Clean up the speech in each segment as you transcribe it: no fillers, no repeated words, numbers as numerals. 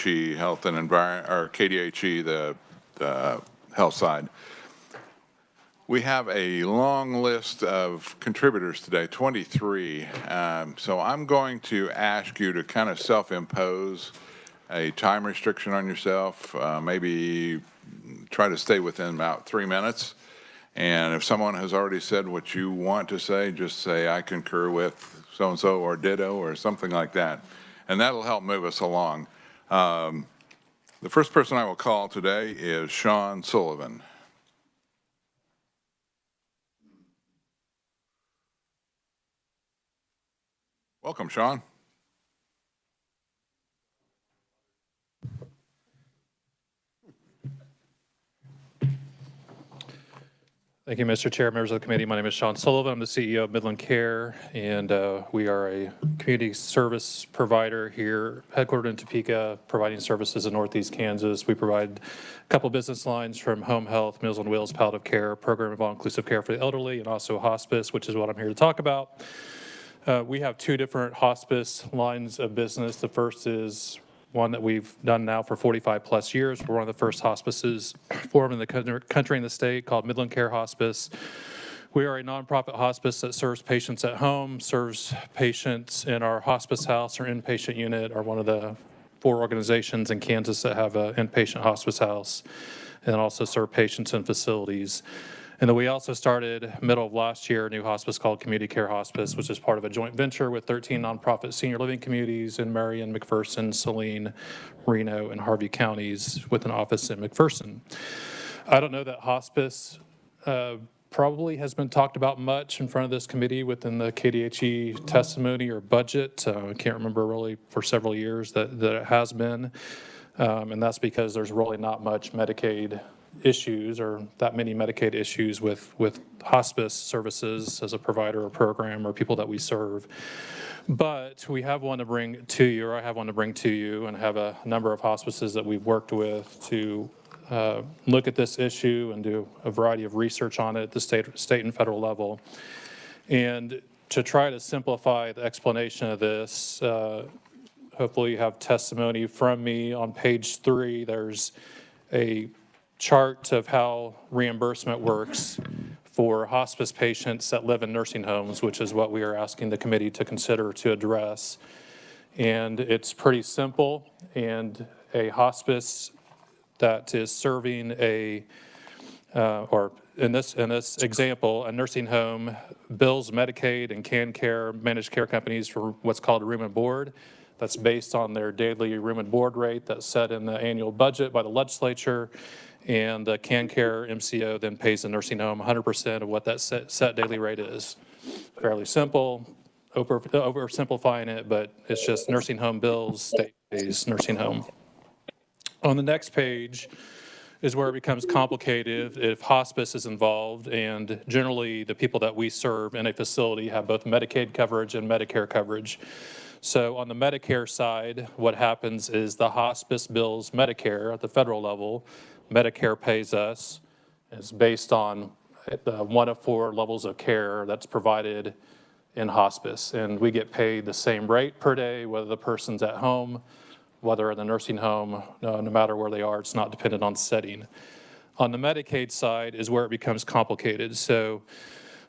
KDHE Health and Environment, or KDHE, the health side. We have a long list of contributors today, 23. So I'm going to ask you to kind of self-impose a time restriction on yourself, maybe try to stay within about 3 minutes. And if someone has already said what you want to say, just say, I concur with so-and-so or ditto or something like that. And that'll help move us along. The first person I will call today is Sean Sullivan. Welcome, Sean. Thank you, Mr. Chair, members of the committee. My name is Sean Sullivan. I'm the CEO of Midland Care, and we are a community service provider here, headquartered in Topeka, providing services in Northeast Kansas. We provide a couple business lines from home health, Meals on Wheels, palliative care, program of all-inclusive care for the elderly, and also hospice, which is what I'm here to talk about. We have two different hospice lines of business. The first is one that we've done now for 45 plus years. We're one of the first hospices formed in the country and the state, called Midland Care Hospice. We are a nonprofit hospice that serves patients at home, serves patients in our hospice house or inpatient unit, or one of the 4 organizations in Kansas that have an inpatient hospice house, and also serve patients in facilities. And then we also started, middle of last year, a new hospice called Community Care Hospice, which is part of a joint venture with 13 nonprofit senior living communities in Marion, McPherson, Saline, Reno, and Harvey counties, with an office in McPherson. I don't know that hospice probably has been talked about much in front of this committee within the KDHE testimony or budget. I can't remember really for several years that it has been. And that's because there's really not much Medicaid issues, or that many Medicaid issues with hospice services as a provider or program or people that we serve. But we have one to bring to you, or I have one to bring to you, and have a number of hospices that we've worked with to look at this issue and do a variety of research on it at the state and federal level. And to try to simplify the explanation of this, hopefully you have testimony from me. On page 3, there's a chart of how reimbursement works for hospice patients that live in nursing homes, which is what we are asking the committee to consider to address. And it's pretty simple. And a hospice that is serving or in this example, a nursing home bills Medicaid and CanCare managed care companies for what's called a room and board. That's based on their daily room and board rate that's set in the annual budget by the legislature. And the CanCare MCO then pays the nursing home 100% of what that set daily rate is. Fairly simple, oversimplifying it, but it's just nursing home bills, state pays nursing home. On the next page is where it becomes complicated if hospice is involved, and generally the people that we serve in a facility have both Medicaid coverage and Medicare coverage. So on the Medicare side, what happens is the hospice bills Medicare at the federal level. Medicare pays us. It's based on the 1 of 4 levels of care that's provided in hospice. And we get paid the same rate per day, whether the person's at home, whether in the nursing home, no matter where they are. It's not dependent on setting. On the Medicaid side is where it becomes complicated. So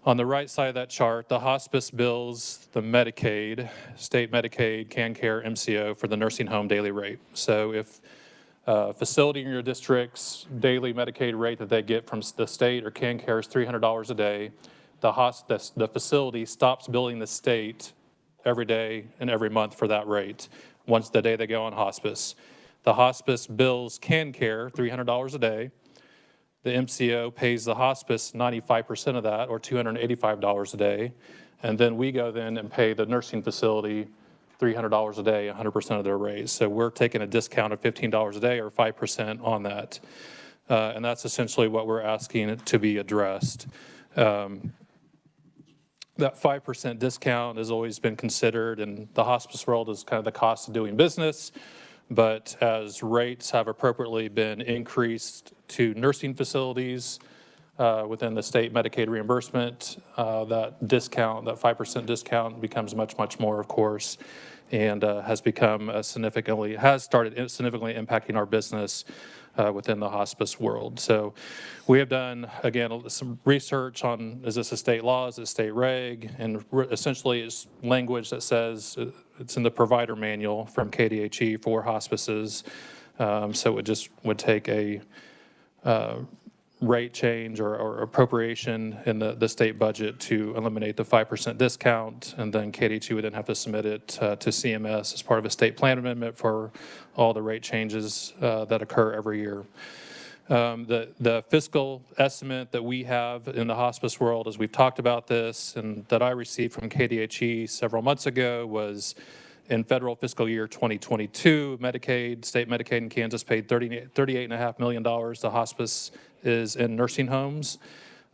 on the right side of that chart, the hospice bills the Medicaid, state Medicaid, CanCare, MCO for the nursing home daily rate. So if facility in your district's daily Medicaid rate that they get from the state or CanCare is $300 a day, the facility stops billing the state every day and every month for that rate once the day they go on hospice. The hospice bills CanCare $300 a day. The MCO pays the hospice 95% of that, or $285 a day. And then we go then and pay the nursing facility $300 a day, 100% of their rate. So we're taking a discount of $15 a day, or 5% on that. And that's essentially what we're asking to be addressed. That 5% discount has always been considered in the hospice world as kind of the cost of doing business. But as rates have appropriately been increased to nursing facilities, within the state Medicaid reimbursement. That discount, that 5% discount becomes much, much more, of course, and has started significantly impacting our business within the hospice world. So we have done, again, some research on, is this a state law, is it state reg? And essentially it's language that says, it's in the provider manual from KDHE for hospices. So it just would take a rate change or appropriation in the state budget to eliminate the 5% discount, and then KDHE would then have to submit it to CMS as part of a state plan amendment for all the rate changes that occur every year. The fiscal estimate that we have in the hospice world, as we've talked about this, and that I received from KDHE several months ago, was in federal fiscal year 2022, state Medicaid in Kansas paid $38.5 million to hospice is in nursing homes.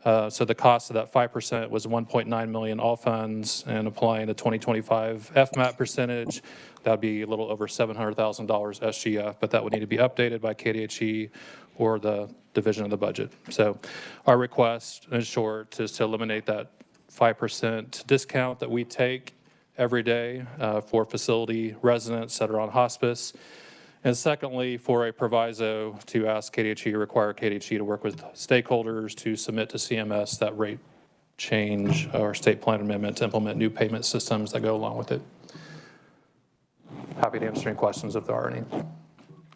So the cost of that 5% was $1.9 million all funds, and applying the 2025 FMAP percentage, that would be a little over $700,000 SGF, but that would need to be updated by KDHE or the division of the budget. So our request, in short, is to eliminate that 5% discount that we take every day for facility residents that are on hospice. And secondly, for a proviso to ask KDHE, require KDHE to work with stakeholders to submit to CMS that rate change or state plan amendment to implement new payment systems that go along with it. Happy to answer any questions if there are any.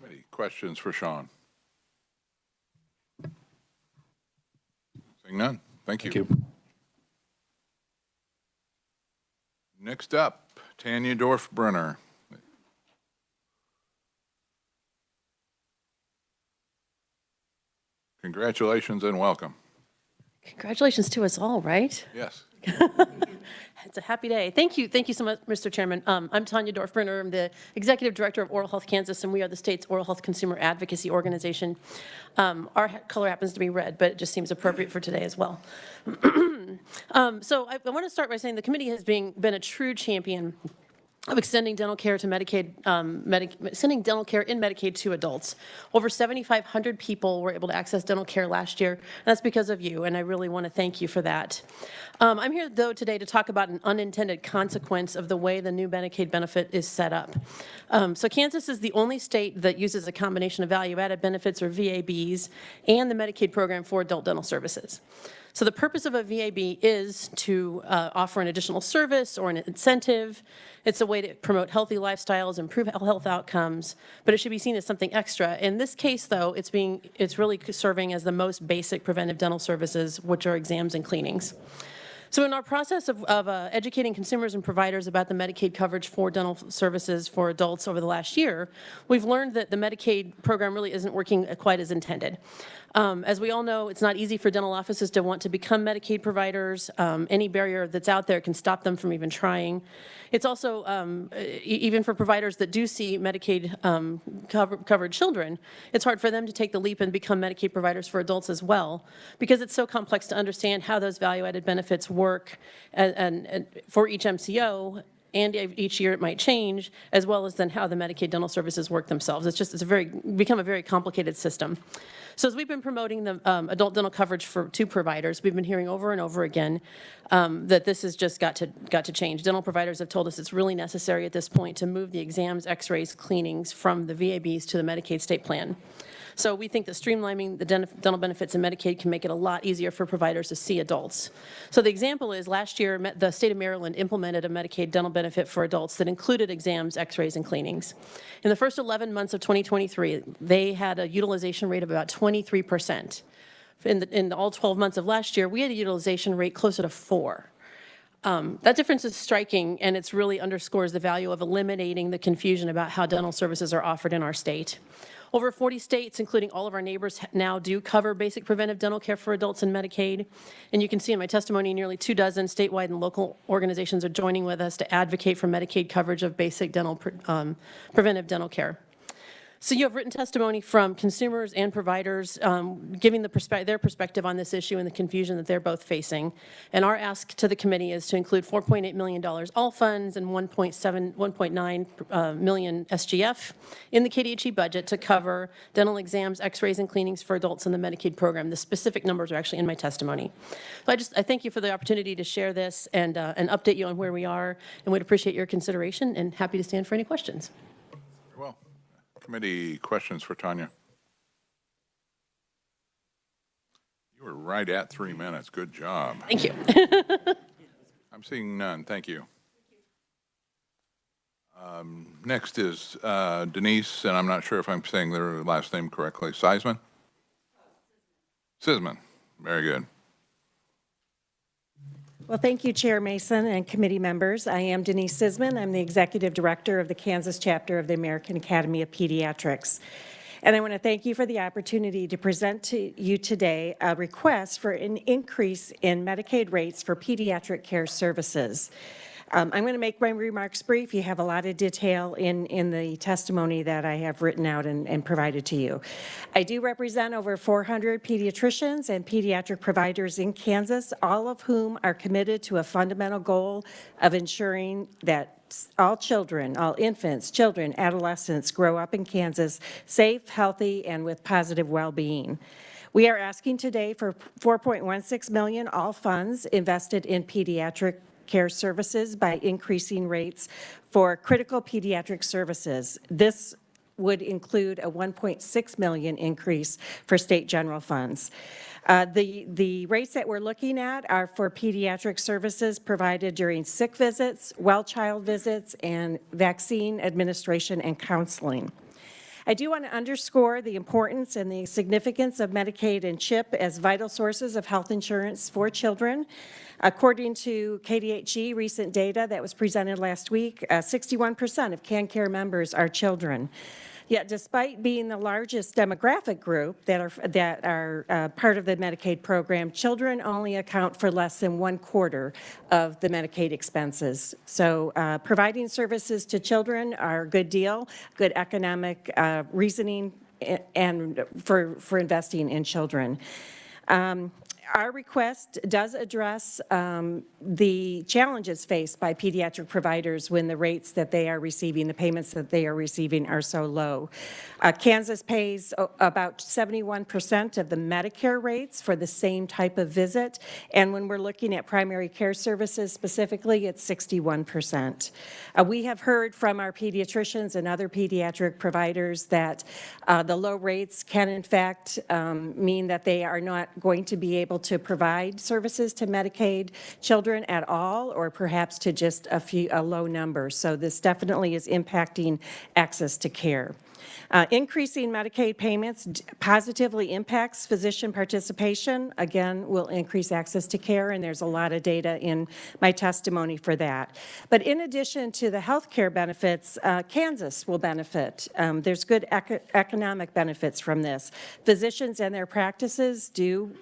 Any questions for Sean? Seeing none. Thank you. Thank you. Next up, Tanya Dorfbrenner. Congratulations and welcome. Congratulations to us all, right? Yes. It's a happy day. Thank you so much, Mr. Chairman. I'm Tanya Dorfbrenner. I'm the Executive Director of Oral Health Kansas, and we are the state's oral health consumer advocacy organization. Our color happens to be red, but it just seems appropriate for today as well. So I want to start by saying the committee has been a true champion of extending dental care to Medicaid, extending dental care in Medicaid to adults. Over 7,500 people were able to access dental care last year. And that's because of you, and I really want to thank you for that. I'm here, though, today to talk about an unintended consequence of the way the new Medicaid benefit is set up. So Kansas is the only state that uses a combination of value-added benefits, or VABs, and the Medicaid program for adult dental services. So the purpose of a VAB is to offer an additional service or an incentive. It's a way to promote healthy lifestyles, improve health outcomes, but it should be seen as something extra. In this case, though, it's really serving as the most basic preventive dental services, which are exams and cleanings. So in our process of educating consumers and providers about the Medicaid coverage for dental services for adults over the last year, we've learned that the Medicaid program really isn't working quite as intended. As we all know, it's not easy for dental offices to want to become Medicaid providers. Any barrier that's out there can stop them from even trying. It's also, even for providers that do see Medicaid covered children, it's hard for them to take the leap and become Medicaid providers for adults as well, because it's so complex to understand how those value-added benefits work and for each MCO, and each year it might change, as well as then how the Medicaid dental services work themselves. It's become a very complicated system. So as we've been promoting the adult dental coverage to providers, we've been hearing over and over again that this has just got to change. Dental providers have told us it's really necessary at this point to move the exams, x-rays, cleanings from the VABs to the Medicaid state plan. So we think that streamlining the dental benefits in Medicaid can make it a lot easier for providers to see adults. So the example is last year, the state of Maryland implemented a Medicaid dental benefit for adults that included exams, x-rays, and cleanings. In the first 11 months of 2023, they had a utilization rate of about 23%. In all 12 months of last year, we had a utilization rate closer to 4%. That difference is striking, and it really underscores the value of eliminating the confusion about how dental services are offered in our state. Over 40 states, including all of our neighbors, now do cover basic preventive dental care for adults in Medicaid. And you can see in my testimony, nearly 24 statewide and local organizations are joining with us to advocate for Medicaid coverage of basic preventive dental care. So you have written testimony from consumers and providers giving their perspective on this issue and the confusion that they're both facing. And our ask to the committee is to include $4.8 million all funds and 1.9 million SGF in the KDHE budget to cover dental exams, x-rays, and cleanings for adults in the Medicaid program. The specific numbers are actually in my testimony. So I thank you for the opportunity to share this and update you on where we are, and would appreciate your consideration and happy to stand for any questions. Well, committee questions for Tanya? You were right at 3 minutes. Good job. Thank you. I'm seeing none. Thank you. Next is Denise, and I'm not sure if I'm saying their last name correctly. Seisman? Sisman. Very good. Well, thank you, Chair Mason and committee members. I am Denise Sisman. I'm the Executive Director of the Kansas chapter of the American Academy of Pediatrics. And I want to thank you for the opportunity to present to you today a request for an increase in Medicaid rates for pediatric care services. I'm going to make my remarks brief. You have a lot of detail in the testimony that I have written out and provided to you. I do represent over 400 pediatricians and pediatric providers in Kansas, all of whom are committed to a fundamental goal of ensuring that all children, all infants, children, adolescents grow up in Kansas safe, healthy, and with positive well-being. We are asking today for $4.16 million all funds invested in pediatric care services by increasing rates for critical pediatric services. This would include a $1.6 million increase for state general funds. The rates that we're looking at are for pediatric services provided during sick visits, well child visits, and vaccine administration and counseling. I do want to underscore the importance and the significance of Medicaid and CHIP as vital sources of health insurance for children. According to KDHE recent data that was presented last week, 61% of CanCare members are children. Yet despite being the largest demographic group that are part of the Medicaid program, children only account for less than 1/4 of the Medicaid expenses. So providing services to children are a good deal, good economic reasoning and for investing in children. Our request does address the challenges faced by pediatric providers when the rates that they are receiving, the payments that they are receiving are so low. Kansas pays about 71% of the Medicare rates for the same type of visit, and when we're looking at primary care services specifically, it's 61%. We have heard from our pediatricians and other pediatric providers that the low rates can in fact mean that they are not going to be able to provide services to Medicaid children at all, or perhaps to just a low number. So this definitely is impacting access to care. Increasing Medicaid payments positively impacts physician participation. Again, will increase access to care, and there's a lot of data in my testimony for that. But in addition to the health care benefits, Kansas will benefit. There's good economic benefits from this. Physicians and their practices do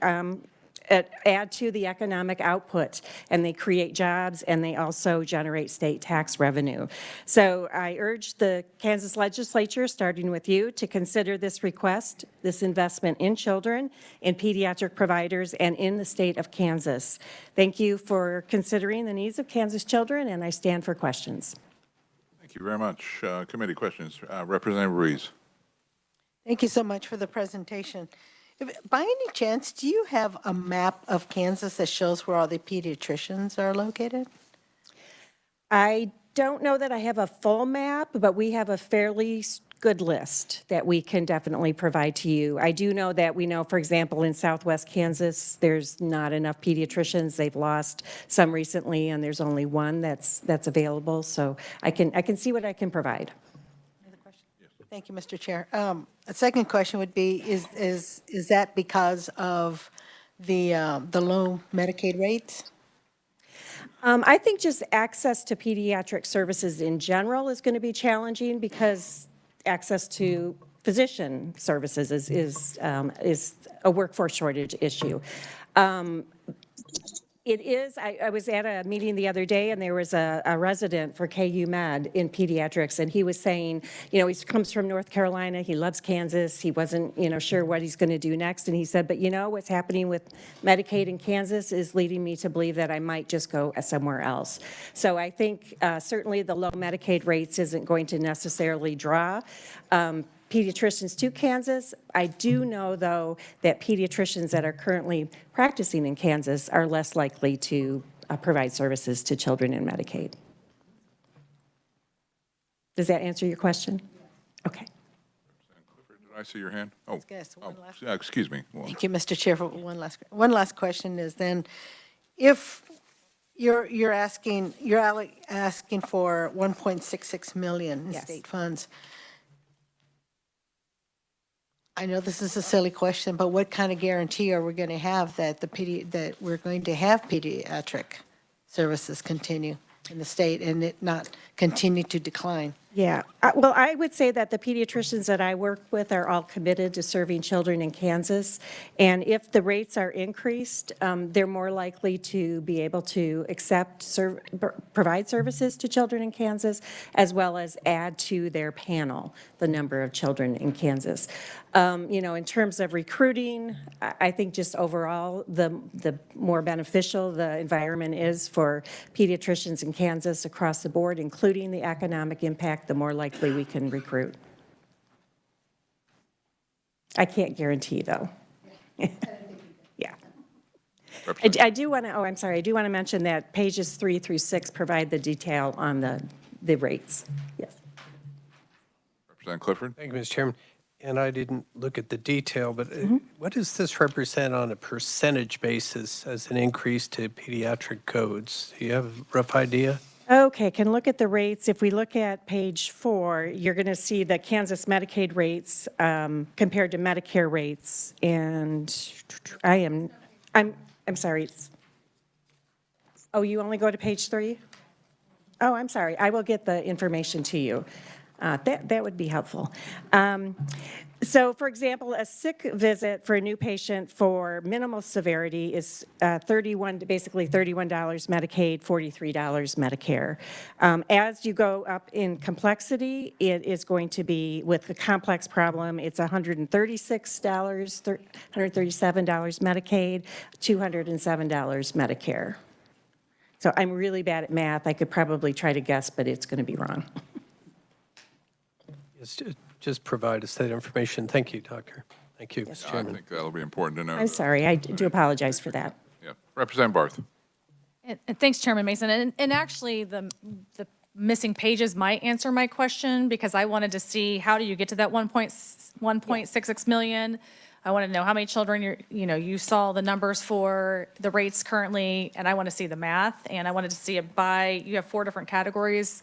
add to the economic output, and they create jobs, and they also generate state tax revenue. So I urge the Kansas Legislature, starting with you, to consider this request, this investment in children, in pediatric providers, and in the state of Kansas. Thank you for considering the needs of Kansas children, and I stand for questions. Thank you very much. Committee questions. Representative Ruiz. Thank you so much for the presentation. By any chance, do you have a map of Kansas that shows where all the pediatricians are located? I don't know that I have a full map, but we have a fairly good list that we can definitely provide to you. I do know that we know, for example, in Southwest Kansas, there's not enough pediatricians. They've lost some recently, and there's only one that's available. So I can see what I can provide. Thank you, Mr. Chair. A second question would be, is that because of the low Medicaid rates? I think just access to pediatric services in general is going to be challenging because access to physician services is a workforce shortage issue. It is. I was at a meeting the other day, and there was a resident for KU Med in pediatrics, and he was saying, he comes from North Carolina, he loves Kansas, he wasn't, sure what he's going to do next, and he said, but what's happening with Medicaid in Kansas is leading me to believe that I might just go somewhere else. So I think certainly the low Medicaid rates isn't going to necessarily draw pediatricians to Kansas. I do know, though, that pediatricians that are currently practicing in Kansas are less likely to provide services to children in Medicaid. Does that answer your question? Okay. Did I see your hand? Oh, Yes, one last- excuse me. Well, Thank you, Mr. Chair, for one last question is then, if you're asking for 1.66 million in Yes. state funds, I know this is a silly question, but what kind of guarantee are we going to have that that we're going to have pediatric services continue in the state and it not continue to decline? Yeah, well, I would say that the pediatricians that I work with are all committed to serving children in Kansas. And if the rates are increased, they're more likely to be able to provide services to children in Kansas, as well as add to their panel the number of children in Kansas. In terms of recruiting, I think just overall, the more beneficial the environment is for pediatricians in Kansas across the board, including the economic impact, the more likely we can recruit. I can't guarantee, though. Yeah. I do want to, I'm sorry, I do want to mention that pages 3 through 6 provide the detail on the rates. Yes. Representative Clifford? Thank you, Mr. Chairman. And I didn't look at the detail, but what does this represent on a percentage basis as an increase to pediatric codes? Do you have a rough idea? Okay, can look at the rates. If we look at page 4, you're going to see the Kansas Medicaid rates compared to Medicare rates. And I'm sorry. Oh, you only go to page 3? Oh, I'm sorry. I will get the information to you. That would be helpful. So, for example, a sick visit for a new patient for minimal severity is basically $31 Medicaid, $43 Medicare. As you go up in complexity, it is going to be, with the complex problem, it's $136, $137 Medicaid, $207 Medicare. So I'm really bad at math. I could probably try to guess, but it's going to be wrong. Just provide us that information. Thank you, Doctor. Thank you, Mr. I Chairman. think that'll be important to know. I'm sorry. I do apologize for that. Yeah. Representative Barth? And thanks, Chairman Mason. And actually, the missing pages might answer my question, because I wanted to see, how do you get to that 1.66 million? I want to know how many children you saw the numbers for, the rates currently, and I want to see the math, and I wanted to see it by, you have 4 different categories,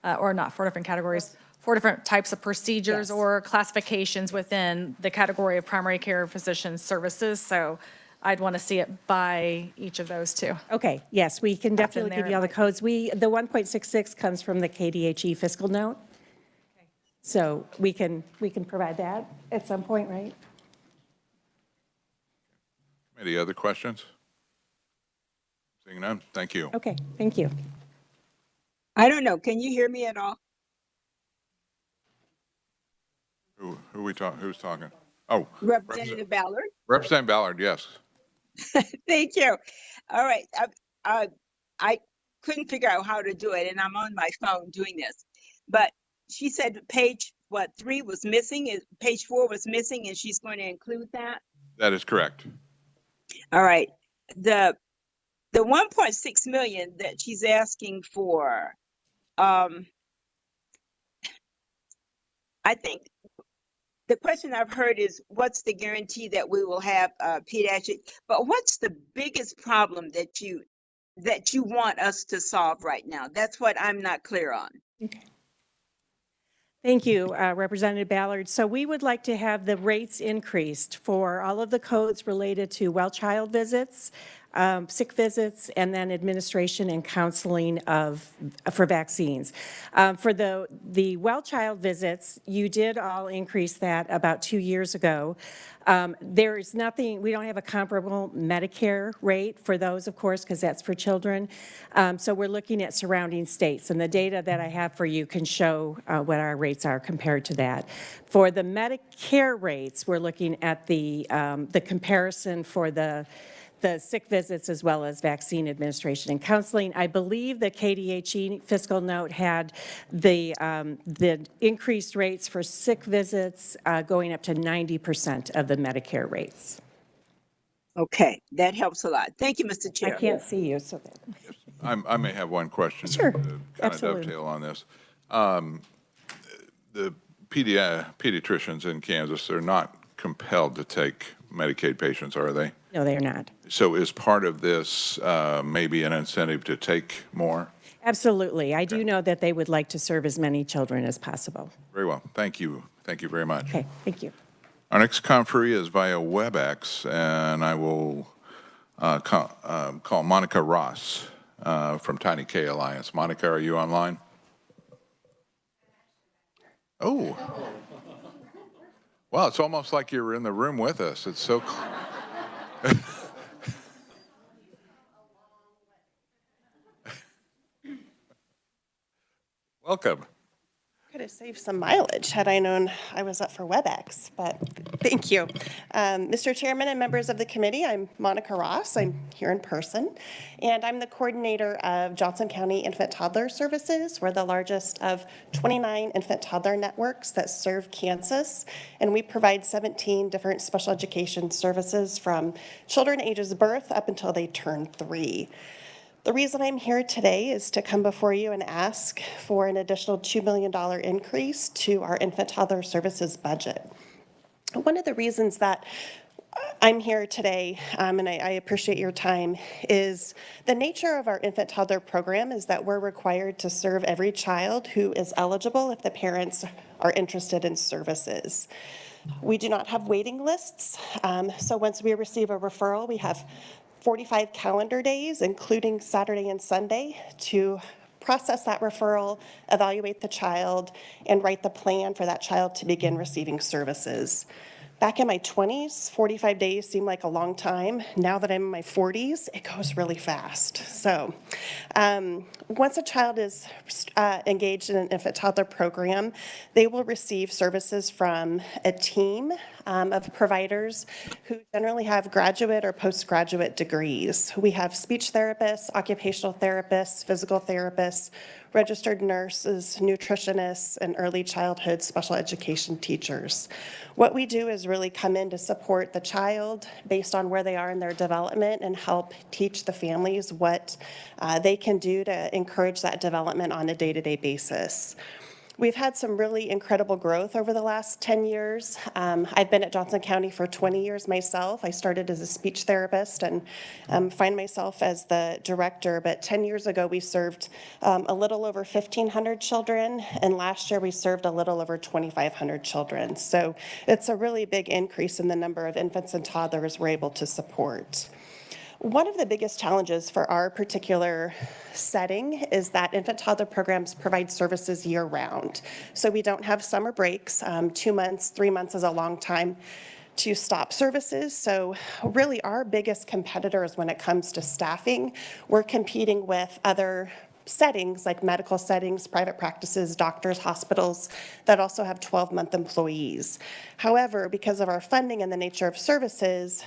or not 4 different categories, 4 different types of procedures Yes. or classifications within the category of primary care physician services. So I'd want to see it by each of those too. Okay, yes, we can definitely there give you all the codes. The 1.66 comes from the KDHE fiscal note. So we can provide that at some point, right? Any other questions? Seeing none, thank you. Okay, thank you. I don't know. Can you hear me at all? Who's talking? Oh. Representative Ballard? Representative Ballard, yes. Thank you. All right. I couldn't figure out how to do it, and I'm on my phone doing this. But she said page, 3 was missing, page 4 was missing, and she's going to include that? That is correct. All right. The 1.6 million that she's asking for, I think the question I've heard is, what's the guarantee that we will have pediatric? But what's the biggest problem that you want us to solve right now? That's what I'm not clear on. Okay. Thank you, Representative Ballard. So we would like to have the rates increased for all of the codes related to well child visits, sick visits, and then administration and counseling for vaccines. For the well child visits, you did all increase that about 2 years ago. There is nothing, we don't have a comparable Medicare rate for those, of course, because that's for children. So we're looking at surrounding states, and the data that I have for you can show what our rates are compared to that. For the Medicare rates, we're looking at the comparison for the sick visits as well as vaccine administration and counseling. I believe the KDHE fiscal note had the increased rates for sick visits going up to 90% of the Medicare rates. Okay, that helps a lot. Thank you, Mr. I Chair. can't see you, so that. I may have one question. Sure, To kind of absolutely. dovetail on this. The pediatricians in Kansas, they're not compelled to take Medicaid patients, are they? No, they are not. So is part of this maybe an incentive to take more? Absolutely. I do know that they would like to serve as many children as possible. Very well. Thank you. Thank you very much. Okay, thank you. Our next conferee is via WebEx, and I will call Monica Ross from Tiny K Alliance. Monica, are you online? Oh. Wow, it's almost like you're in the room with us. It's so welcome. Could have saved some mileage had I known I was up for WebEx, but thank you. Mr. Chairman and members of the committee, I'm Monica Ross. I'm here in person, and I'm the coordinator of Johnson County Infant Toddler Services. We're the largest of 29 infant toddler networks that serve Kansas, and we provide 17 different special education services from children ages birth up until they turn 3. The reason I'm here today is to come before you and ask for an additional $2 million increase to our infant toddler services budget. One of the reasons that I'm here today, and I appreciate your time, is the nature of our infant toddler program is that we're required to serve every child who is eligible if the parents are interested in services. We do not have waiting lists, so once we receive a referral, we have 45 calendar days, including Saturday and Sunday, to process that referral, evaluate the child, and write the plan for that child to begin receiving services. Back in my 20s, 45 days seemed like a long time. Now that I'm in my 40s, it goes really fast. So once a child is engaged in an infant toddler program, they will receive services from a team of providers who generally have graduate or postgraduate degrees. We have speech therapists, occupational therapists, physical therapists, registered nurses, nutritionists, and early childhood special education teachers. What we do is really come in to support the child based on where they are in their development and help teach the families what they can do to encourage that development on a day-to-day basis. We've had some really incredible growth over the last 10 years. I've been at Johnson County for 20 years myself. I started as a speech therapist and find myself as the director, but 10 years ago we served a little over 1,500 children, and last year we served a little over 2,500 children. So it's a really big increase in the number of infants and toddlers we're able to support. One of the biggest challenges for our particular setting is that infant toddler programs provide services year-round. So we don't have summer breaks. 2 months, 3 months is a long time to stop services. So really our biggest competitors when it comes to staffing, we're competing with other settings like medical settings, private practices, doctors, hospitals that also have 12-month employees. However, because of our funding and the nature of services,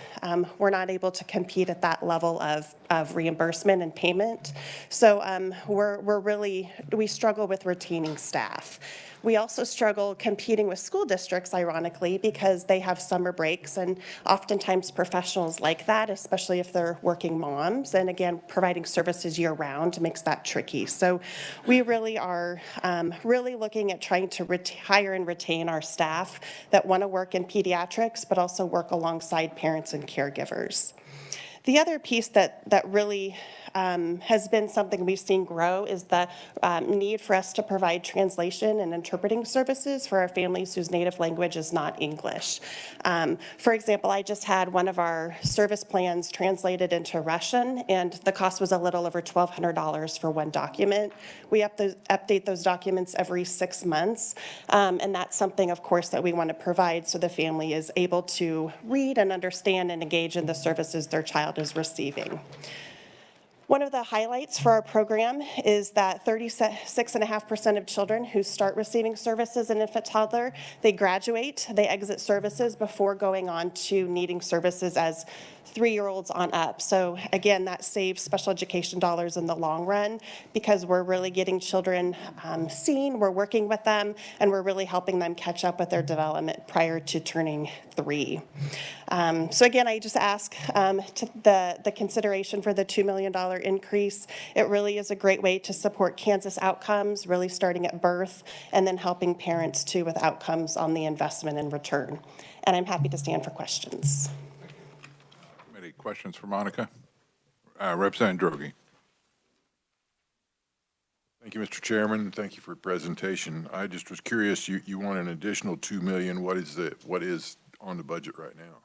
we're not able to compete at that level of reimbursement and payment. So we struggle with retaining staff. We also struggle competing with school districts, ironically, because they have summer breaks, and oftentimes professionals like that, especially if they're working moms, and again, providing services year-round makes that tricky. So we really are really looking at trying to hire and retain our staff that want to work in pediatrics, but also work alongside parents and caregivers. The other piece that really has been something we've seen grow is the need for us to provide translation and interpreting services for our families whose native language is not English. For example, I just had one of our service plans translated into Russian, and the cost was a little over $1,200 for one document. We update those documents every 6 months, and that's something, of course, that we want to provide so the family is able to read and understand and engage in the services their child is receiving. One of the highlights for our program is that 36.5% of children who start receiving services in infant toddler, they graduate, they exit services before going on to needing services as 3-year-olds on up. So again, that saves special education dollars in the long run because we're really getting children seen, we're working with them, and we're really helping them catch up with their development prior to turning 3. So again, I just ask the consideration for the $2 million increase. It really is a great way to support Kansas outcomes, really starting at birth, and then helping parents too with outcomes on the investment and return. And I'm happy to stand for questions. Committee questions for Monica? Representative Droege. Thank you, Mr. Chairman. Thank you for your presentation. I just was curious, you want an additional $2 million. What is on the budget right now?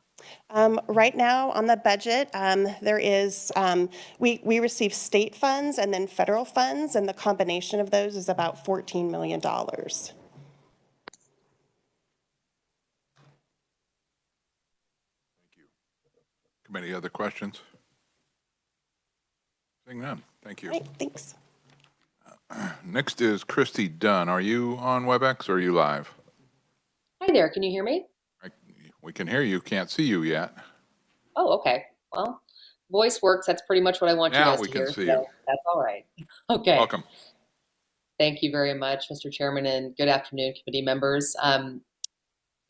Right now on the budget, there is, we receive state funds and then federal funds, and the combination of those is about $14 million. Thank you. Committee, other questions? Seeing none. Thank you. All right, thanks. Next is Christy Dunn. Are you on WebEx or are you live? Hi there, can you hear me? We can hear you, can't see you yet. Oh, okay. Well, voice works. That's pretty much what I want you Now guys we to can hear. see So you. that's all right. Okay. Welcome. Thank you very much, Mr. Chairman, and good afternoon, committee members.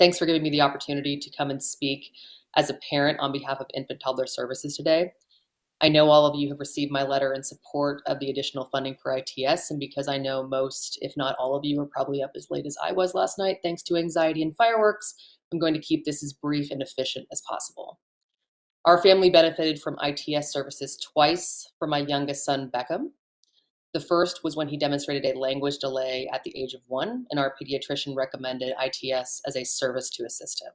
Thanks for giving me the opportunity to come and speak as a parent on behalf of Infant Toddler Services today. I know all of you have received my letter in support of the additional funding for ITS, and because I know most, if not all of you, are probably up as late as I was last night, thanks to anxiety and fireworks, I'm going to keep this as brief and efficient as possible. Our family benefited from ITS services twice for my youngest son, Beckham. The first was when he demonstrated a language delay at the age of 1, and our pediatrician recommended ITS as a service to assist him.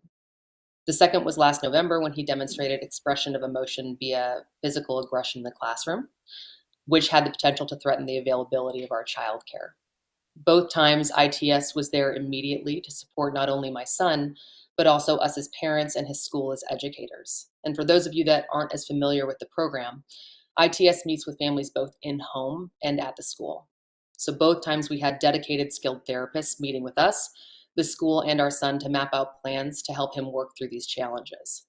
The second was last November when he demonstrated expression of emotion via physical aggression in the classroom, which had the potential to threaten the availability of our childcare. Both times, ITS was there immediately to support not only my son, but also us as parents and his school as educators. And for those of you that aren't as familiar with the program, ITS meets with families both in home and at the school. So both times we had dedicated skilled therapists meeting with us, the school, and our son to map out plans to help him work through these challenges.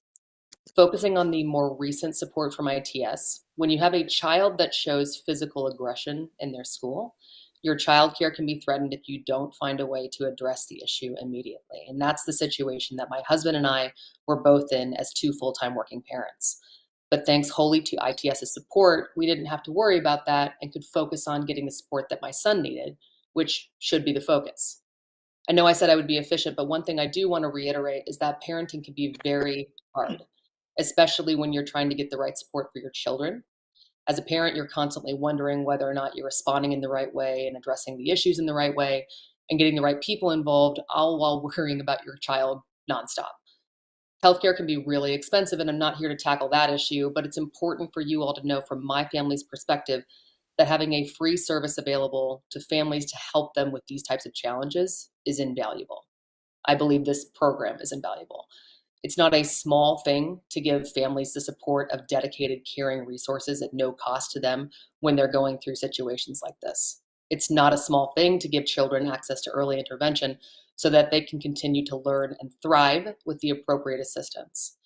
Focusing on the more recent support from ITS, when you have a child that shows physical aggression in their school, your childcare can be threatened if you don't find a way to address the issue immediately. And that's the situation that my husband and I were both in as 2 full-time working parents. But thanks wholly to ITS's support, we didn't have to worry about that and could focus on getting the support that my son needed, which should be the focus. I know I said I would be efficient, but one thing I do want to reiterate is that parenting can be very hard, especially when you're trying to get the right support for your children. As a parent, you're constantly wondering whether or not you're responding in the right way and addressing the issues in the right way and getting the right people involved, all while worrying about your child nonstop. Healthcare can be really expensive, and I'm not here to tackle that issue, but it's important for you all to know from my family's perspective that having a free service available to families to help them with these types of challenges is invaluable. I believe this program is invaluable. It's not a small thing to give families the support of dedicated caring resources at no cost to them when they're going through situations like this. It's not a small thing to give children access to early intervention so that they can continue to learn and thrive with the appropriate assistance.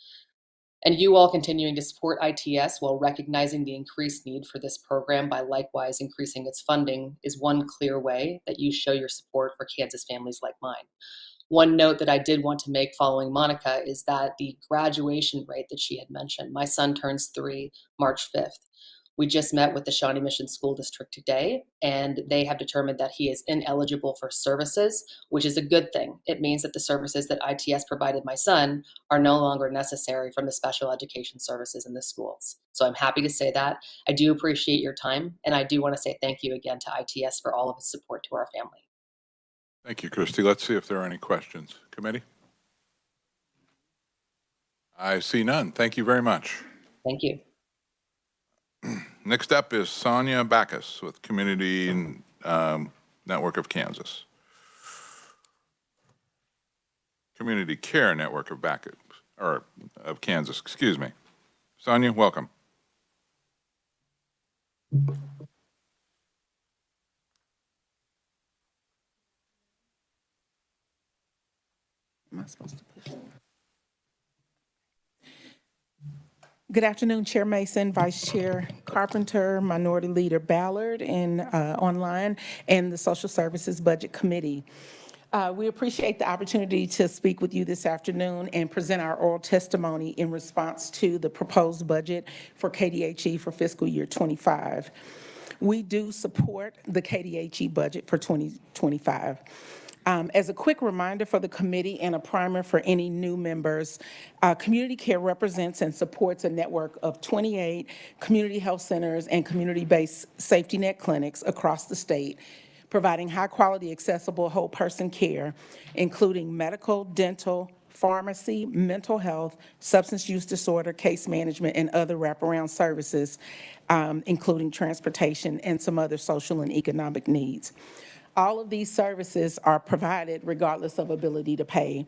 And you all continuing to support ITS while recognizing the increased need for this program by likewise increasing its funding is one clear way that you show your support for Kansas families like mine. One note that I did want to make following Monica is that the graduation rate that she had mentioned, my son turns 3 March 5th. We just met with the Shawnee Mission School District today, and they have determined that he is ineligible for services, which is a good thing. It means that the services that ITS provided my son are no longer necessary from the special education services in the schools. So I'm happy to say that. I do appreciate your time, and I do want to say thank you again to ITS for all of its support to our family. Thank you, Christy. Let's see if there are any questions. Committee? I see none. Thank you very much. Thank you. Next up is Sonia Backus with Community Network of Kansas. Community Care Network of Backus, or of Kansas, excuse me. Sonia, welcome. Am I supposed to push it? Good afternoon, Chair Mason, Vice Chair Carpenter, Minority Leader Ballard, and online, and the Social Services Budget Committee. We appreciate the opportunity to speak with you this afternoon and present our oral testimony in response to the proposed budget for KDHE for fiscal year 25. We do support the KDHE budget for 2025. As a quick reminder for the committee and a primer for any new members, Community Care represents and supports a network of 28 community health centers and community-based safety net clinics across the state, providing high-quality, accessible whole-person care, including medical, dental, pharmacy, mental health, substance use disorder, case management, and other wraparound services, including transportation and some other social and economic needs. All of these services are provided regardless of ability to pay.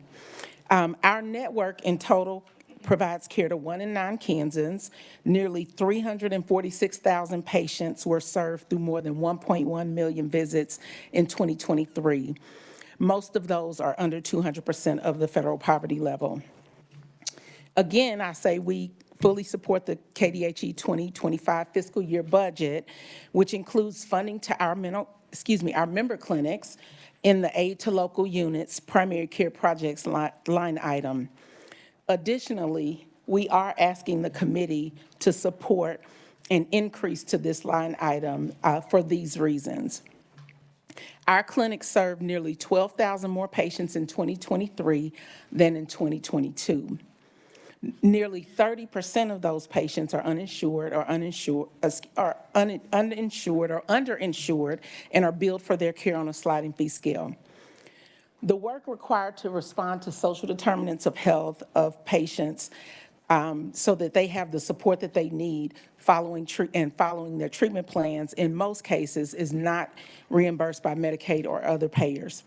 Our network in total provides care to 1 in 9 Kansans. Nearly 346,000 patients were served through more than 1.1 million visits in 2023. Most of those are under 200% of the federal poverty level. Again, I say we fully support the KDHE 2025 fiscal year budget, which includes funding to our member clinics in the aid to local units primary care projects line item. Additionally, we are asking the committee to support an increase to this line item for these reasons. Our clinics served nearly 12,000 more patients in 2023 than in 2022. Nearly 30% of those patients are uninsured or underinsured and are billed for their care on a sliding fee scale. The work required to respond to social determinants of health of patients so that they have the support that they need following their treatment plans in most cases is not reimbursed by Medicaid or other payers.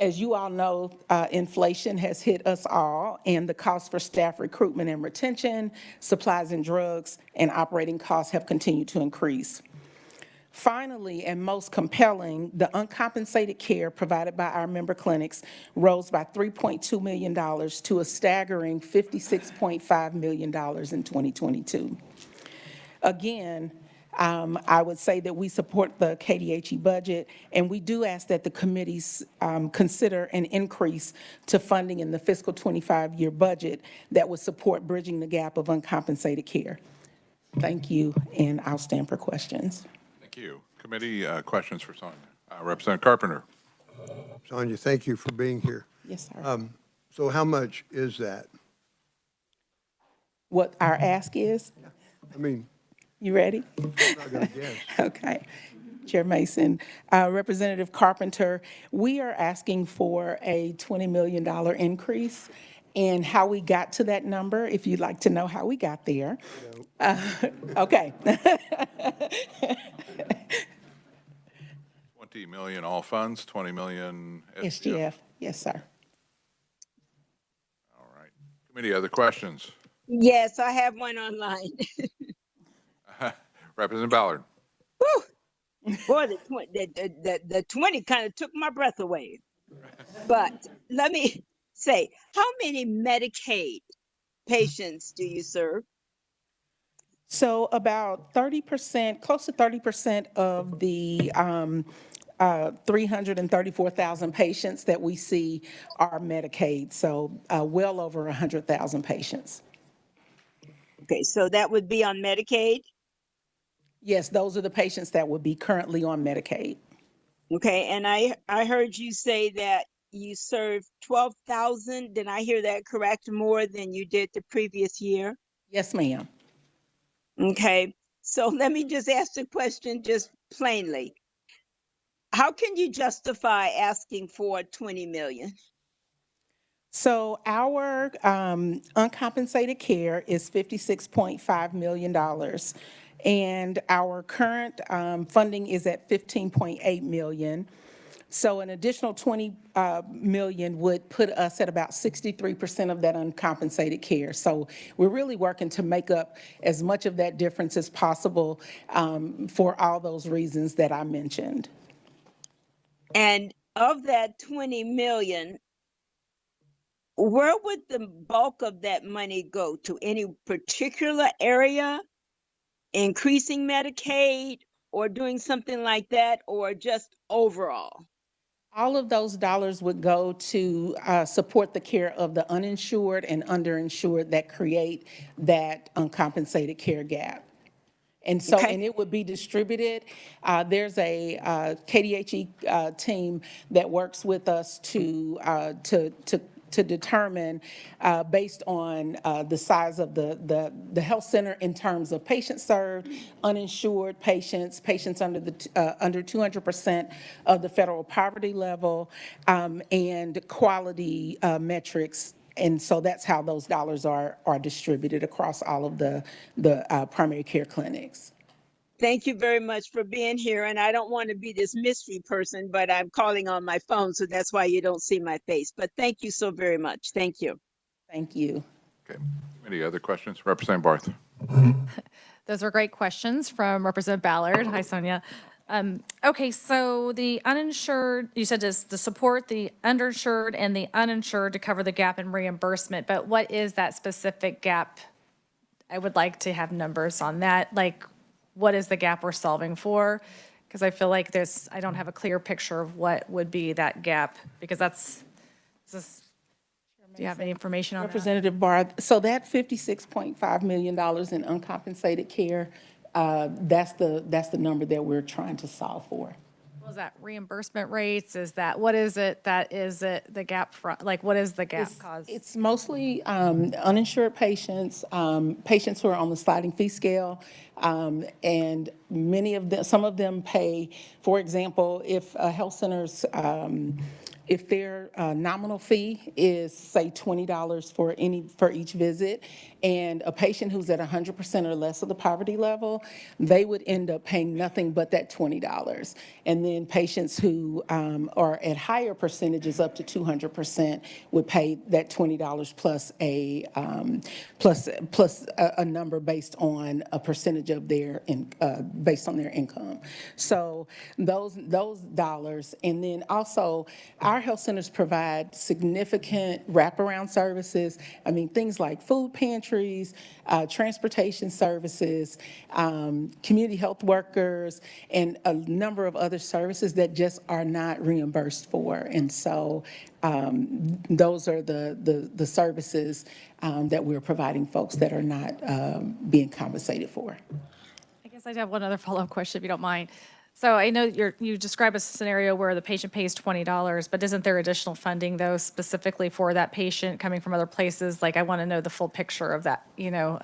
As you all know, inflation has hit us all, and the cost for staff recruitment and retention, supplies and drugs, and operating costs have continued to increase. Finally, and most compelling, the uncompensated care provided by our member clinics rose by $3.2 million to a staggering $56.5 million in 2022. Again, I would say that we support the KDHE budget, and we do ask that the committees consider an increase to funding in the fiscal 25 year budget that would support bridging the gap of uncompensated care. Thank you, and I'll stand for questions. Thank you. Committee questions for Sonia. Representative Carpenter. Sonia, thank you for being here. Yes, sir. So how much is that? What our ask is? I mean, you ready? I'm not going to guess. Okay. Chair Mason, Representative Carpenter, we are asking for a $20 million increase. And how we got to that number, if you'd like to know how we got there. Okay. 20 million all funds, 20 million SGF. Yes, sir. All right. Committee, other questions? Yes, I have one online. Representative Ballard. Whew. Boy, the 20 kind of took my breath away. But let me say, how many Medicaid patients do you serve? So about 30%, close to 30% of the 334,000 patients that we see are Medicaid. So well over 100,000 patients. Okay, so that would be on Medicaid? Yes, those are the patients that would be currently on Medicaid. Okay, and I heard you say that you served 12,000. Did I hear that correct? More than you did the previous year? Yes, ma'am. Okay, so let me just ask the question just plainly. How can you justify asking for 20 million? So our uncompensated care is $56.5 million. And our current funding is at $15.8 million. So an additional 20 million would put us at about 63% of that uncompensated care. So we're really working to make up as much of that difference as possible for all those reasons that I mentioned. And of that 20 million, where would the bulk of that money go to? Any particular area, increasing Medicaid, or doing something like that, or just overall? All of those dollars would go to support the care of the uninsured and underinsured that create that uncompensated care gap. And so, Okay. and it would be distributed. There's a KDHE team that works with us to determine, based on the size of the health center in terms of patients served, uninsured patients, patients under 200% of the federal poverty level, and quality metrics. And so that's how those dollars are distributed across all of the primary care clinics. Thank you very much for being here. And I don't want to be this mystery person, but I'm calling on my phone, so that's why you don't see my face. But thank you so very much. Thank you. Thank you. Okay. Any other questions? Representative Barth. Those were great questions from Representative Ballard. Hi, Sonia. Okay, so the uninsured, you said is to support the underinsured and the uninsured to cover the gap in reimbursement, but what is that specific gap? I would like to have numbers on that. Like, what is the gap we're solving for? Because I feel like I don't have a clear picture of what would be that gap, because do you have any information on that? Representative Barth, so that $56.5 million in uncompensated care, that's the number that we're trying to solve for. Was that reimbursement rates? Is that, what is it that is it, the gap from, like, what is the gap cause? It's mostly uninsured patients, patients who are on the sliding fee scale, and many of them, some of them pay, for example, if a health center's if their nominal fee is, say, $20 for each visit, and a patient who's at 100% or less of the poverty level, they would end up paying nothing but that $20. And then patients who are at higher percentages, up to 200%, would pay that $20 plus a number based on a percentage of their based on their income. So those dollars, and then also our health centers provide significant wraparound services. I mean, things like food pantries, transportation services, community health workers, and a number of other services that just are not reimbursed for. And so those are the services that we're providing folks that are not being compensated for. I guess I'd have one other follow-up question, if you don't mind. So I know you describe a scenario where the patient pays $20, but isn't there additional funding, though, specifically for that patient coming from other places? Like, I want to know the full picture of that, you know,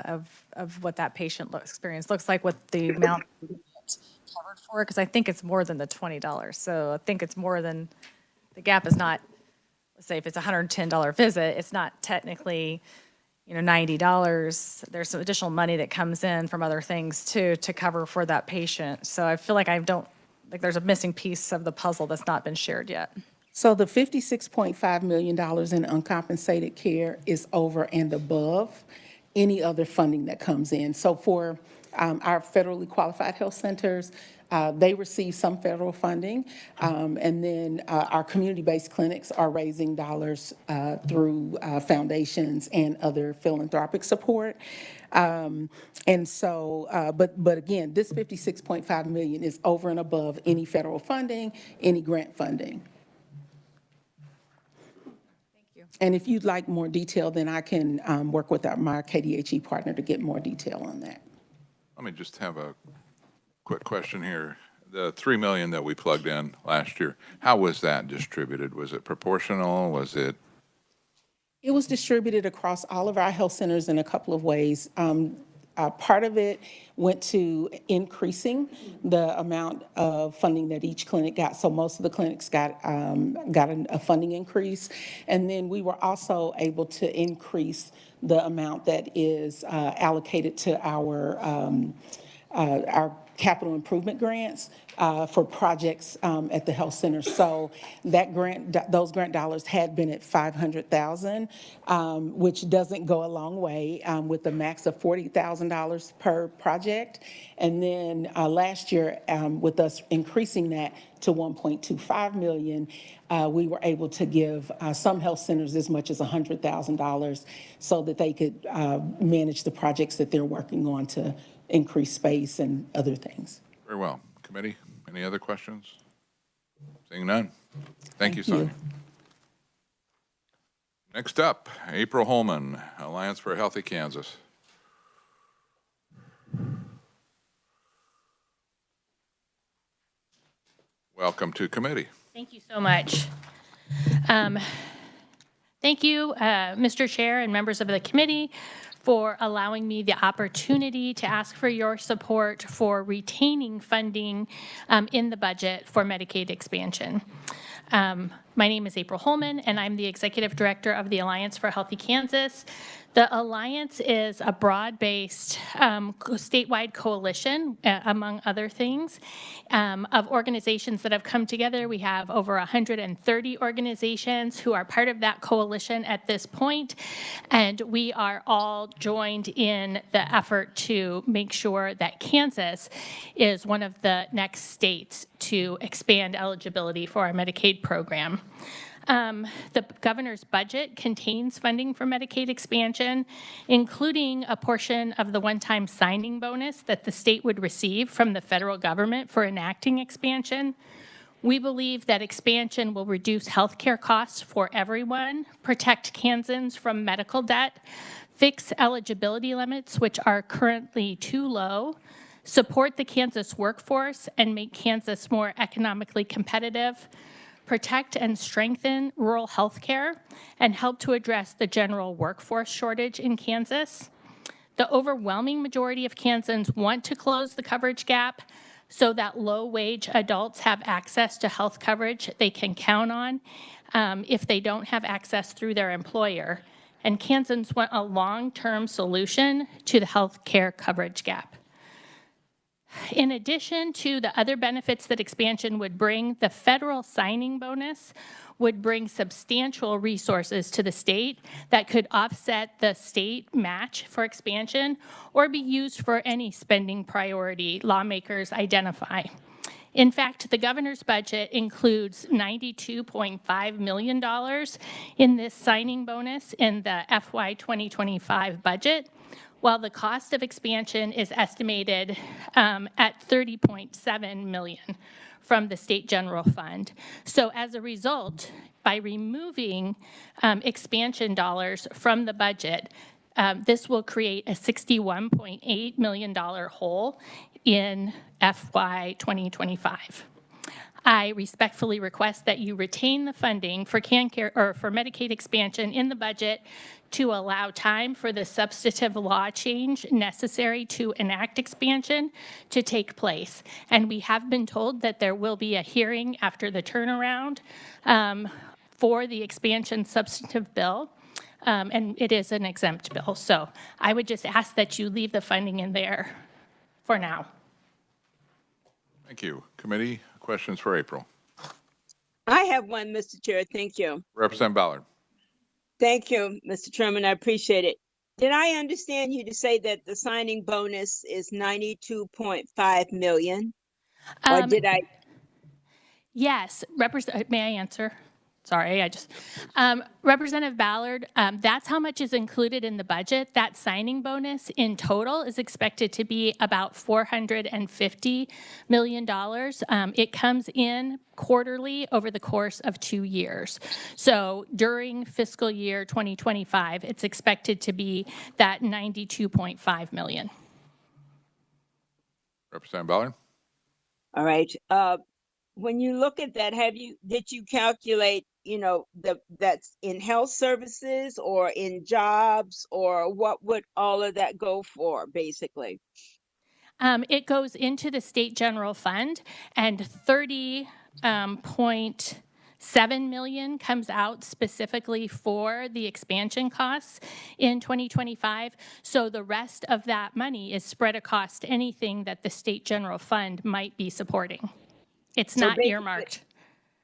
of what that patient experience looks like, what the amount covered for, because I think it's more than the $20. So I think it's more than, the gap is not, let's say if it's a $110 visit, it's not technically, you know, $90. There's some additional money that comes in from other things too to cover for that patient. So I feel like there's a missing piece of the puzzle that's not been shared yet. So the $56.5 million in uncompensated care is over and above any other funding that comes in. So for our federally qualified health centers, they receive some federal funding, and then our community-based clinics are raising dollars through foundations and other philanthropic support. And so, but again, this $56.5 million is over and above any federal funding, any grant funding. And if you'd like more detail, then I can work with my KDHE partner to get more detail on that. Let me just have a Quick question here. The 3 million that we plugged in last year, how was that distributed? Was it proportional? Was it? It was distributed across all of our health centers in a couple of ways. Part of it went to increasing the amount of funding that each clinic got. So most of the clinics got a funding increase. And then we were also able to increase the amount that is allocated to our capital improvement grants for projects at the health center. So that those grant dollars had been at $500,000, which doesn't go a long way with the max of $40,000 per project. And then last year, with us increasing that to 1.25 million, we were able to give some health centers as much as $100,000 so that they could manage the projects that they're working on to increase space and other things. Very well. Committee, any other questions? Seeing none. Thank you, Sonia. Next up, April Holman, Alliance for a Healthy Kansas. Welcome to committee. Thank you so much. Thank you, Mr. Chair and members of the committee, for allowing me the opportunity to ask for your support for retaining funding in the budget for Medicaid expansion. My name is April Holman, and I'm the Executive Director of the Alliance for Healthy Kansas. The Alliance is a broad-based statewide coalition, among other things, of organizations that have come together. We have over 130 organizations who are part of that coalition at this point, and we are all joined in the effort to make sure that Kansas is one of the next states to expand eligibility for our Medicaid program. The governor's budget contains funding for Medicaid expansion, including a portion of the one-time signing bonus that the state would receive from the federal government for enacting expansion. We believe that expansion will reduce healthcare costs for everyone, protect Kansans from medical debt, fix eligibility limits, which are currently too low, support the Kansas workforce, and make Kansas more economically competitive, protect and strengthen rural health care, and help to address the general workforce shortage in Kansas. The overwhelming majority of Kansans want to close the coverage gap so that low-wage adults have access to health coverage they can count on if they don't have access through their employer. And Kansans want a long-term solution to the health care coverage gap. In addition to the other benefits that expansion would bring, the federal signing bonus would bring substantial resources to the state that could offset the state match for expansion or be used for any spending priority lawmakers identify. In fact, the governor's budget includes $92.5 million in this signing bonus in the FY 2025 budget, while the cost of expansion is estimated at $30.7 million from the state general fund. So as a result, by removing expansion dollars from the budget, this will create a $61.8 million hole in FY 2025. I respectfully request that you retain the funding for Medicaid expansion in the budget to allow time for the substantive law change necessary to enact expansion to take place. And we have been told that there will be a hearing after the turnaround for the expansion substantive bill. And it is an exempt bill. So I would just ask that you leave the funding in there for now. Thank you. Committee, questions for April? I have one, Mr. Chair. Thank you. Representative Ballard. Thank you, Mr. Chairman. I appreciate it. Did I understand you to say that the signing bonus is $92.5 million? Or did I? Yes. May I answer? Sorry, Representative Ballard, that's how much is included in the budget. That signing bonus in total is expected to be about $450 million. It comes in quarterly over the course of 2 years. So during fiscal year 2025, it's expected to be that $92.5 million. Representative Ballard. All right. When you look at that, did you calculate, that's in health services or in jobs, or what would all of that go for, basically? It goes into the state general fund, and 30.7 million comes out specifically for the expansion costs in 2025. So the rest of that money is spread across anything that the state general fund might be supporting. It's So not basically- earmarked.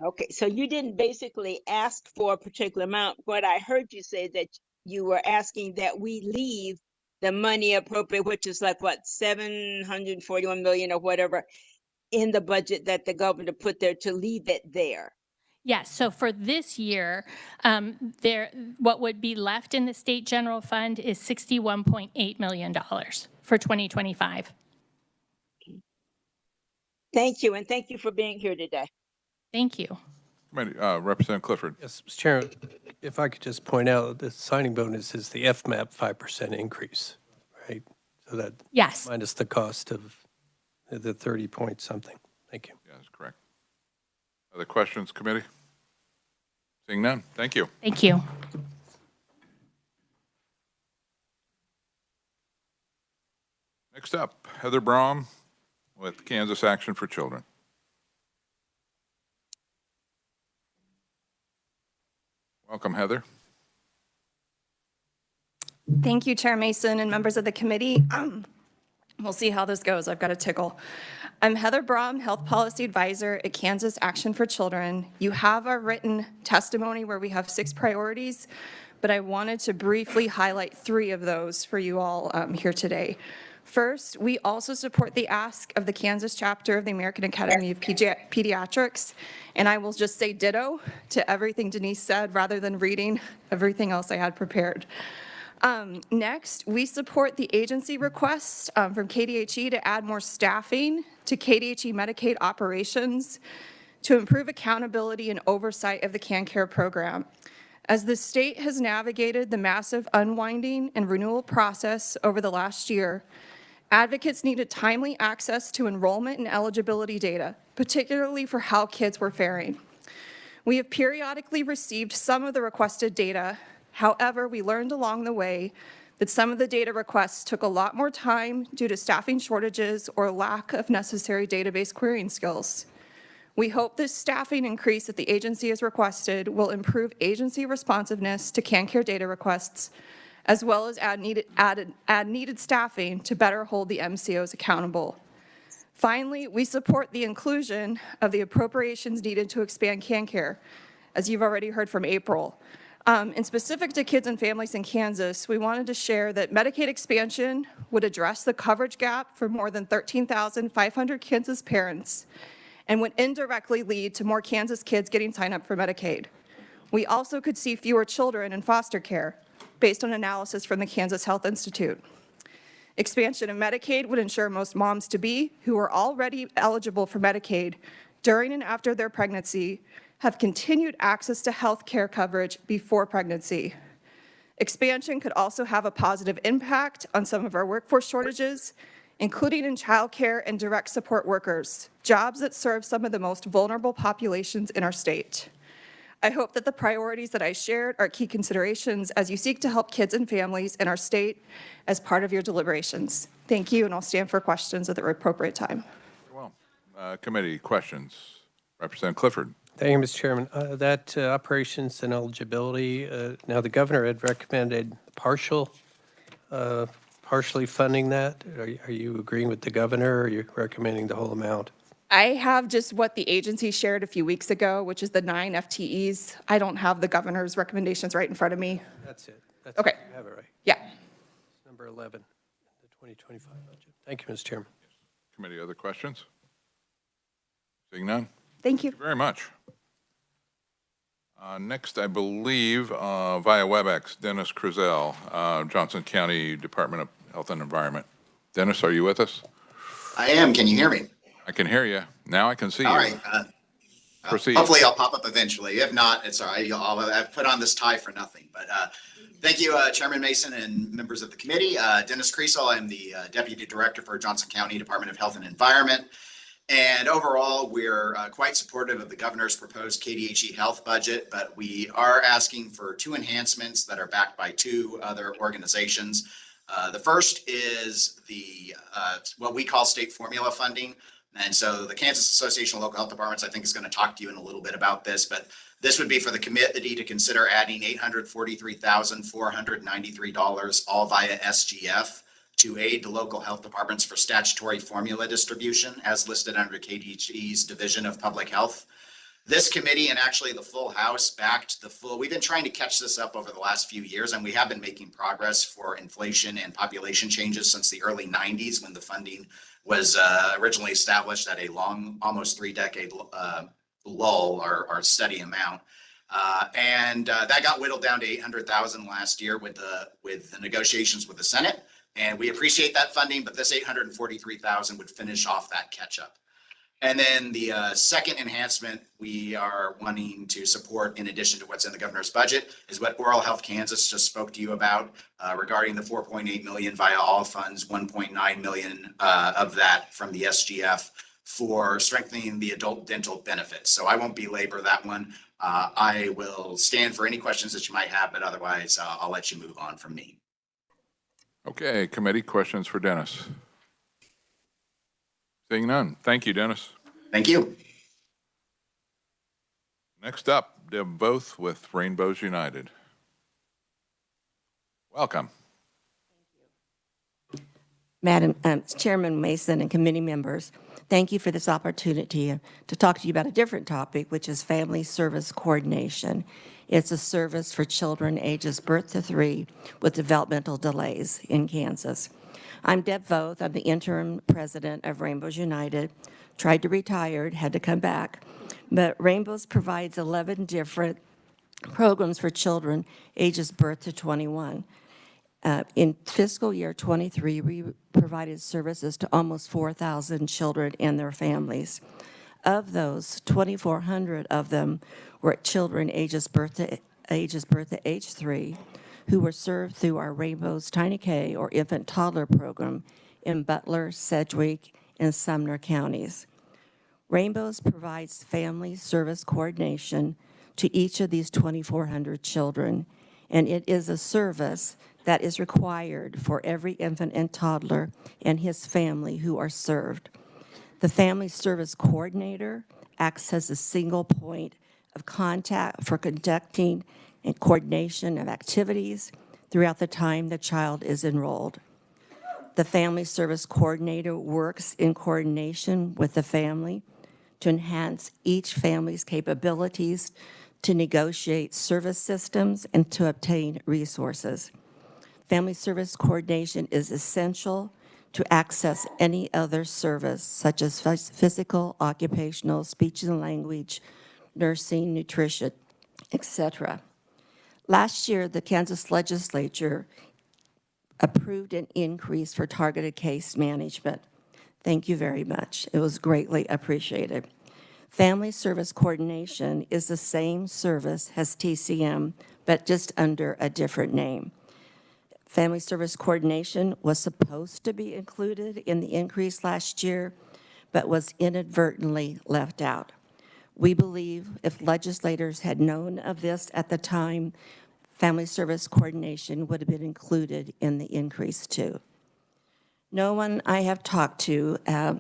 Okay, so you didn't basically ask for a particular amount. What I heard you say that you were asking that we leave the money appropriate, which is like what, 741 million or whatever, in the budget that the governor put there, to leave it there. Yes, so for this year, what would be left in the state general fund is $61.8 million for 2025. Thank you, and thank you for being here today. Thank you. Representative Clifford. Yes, Mr. Chairman, if I could just point out, the signing bonus is the FMAP 5% increase, right? So that Yes. minus the cost of the 30 point something. Thank you. Yeah, that's correct. Other questions, committee? Seeing none, thank you. Thank you. Next up, Heather Braum with Kansas Action for Children. Welcome, Heather. Thank you, Chair Mason and members of the committee. We'll see how this goes. I've got a tickle. I'm Heather Braum, Health Policy Advisor at Kansas Action for Children. You have our written testimony where we have 6 priorities, but I wanted to briefly highlight 3 of those for you all here today. First, we also support the ask of the Kansas chapter of the American Academy of Pediatrics, and I will just say ditto to everything Denise said rather than reading everything else I had prepared. Next, we support the agency request from KDHE to add more staffing to KDHE Medicaid operations to improve accountability and oversight of the CanCare program. As the state has navigated the massive unwinding and renewal process over the last year, advocates needed timely access to enrollment and eligibility data, particularly for how kids were faring. We have periodically received some of the requested data. However, we learned along the way that some of the data requests took a lot more time due to staffing shortages or lack of necessary database querying skills. We hope this staffing increase that the agency has requested will improve agency responsiveness to CanCare data requests, as well as add needed staffing to better hold the MCOs accountable. Finally, we support the inclusion of the appropriations needed to expand CanCare, as you've already heard from April. And specific to kids and families in Kansas, we wanted to share that Medicaid expansion would address the coverage gap for more than 13,500 Kansas parents and would indirectly lead to more Kansas kids getting signed up for Medicaid. We also could see fewer children in foster care, based on analysis from the Kansas Health Institute. Expansion of Medicaid would ensure most moms-to-be who are already eligible for Medicaid during and after their pregnancy have continued access to health care coverage before pregnancy. Expansion could also have a positive impact on some of our workforce shortages, including in childcare and direct support workers, jobs that serve some of the most vulnerable populations in our state. I hope that the priorities that I shared are key considerations as you seek to help kids and families in our state as part of your deliberations. Thank you, and I'll stand for questions at the appropriate time. Very well. Committee questions. Representative Clifford. Thank you, Mr. Chairman. That operations and eligibility, now the governor had recommended partially funding that. Are you agreeing with the governor, or are you recommending the whole amount? I have just what the agency shared a few weeks ago, which is the 9 FTEs. I don't have the governor's recommendations right in front of me. That's it. Okay. You have it right. Yeah. It's number 11, the 2025 budget. Thank you, Mr. Chairman. Committee, other questions? Seeing none? Thank you. Thank you very much. Next, I believe, via WebEx, Dennis Krzel, Johnson County Department of Health and Environment. Dennis, are you with us? I am. Can you hear me? I can hear you. Now I can see you. All right. Proceed. Hopefully I'll pop up eventually. If not, it's all right. I've put on this tie for nothing. But thank you, Chairman Mason and members of the committee. Dennis Krzel, I'm the Deputy Director for Johnson County Department of Health and Environment. And overall, we're quite supportive of the governor's proposed KDHE health budget, but we are asking for 2 enhancements that are backed by 2 other organizations. The first is the what we call state formula funding. And so the Kansas Association of Local Health Departments, I think, is going to talk to you in a little bit about this, but this would be for the committee to consider adding $843,493, all via SGF, to aid the local health departments for statutory formula distribution as listed under KDHE's Division of Public Health. This committee and actually the full House backed the full, we've been trying to catch this up over the last few years, and we have been making progress for inflation and population changes since the early 90s when the funding was originally established at a long, almost 3-decade lull or steady amount. That got whittled down to 800,000 last year with the negotiations with the Senate. And we appreciate that funding, but this 843,000 would finish off that catch up. And then the second enhancement we are wanting to support, in addition to what's in the governor's budget, is what Oral Health Kansas just spoke to you about regarding the 4.8 million via all funds, 1.9 million of that from the SGF for strengthening the adult dental benefits. So I won't belabor that one. I will stand for any questions that you might have, but otherwise I'll let you move on from me. Okay, committee questions for Dennis. Seeing none. Thank you, Dennis. Thank you. Next up, Deb Both with Rainbows United. Welcome. Madam Chairman Mason and committee members, thank you for this opportunity to talk to you about a different topic, which is family service coordination. It's a service for children ages birth to 3 with developmental delays in Kansas. I'm Deb Voth. I'm the interim president of Rainbows United. Tried to retire, had to come back. But Rainbows provides 11 different programs for children ages birth to 21. In fiscal year 23, we provided services to almost 4,000 children and their families. Of those, 2,400 of them were children ages birth to age 3 who were served through our Rainbows Tiny K or infant toddler program in Butler, Sedgwick, and Sumner counties. Rainbows provides family service coordination to each of these 2,400 children, and it is a service that is required for every infant and toddler and his family who are served. The family service coordinator acts as a single point of contact for conducting and coordination of activities throughout the time the child is enrolled. The family service coordinator works in coordination with the family to enhance each family's capabilities to negotiate service systems and to obtain resources. Family service coordination is essential to access any other service, such as physical, occupational, speech and language, nursing, nutrition, etc. Last year, the Kansas Legislature approved an increase for targeted case management. Thank you very much. It was greatly appreciated. Family service coordination is the same service as TCM, but just under a different name. Family service coordination was supposed to be included in the increase last year, but was inadvertently left out. We believe if legislators had known of this at the time, family service coordination would have been included in the increase too. No one I have talked to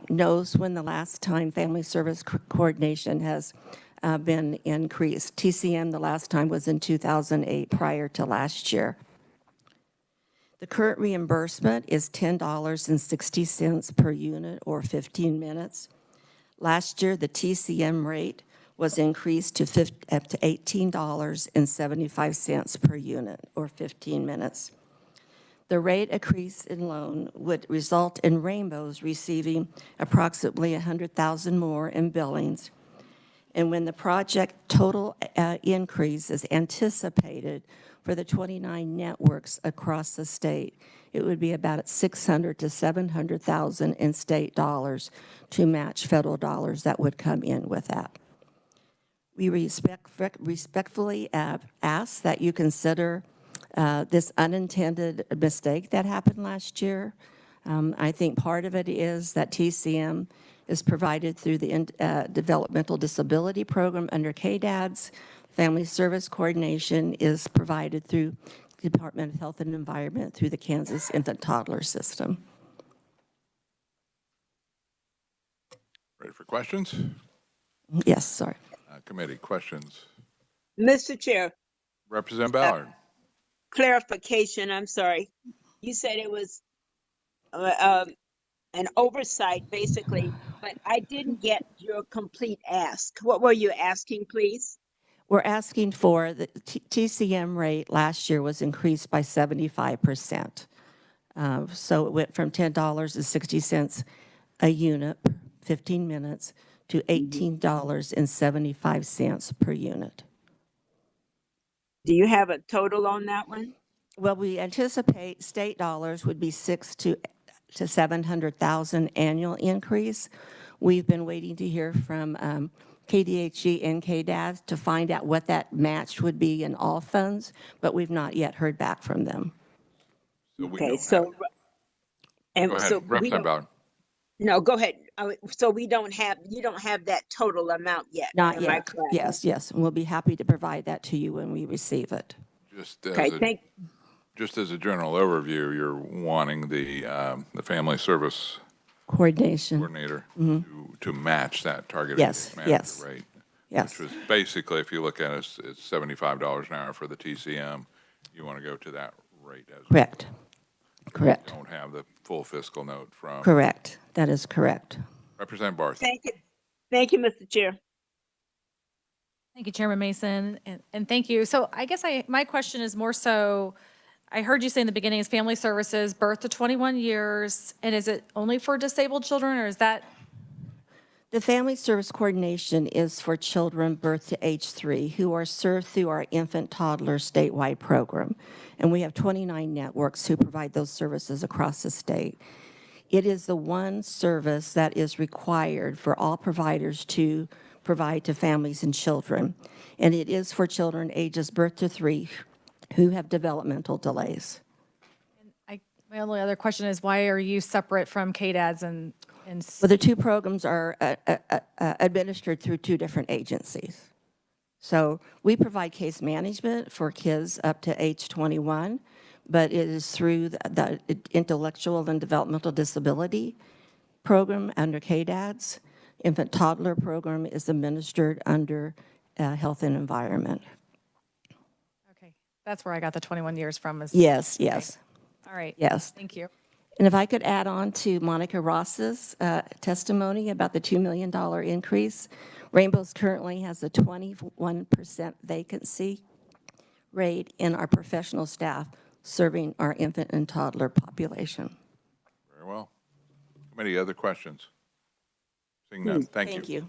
knows when the last time family service coordination has been increased. TCM, the last time was in 2008, prior to last year. The current reimbursement is $10.60 per unit or 15 minutes. Last year, the TCM rate was increased to up to $18.75 per unit or 15 minutes. The rate increase in loan would result in Rainbows receiving approximately $100,000 more in billings. And when the project total increase is anticipated for the 29 networks across the state, it would be about $600,000 to $700,000 in state dollars to match federal dollars that would come in with that. We respectfully ask that you consider this unintended mistake that happened last year. I think part of it is that TCM is provided through the Developmental Disability Program under KDADS. Family Service Coordination is provided through the Department of Health and Environment through the Kansas Infant Toddler System. Ready for questions? Yes, sorry. Committee, questions? Mr. Chair, Representative Ballard. clarification, I'm sorry. You said it was an oversight, basically, but I didn't get your complete ask. What were you asking, please? We're asking for the TCM rate last year was increased by 75%. So it went from $10.60 a unit, 15 minutes, to $18.75 per unit. Do you have a total on that one? Well, we anticipate state dollars would be $600,000 to $700,000 annual increase. We've been waiting to hear from KDHE and KDADS to find out what that match would be in all funds, but we've not yet heard back from them. So we Okay, don't so, have- and Go ahead, so we Representative don't, Ballard. no, go ahead. So we don't have, you don't have that total amount yet. Not Am I yet. correct? Yes, yes, and we'll be happy to provide that to you when we receive it. Just Okay, just as a general overview, you're wanting the Family Service Coordination. Coordinator to match that targeted Yes, case manager yes. rate. Yes. Which was basically, if you look at it, it's $75 an hour for the TCM. You want to go to that rate as well. Correct. Correct. Don't have the full fiscal note from. Correct. That is correct. Representative Barth. Thank you. Thank you, Mr. Chair. Thank you, Chairman Mason, and thank you. So I guess my question is more so, I heard you say in the beginning is family services, birth to 21 years, and is it only for disabled children, or is that? The Family Service Coordination is for children birth to age 3 who are served through our infant toddler statewide program. And we have 29 networks who provide those services across the state. It is the one service that is required for all providers to provide to families and children. And it is for children ages birth to 3 who have developmental delays. My only other question is, why are you separate from KDADS and Well, the two programs are administered through two different agencies. So we provide case management for kids up to age 21, but it is through the Intellectual and Developmental Disability Program under KDADS. Infant Toddler Program is administered under Health and Environment. Okay, that's where I got the 21 years from. Yes, yes. All right. Yes. Thank you. And if I could add on to Monica Ross's testimony about the $2 million increase, Rainbows currently has a 21% vacancy rate in our professional staff serving our infant and toddler population. Very well. Committee, other questions? Seeing none, thank you. Thank you.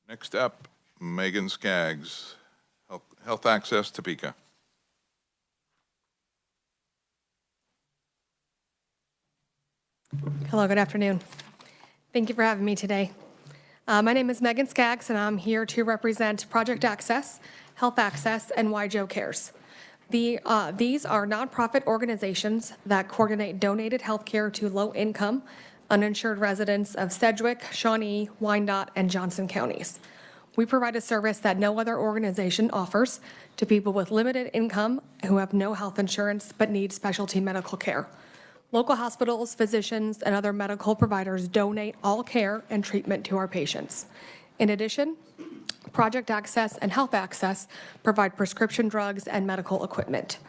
Next up, Megan Skaggs, Health Access, Topeka. Hello, good afternoon. Thank you for having me today. My name is Megan Skaggs, and I'm here to represent Project Access, Health Access, and WIJO Cares. These are nonprofit organizations that coordinate donated health care to low-income, uninsured residents of Sedgwick, Shawnee, Wyandotte, and Johnson counties. We provide a service that no other organization offers to people with limited income who have no health insurance but need specialty medical care. Local hospitals, physicians, and other medical providers donate all care and treatment to our patients. In addition, Project Access and Health Access provide prescription drugs and medical equipment.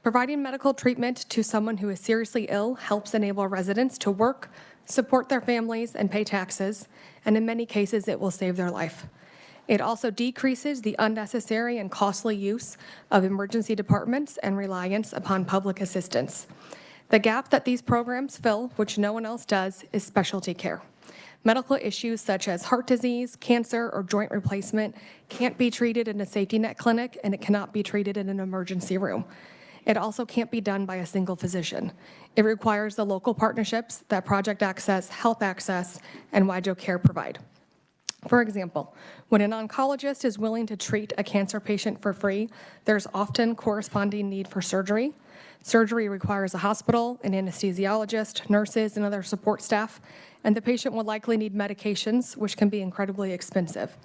Providing medical treatment to someone who is seriously ill helps enable residents to work, support their families, and pay taxes, and in many cases, it will save their life. It also decreases the unnecessary and costly use of emergency departments and reliance upon public assistance. The gap that these programs fill, which no one else does, is specialty care. Medical issues such as heart disease, cancer, or joint replacement can't be treated in a safety net clinic, and it cannot be treated in an emergency room. It also can't be done by a single physician. It requires the local partnerships that Project Access, Health Access, and WIJO Care provide. For example, when an oncologist is willing to treat a cancer patient for free, there's often corresponding need for surgery. Surgery requires a hospital, an anesthesiologist, nurses, and other support staff, and the patient will likely need medications, which can be incredibly expensive.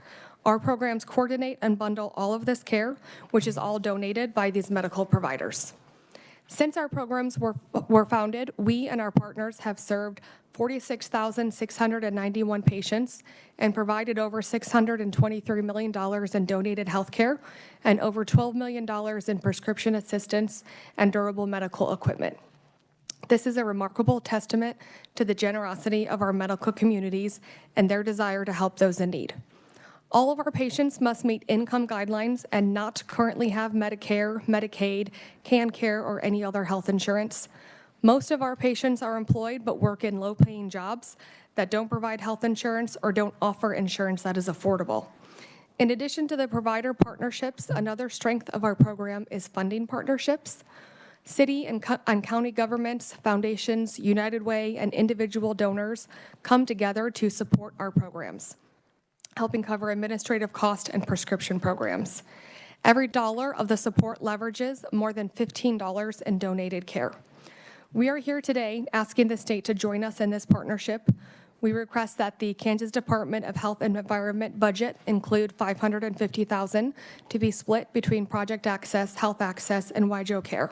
Our programs coordinate and bundle all of this care, which is all donated by these medical providers. Since our programs were founded, we and our partners have served 46,691 patients and provided over $623 million in donated health care and over $12 million in prescription assistance and durable medical equipment. This is a remarkable testament to the generosity of our medical communities and their desire to help those in need. All of our patients must meet income guidelines and not currently have Medicare, Medicaid, CanCare, or any other health insurance. Most of our patients are employed but work in low-paying jobs that don't provide health insurance or don't offer insurance that is affordable. In addition to the provider partnerships, another strength of our program is funding partnerships. City and county governments, foundations, United Way, and individual donors come together to support our programs, helping cover administrative cost and prescription programs. Every dollar of the support leverages more than $15 in donated care. We are here today asking the state to join us in this partnership. We request that the Kansas Department of Health and Environment budget include $550,000 to be split between Project Access, Health Access, and WIJO Care.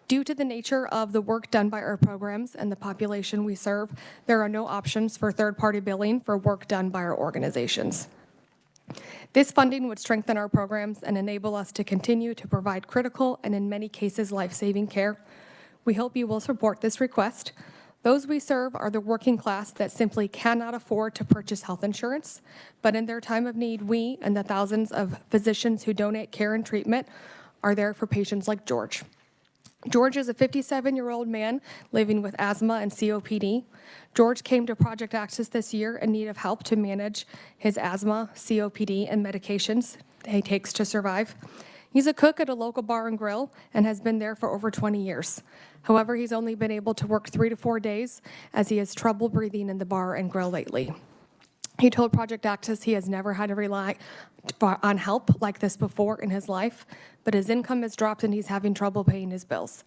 Due to the nature of the work done by our programs and the population we serve, there are no options for third-party billing for work done by our organizations. This funding would strengthen our programs and enable us to continue to provide critical and, in many cases, life-saving care. We hope you will support this request. Those we serve are the working class that simply cannot afford to purchase health insurance, but in their time of need, we and the thousands of physicians who donate care and treatment are there for patients like George. George is a 57-year-old man living with asthma and COPD. George came to Project Access this year in need of help to manage his asthma, COPD, and medications he takes to survive. He's a cook at a local bar and grill and has been there for over 20 years. However, he's only been able to work 3 to 4 days as he has trouble breathing in the bar and grill lately. He told Project Access he has never had to rely on help like this before in his life, but his income has dropped and he's having trouble paying his bills.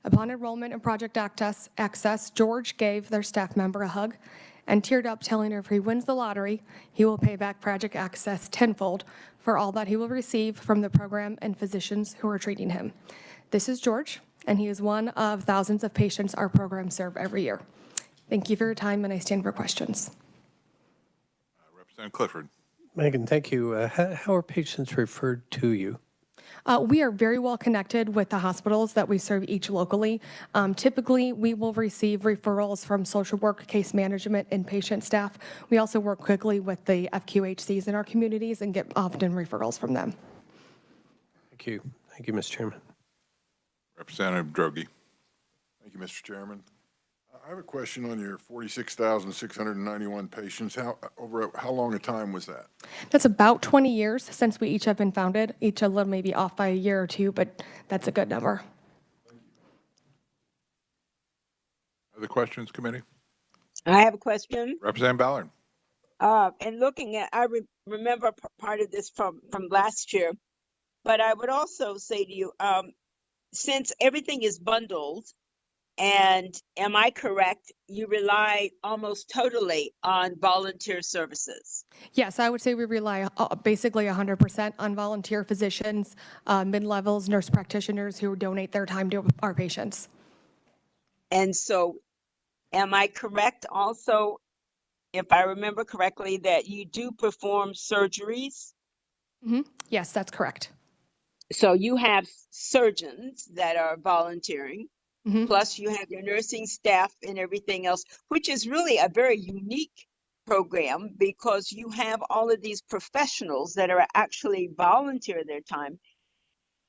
Upon enrollment in Project Access, George gave their staff member a hug and teared up, telling her if he wins the lottery, he will pay back Project Access tenfold for all that he will receive from the program and physicians who are treating him. This is George, and he is one of thousands of patients our programs serve every year. Thank you for your time, and I stand for questions. Representative Clifford. Megan, thank you. How are patients referred to you? We are very well connected with the hospitals that we serve each locally. Typically, we will receive referrals from social work, case management, and patient staff. We also work quickly with the FQHCs in our communities and get often referrals from them. Thank you. Thank you, Mr. Chairman. Representative Droege. Thank you, Mr. Chairman. I have a question on your 46,691 patients. Over how long a time was that? That's about 20 years since we each have been founded, each a little maybe off by a year or two, but that's a good number. Other questions, committee? I have a question. Representative Ballard. And looking at, I remember part of this from last year, but I would also say to you, since everything is bundled, and am I correct, you rely almost totally on volunteer services? Yes, I would say we rely basically 100% on volunteer physicians, mid-levels, nurse practitioners who donate their time to our patients. And so am I correct also, if I remember correctly, that you do perform surgeries? Mm-hmm. Yes, that's correct. So you have surgeons that are volunteering. Mm-hmm. Plus you have your nursing staff and everything else, which is really a very unique program because you have all of these professionals that are actually volunteer their time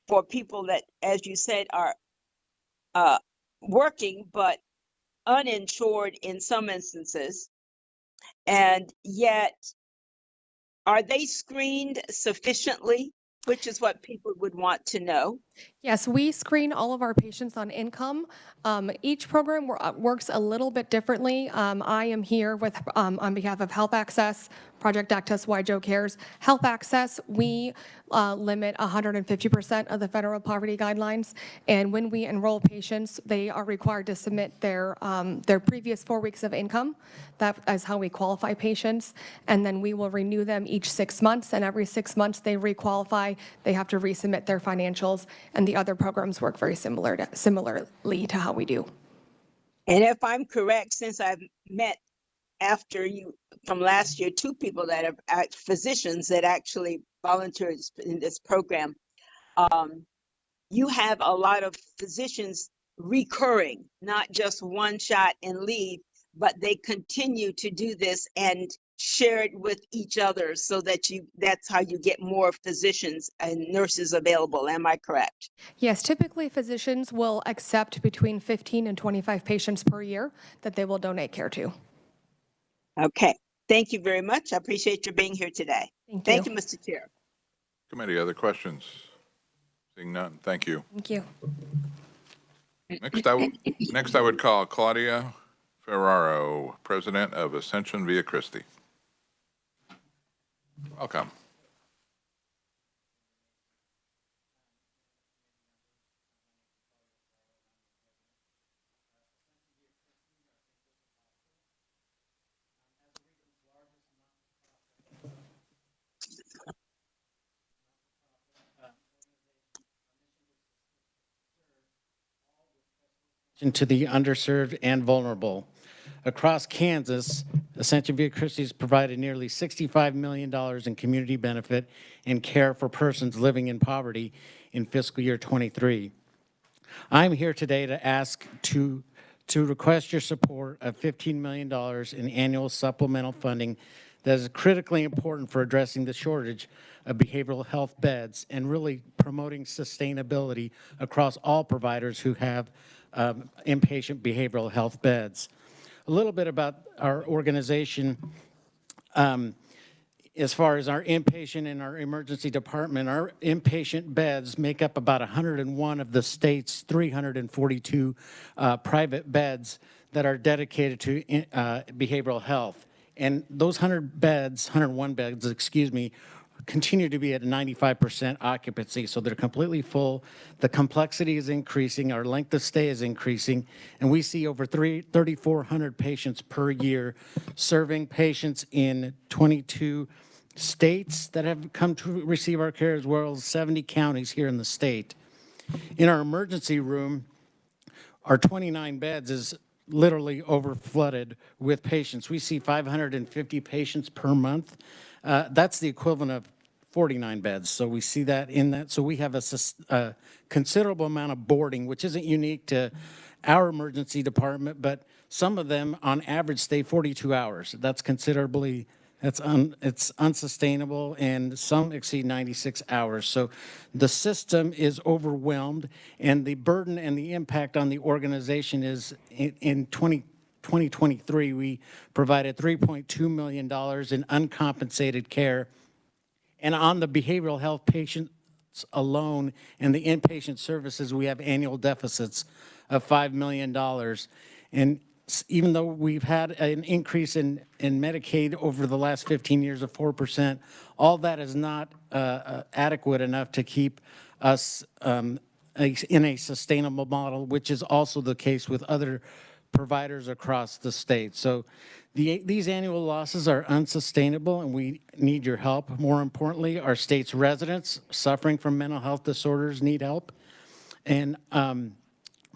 for people that, as you said, are working but uninsured in some instances. And yet, are they screened sufficiently? Which is what people would want to know. Yes, we screen all of our patients on income. Each program works a little bit differently. I am here with, on behalf of Health Access, Project Access, Why Joe Cares. Health Access, we limit 150% of the federal poverty guidelines. And when we enroll patients, they are required to submit their previous 4 weeks of income. That is how we qualify patients. And then we will renew them each 6 months. And every 6 months they requalify, they have to resubmit their financials. And the other programs work very similarly to how we do. And if I'm correct, since I've met after you from last year, 2 people that are physicians that actually volunteered in this program, you have a lot of physicians recurring, not just one shot and leave, but they continue to do this and share it with each other so that that's how you get more physicians and nurses available. Am I correct? Yes, typically physicians will accept between 15 and 25 patients per year that they will donate care to. Okay. Thank you very much. I appreciate your being here today. Thank you, Mr. Chair. Committee, other questions? Seeing none, thank you. Thank you. Next, I would call Claudia Ferraro, President of Ascension Via Christi. Welcome. to the underserved and vulnerable. Across Kansas, Ascension Via Christi has provided nearly $65 million in community benefit and care for persons living in poverty in fiscal year 23. I'm here today to ask to request your support of $15 million in annual supplemental funding that is critically important for addressing the shortage of behavioral health beds and really promoting sustainability across all providers who have inpatient behavioral health beds. A little bit about our organization. As far as our inpatient and our emergency department, our inpatient beds make up about 101 of the state's 342 private beds that are dedicated to behavioral health. And those 101 beds, continue to be at 95% occupancy, so they're completely full. The complexity is increasing, our length of stay is increasing, and we see over 3,400 patients per year, serving patients in 22 states that have come to receive our care, as well as 70 counties here in the state. In our emergency room, our 29 beds is literally overflooded with patients. We see 550 patients per month. That's the equivalent of 49 beds. So we see that in that. So we have a considerable amount of boarding, which isn't unique to our emergency department, but some of them on average stay 42 hours. That's considerably, it's unsustainable, and some exceed 96 hours. So the system is overwhelmed, and the burden and the impact on the organization is in 2023, we provided $3.2 million in uncompensated care. And on the behavioral health patients alone and the inpatient services, we have annual deficits of $5 million. And even though we've had an increase in Medicaid over the last 15 years of 4%, all that is not adequate enough to keep us in a sustainable model, which is also the case with other providers across the state. So these annual losses are unsustainable, and we need your help. More importantly, our state's residents suffering from mental health disorders need help. And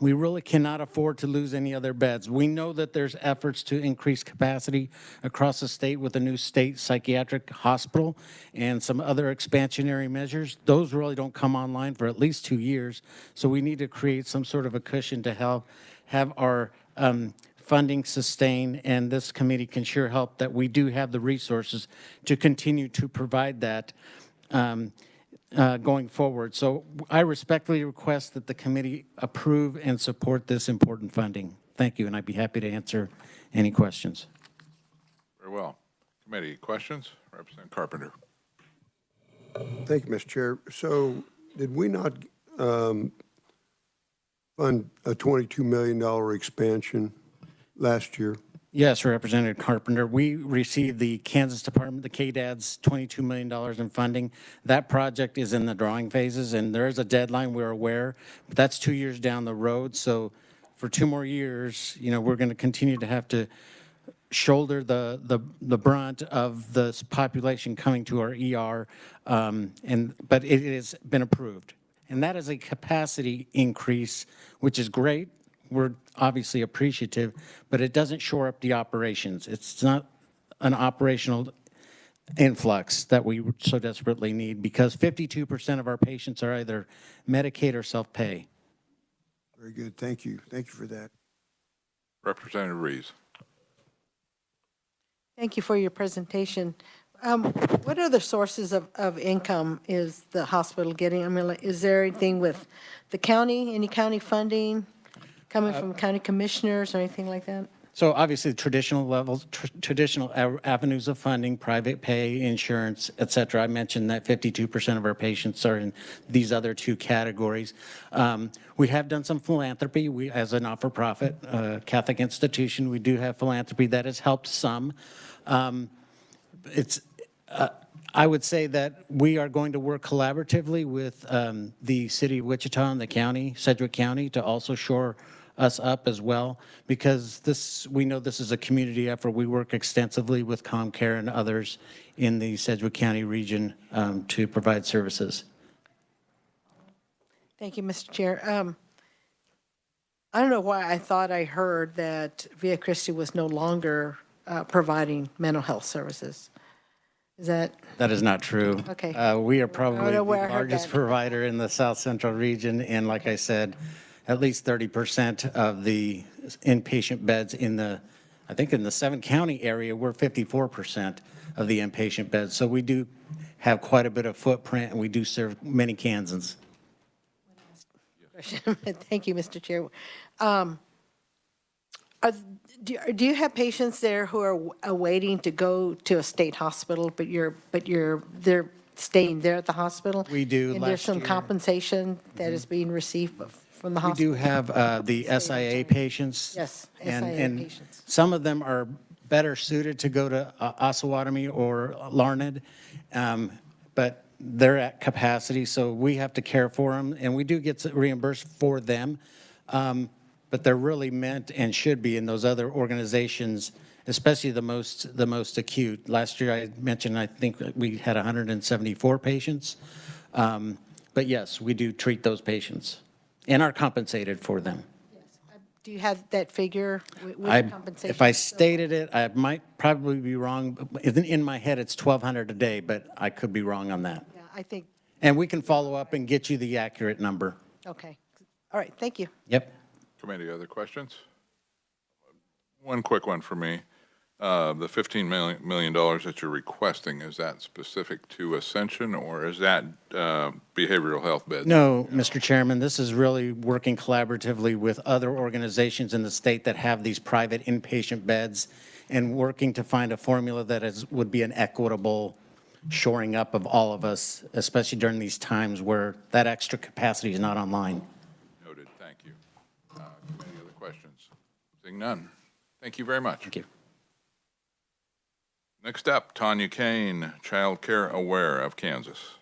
we really cannot afford to lose any other beds. We know that there's efforts to increase capacity across the state with a new state psychiatric hospital and some other expansionary measures. Those really don't come online for at least 2 years. So we need to create some sort of a cushion to help have our funding sustain, and this committee can sure help that we do have the resources to continue to provide that going forward. So I respectfully request that the committee approve and support this important funding. Thank you, and I'd be happy to answer any questions. Very well. Committee, questions? Representative Carpenter. Thank you, Mr. Chair. So did we not fund a $22 million expansion last year? Yes, Representative Carpenter. We received the Kansas Department, the KDAD's $22 million in funding. That project is in the drawing phases, and there is a deadline, we're aware, but that's 2 years down the road. So for 2 more years, we're going to continue to have to shoulder the brunt of the population coming to our ER, but it has been approved. And that is a capacity increase, which is great. We're obviously appreciative, but it doesn't shore up the operations. It's not an operational influx that we so desperately need, because 52% of our patients are either Medicaid or self-pay. Very good. Thank you. Thank you for that. Representative Reeves. Thank you for your presentation. What other sources of income is the hospital getting? I mean, like, is there anything with the county, any county funding coming from county commissioners or anything like that? So obviously traditional levels, traditional avenues of funding, private pay, insurance, et cetera. I mentioned that 52% of our patients are in these other 2 categories. We have done some philanthropy. We, as a not-for-profit Catholic institution, we do have philanthropy that has helped some. I would say that we are going to work collaboratively with the city of Wichita and the county, Sedgwick County, to also shore us up as well, because we know this is a community effort. We work extensively with ComCare and others in the Sedgwick County region to provide services. Thank you, Mr. Chair. I don't know why I thought I heard that Via Christi was no longer providing mental health services. Is that? That is not true. Okay. We are probably the where largest provider in the South Central region, and like I said, at least 30% of the inpatient beds I think in the 7-county area, we're 54% of the inpatient beds. So we do have quite a bit of footprint, and we do serve many Kansans. Thank you, Mr. Chair. Do you have patients there who are waiting to go to a state hospital, but they're staying there at the hospital? We do. And there's some compensation that is being received from the hospital? We do have the SIA patients. Yes, and patients. Some of them are better suited to go to Osawatomie or Larned, but they're at capacity, so we have to care for them, and we do get reimbursed for them, but they're really meant and should be in those other organizations, especially the most acute. Last year, I mentioned, I think we had 174 patients, but yes, we do treat those patients and are compensated for them. Do you have that figure with compensation? If I stated it, I might probably be wrong. In my head, it's $1,200 a day, but I could be wrong on that. Yeah, I think. And we can follow up and get you the accurate number. Okay. All right. Thank you. Yep. Committee, other questions? One quick one for me. The $15 million that you're requesting, is that specific to Ascension, or is that behavioral health beds? No, Mr. Chairman, this is really working collaboratively with other organizations in the state that have these private inpatient beds and working to find a formula that would be an equitable shoring up of all of us, especially during these times where that extra capacity is not online. Noted. Thank you. Any other questions? Seeing none. Thank you very much. Thank you. Next up, Tanya Kane, Child Care Aware of Kansas.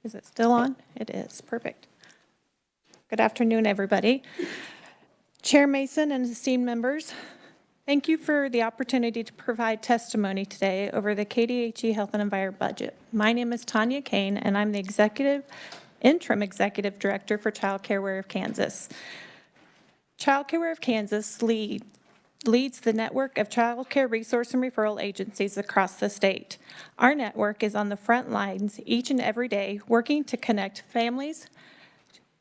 Is it still on? It is. Perfect. Good afternoon, everybody. Chair Mason and esteemed members, thank you for the opportunity to provide testimony today over the KDHE Health and Environment budget. My name is Tanya Kane, and I'm the interim executive director for Child Care Aware of Kansas. Child Care Aware of Kansas leads the network of child care resource and referral agencies across the state. Our network is on the front lines each and every day, working to connect families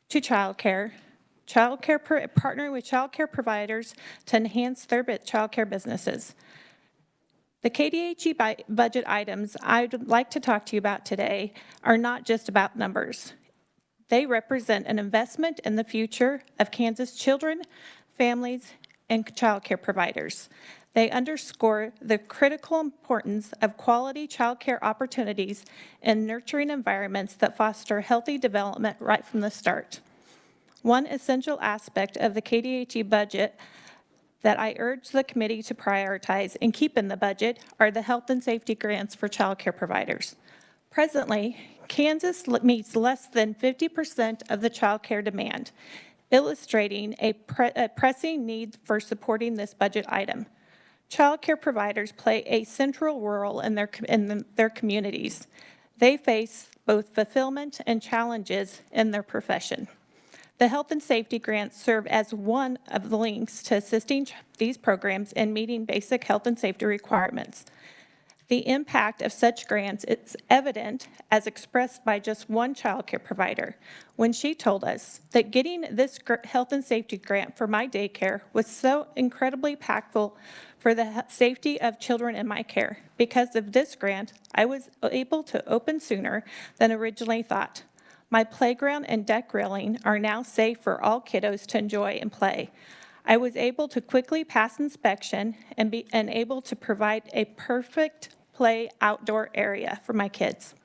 to childcare, partnering with childcare providers to enhance their childcare businesses. The KDHE budget items I'd like to talk to you about today are not just about numbers. They represent an investment in the future of Kansas children, families, and child care providers. They underscore the critical importance of quality child care opportunities and nurturing environments that foster healthy development right from the start. One essential aspect of the KDHE budget that I urge the committee to prioritize and keep in the budget are the health and safety grants for child care providers. Presently, Kansas meets less than 50% of the child care demand, illustrating a pressing need for supporting this budget item. Child care providers play a central role in their communities. They face both fulfillment and challenges in their profession. The health and safety grants serve as one of the links to assisting these programs in meeting basic health and safety requirements. The impact of such grants is evident as expressed by just one child care provider when she told us that getting this health and safety grant for my daycare was so incredibly impactful for the safety of children in my care. Because of this grant, I was able to open sooner than originally thought. My playground and deck railing are now safe for all kiddos to enjoy and play. I was able to quickly pass inspection and able to provide a perfect play outdoor area for my kids.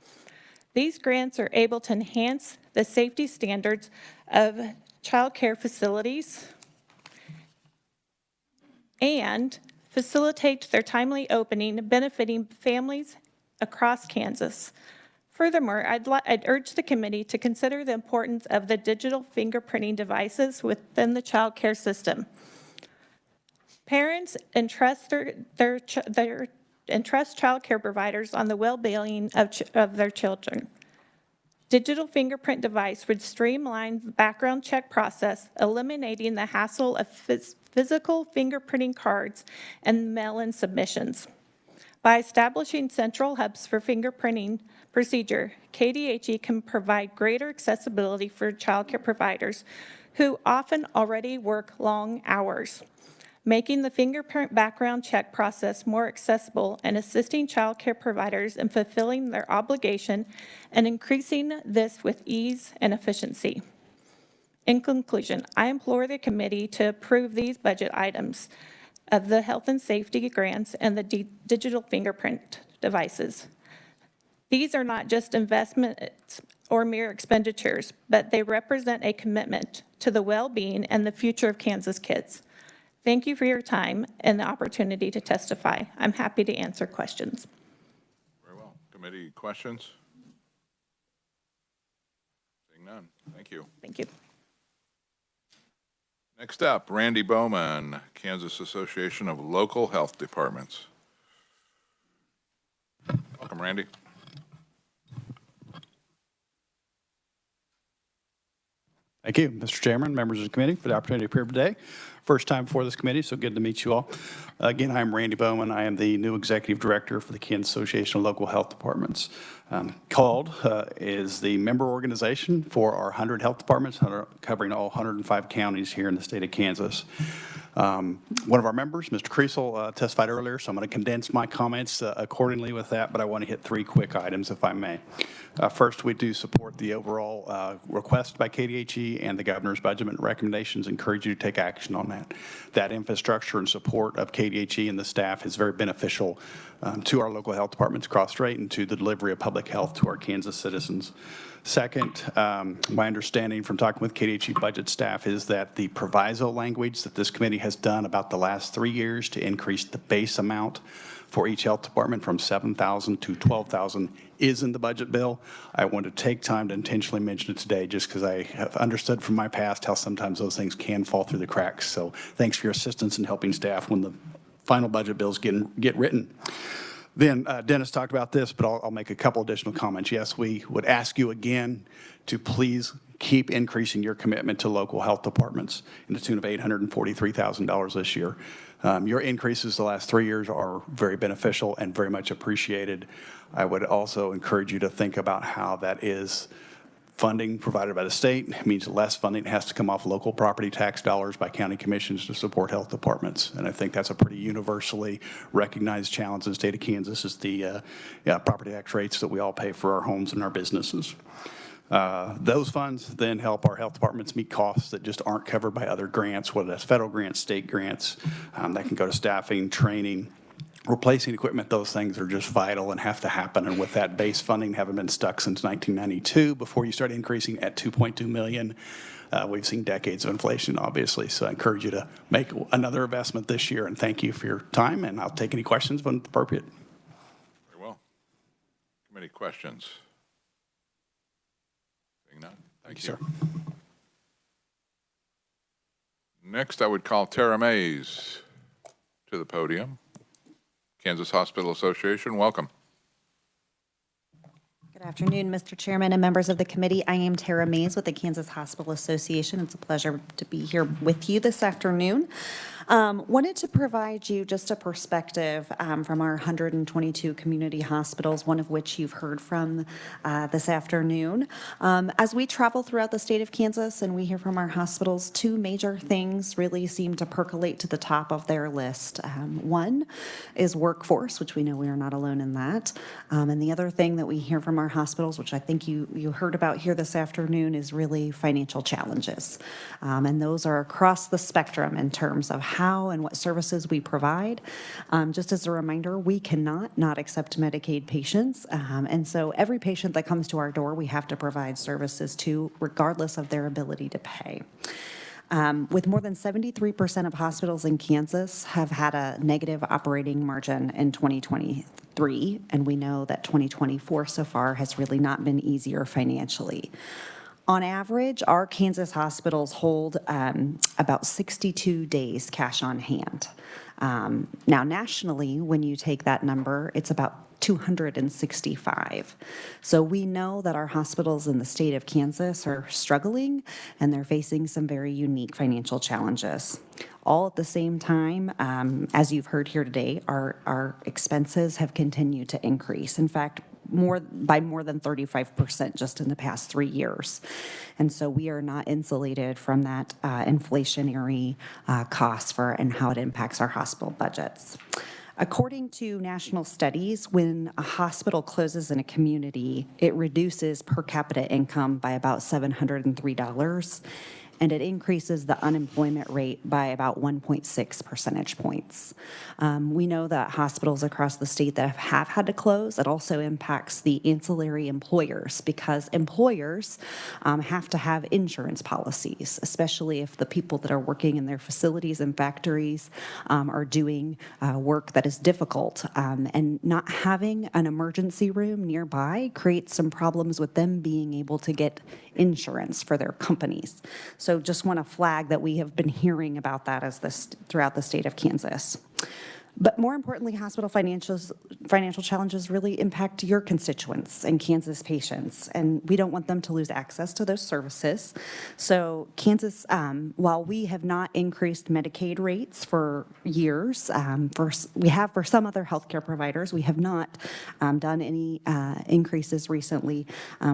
These grants are able to enhance the safety standards of child care facilities and facilitate their timely opening, benefiting families across Kansas. Furthermore, I'd urge the committee to consider the importance of the digital fingerprinting devices within the child care system. Parents entrust entrust child care providers on the well-being of their children. Digital fingerprint device would streamline the background check process, eliminating the hassle of physical fingerprinting cards and mail-in submissions. By establishing central hubs for fingerprinting procedure, KDHE can provide greater accessibility for child care providers who often already work long hours, making the fingerprint background check process more accessible and assisting child care providers in fulfilling their obligation and increasing this with ease and efficiency. In conclusion, I implore the committee to approve these budget items of the health and safety grants and the digital fingerprint devices. These are not just investments or mere expenditures, but they represent a commitment to the well-being and the future of Kansas kids. Thank you for your time and the opportunity to testify. I'm happy to answer questions. Very well. Committee questions? Seeing none. Thank you. Thank you. Next up, Randy Bowman, Kansas Association of Local Health Departments. Welcome, Randy. Thank you, Mr. Chairman, members of the committee, for the opportunity to appear today. First time before this committee, so good to meet you all. Again, I'm Randy Bowman. I am the new executive director for the Kansas Association of Local Health Departments. CALD is the member organization for our 100 health departments covering all 105 counties here in the state of Kansas. One of our members, Mr. Creasel, testified earlier, so I'm going to condense my comments accordingly with that, but I want to hit three quick items, if I may. First, we do support the overall request by KDHE and the governor's budget recommendations. Encourage you to take action on that. That infrastructure and support of KDHE and the staff is very beneficial to our local health departments across state and to the delivery of public health to our Kansas citizens. Second, my understanding from talking with KDHE budget staff is that the proviso language that this committee has done about the last 3 years to increase the base amount for each health department from $7,000 to $12,000 is in the budget bill. I want to take time to intentionally mention it today just because I have understood from my past how sometimes those things can fall through the cracks. So thanks for your assistance in helping staff when the final budget bills get written. Then Dennis talked about this, but I'll make a couple additional comments. Yes, we would ask you again to please keep increasing your commitment to local health departments in the tune of $843,000 this year. Your increases the last 3 years are very beneficial and very much appreciated. I would also encourage you to think about how that is funding provided by the state. It means less funding has to come off local property tax dollars by county commissions to support health departments. And I think that's a pretty universally recognized challenge in the state of Kansas is the property tax rates that we all pay for our homes and our businesses. Those funds then help our health departments meet costs that just aren't covered by other grants, whether that's federal grants, state grants, that can go to staffing, training, replacing equipment. Those things are just vital and have to happen. And with that base funding having been stuck since 1992, before you start increasing at 2.2 million, we've seen decades of inflation, obviously. So I encourage you to make another investment this year. And thank you for your time. And I'll take any questions when appropriate. Very well. Committee questions? Seeing none. Thank you, sir. Next, I would call Tara Mays to the podium. Kansas Hospital Association, welcome. Good afternoon, Mr. Chairman and members of the committee. I am Tara Mays with the Kansas Hospital Association. It's a pleasure to be here with you this afternoon. Wanted to provide you just a perspective from our 122 community hospitals, one of which you've heard from this afternoon. As we travel throughout the state of Kansas and we hear from our hospitals, two major things really seem to percolate to the top of their list. One is workforce, which we know we are not alone in that. And the other thing that we hear from our hospitals, which I think you heard about here this afternoon, is really financial challenges. And those are across the spectrum in terms of how and what services we provide. Just as a reminder, we cannot not accept Medicaid patients. And so every patient that comes to our door, we have to provide services to, regardless of their ability to pay. With more than 73% of hospitals in Kansas have had a negative operating margin in 2023, and we know that 2024 so far has really not been easier financially. On average, our Kansas hospitals hold about 62 days cash on hand. Now, nationally, when you take that number, it's about 265. So we know that our hospitals in the state of Kansas are struggling and they're facing some very unique financial challenges. All at the same time, as you've heard here today, our expenses have continued to increase. In fact, by more than 35% just in the past 3 years. And so we are not insulated from that inflationary cost and how it impacts our hospital budgets. According to national studies, when a hospital closes in a community, it reduces per capita income by about $703, and it increases the unemployment rate by about 1.6 percentage points. We know that hospitals across the state that have had to close, it also impacts the ancillary employers, because employers have to have insurance policies, especially if the people that are working in their facilities and factories are doing work that is difficult. And not having an emergency room nearby creates some problems with them being able to get insurance for their companies. So just want to flag that we have been hearing about that throughout the state of Kansas. But more importantly, hospital financial challenges really impact your constituents and Kansas patients, and we don't want them to lose access to those services. So Kansas, while we have not increased Medicaid rates for years, we have for some other healthcare providers, we have not done any increases recently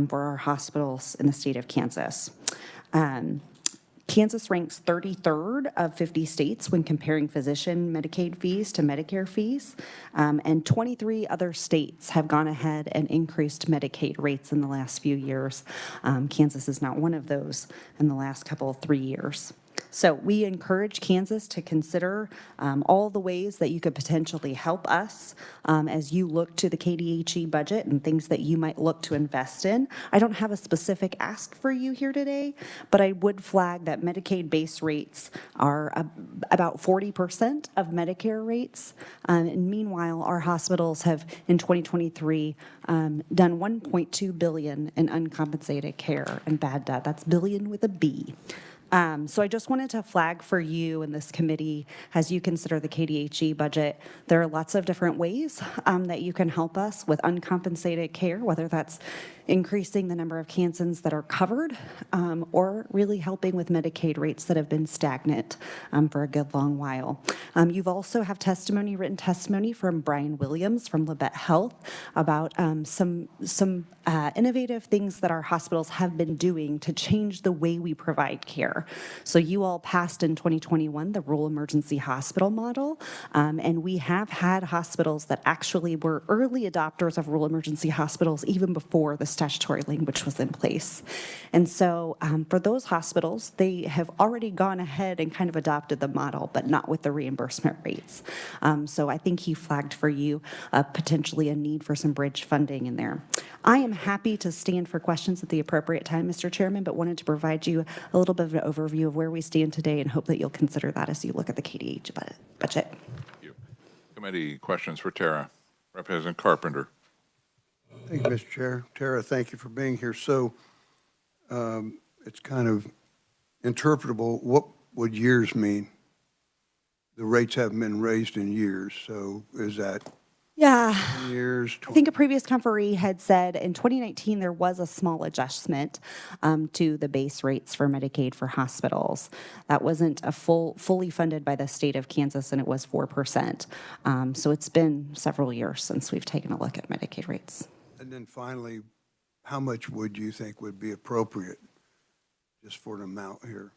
for our hospitals in the state of Kansas. Kansas ranks 33rd of 50 states when comparing physician Medicaid fees to Medicare fees, and 23 other states have gone ahead and increased Medicaid rates in the last few years. Kansas is not one of those in the last 3 years. So we encourage Kansas to consider all the ways that you could potentially help us as you look to the KDHE budget and things that you might look to invest in. I don't have a specific ask for you here today, but I would flag that Medicaid base rates are about 40% of Medicare rates. And meanwhile, our hospitals have, in 2023, done $1.2 billion in uncompensated care and bad debt. That's billion with a B. So I just wanted to flag for you and this committee, as you consider the KDHE budget, there are lots of different ways that you can help us with uncompensated care, whether that's increasing the number of Kansans that are covered or really helping with Medicaid rates that have been stagnant for a good long while. You've also have written testimony from Brian Williams from Labette Health about some innovative things that our hospitals have been doing to change the way we provide care. So you all passed in 2021 the rural emergency hospital model, and we have had hospitals that actually were early adopters of rural emergency hospitals even before the statutory language was in place. And so for those hospitals, they have already gone ahead and kind of adopted the model, but not with the reimbursement rates. So I think he flagged for you potentially a need for some bridge funding in there. I am happy to stand for questions at the appropriate time, Mr. Chairman, but wanted to provide you a little bit of an overview of where we stand today and hope that you'll consider that as you look at the KDH budget. Thank you. Committee questions for Tara. Representative Carpenter. Thank you, Mr. Chair. Tara, thank you for being here. So it's kind of interpretable. What would years mean? The rates haven't been raised in years, so is that Yeah. 10 years? I think a previous conferee had said in 2019 there was a small adjustment to the base rates for Medicaid for hospitals. That wasn't a fully funded by the state of Kansas, and it was 4%. So it's been several years since we've taken a look at Medicaid rates. And then finally, how much would you think would be appropriate just for an amount here?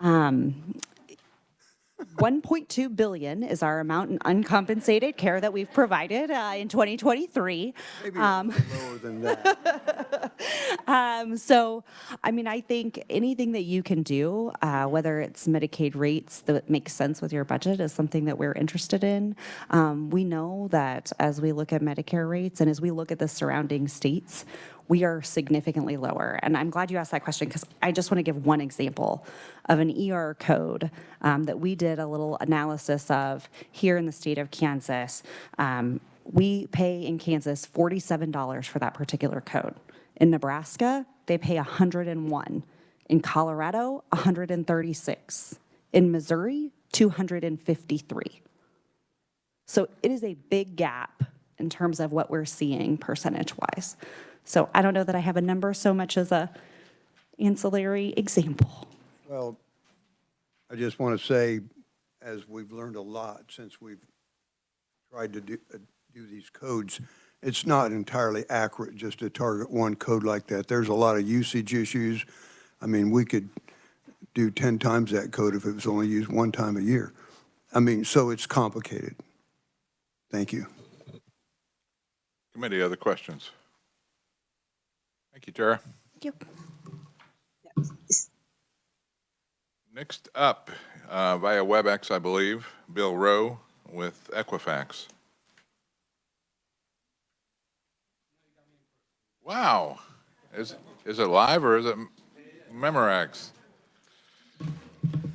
1.2 billion is our amount in uncompensated care that we've provided in 2023. Maybe a little lower than that. So, I mean, I think anything that you can do, whether it's Medicaid rates that make sense with your budget, is something that we're interested in. We know that as we look at Medicare rates and as we look at the surrounding states, we are significantly lower. And I'm glad you asked that question because I just want to give one example of an ER code that we did a little analysis of here in the state of Kansas. We pay in Kansas $47 for that particular code. In Nebraska, they pay $101. In Colorado, $136. In Missouri, $253. So it is a big gap in terms of what we're seeing percentage-wise. So I don't know that I have a number so much as a ancillary example. Well, I just want to say, as we've learned a lot since we've tried to do these codes, it's not entirely accurate just to target one code like that. There's a lot of usage issues. I mean, we could do 10 times that code if it was only used one time a year. I mean, so it's complicated. Thank you. Committee, other questions? Thank you, Tara. Thank you. Next up, via WebEx, I believe, Bill Rowe with Equifax. Wow. Is it live or is it Memorex?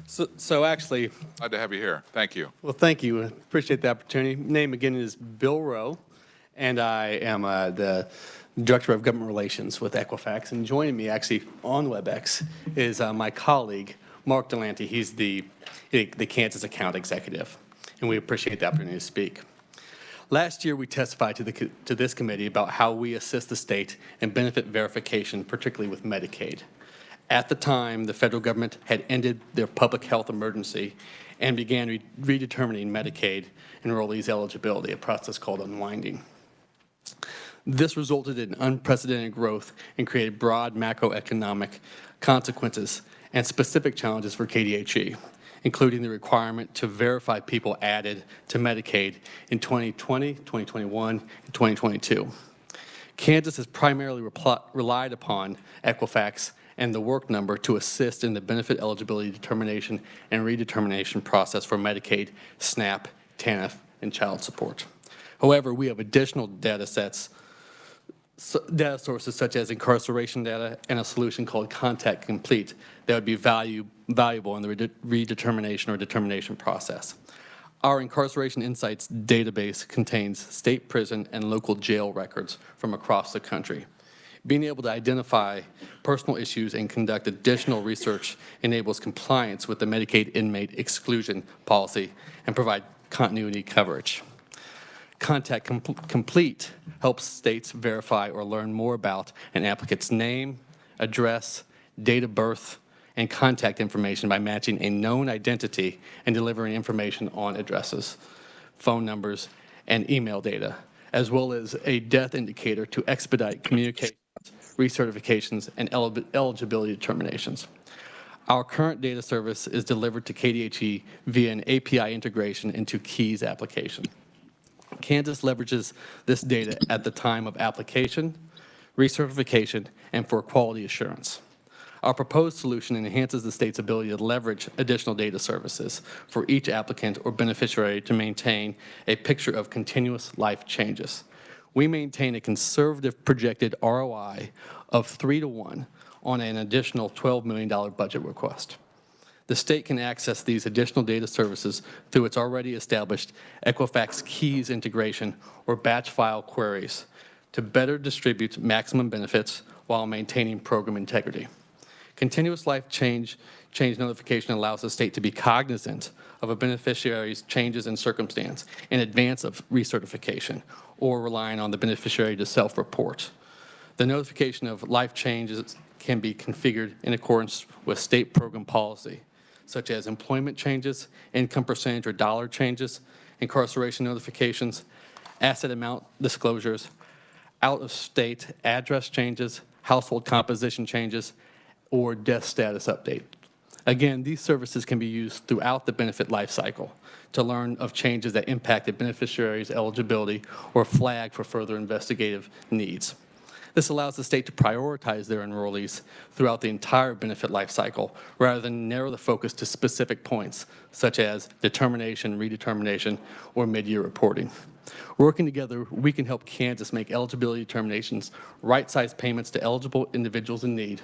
So actually, Glad to have you here. Thank you. well, thank you. Appreciate the opportunity. Name again is Bill Rowe, and I am the Director of Government Relations with Equifax. And joining me actually on WebEx is my colleague, Mark Delante. He's the Kansas Account Executive, and we appreciate the opportunity to speak. Last year, we testified to this committee about how we assist the state in benefit verification, particularly with Medicaid. At the time, the federal government had ended their public health emergency and began redetermining Medicaid enrollees' eligibility, a process called unwinding. This resulted in unprecedented growth and created broad macroeconomic consequences and specific challenges for KDHE, including the requirement to verify people added to Medicaid in 2020, 2021, and 2022. Kansas has primarily relied upon Equifax and the work number to assist in the benefit eligibility determination and redetermination process for Medicaid, SNAP, TANF, and child support. However, we have additional data sources such as incarceration data and a solution called Contact Complete that would be valuable in the redetermination or determination process. Our Incarceration Insights database contains state prison and local jail records from across the country. Being able to identify personal issues and conduct additional research enables compliance with the Medicaid inmate exclusion policy and provide continuity coverage. Contact Complete helps states verify or learn more about an applicant's name, address, date of birth, and contact information by matching a known identity and delivering information on addresses, phone numbers, and email data, as well as a death indicator to expedite communications, recertifications, and eligibility determinations. Our current data service is delivered to KDHE via an API integration into KEYS application. Kansas leverages this data at the time of application, recertification, and for quality assurance. Our proposed solution enhances the state's ability to leverage additional data services for each applicant or beneficiary to maintain a picture of continuous life changes. We maintain a conservative projected ROI of 3-to-1 on an additional $12 million budget request. The state can access these additional data services through its already established Equifax Keys integration or batch file queries to better distribute maximum benefits while maintaining program integrity. Continuous life change notification allows the state to be cognizant of a beneficiary's changes in circumstance in advance of recertification or relying on the beneficiary to self-report. The notification of life changes can be configured in accordance with state program policy, such as employment changes, income percentage or dollar changes, incarceration notifications, asset amount disclosures, out-of-state address changes, household composition changes, or death status update. Again, these services can be used throughout the benefit life cycle to learn of changes that impact the beneficiary's eligibility or flag for further investigative needs. This allows the state to prioritize their enrollees throughout the entire benefit life cycle rather than narrow the focus to specific points such as determination, redetermination, or mid-year reporting. Working together, we can help Kansas make eligibility determinations, right-size payments to eligible individuals in need,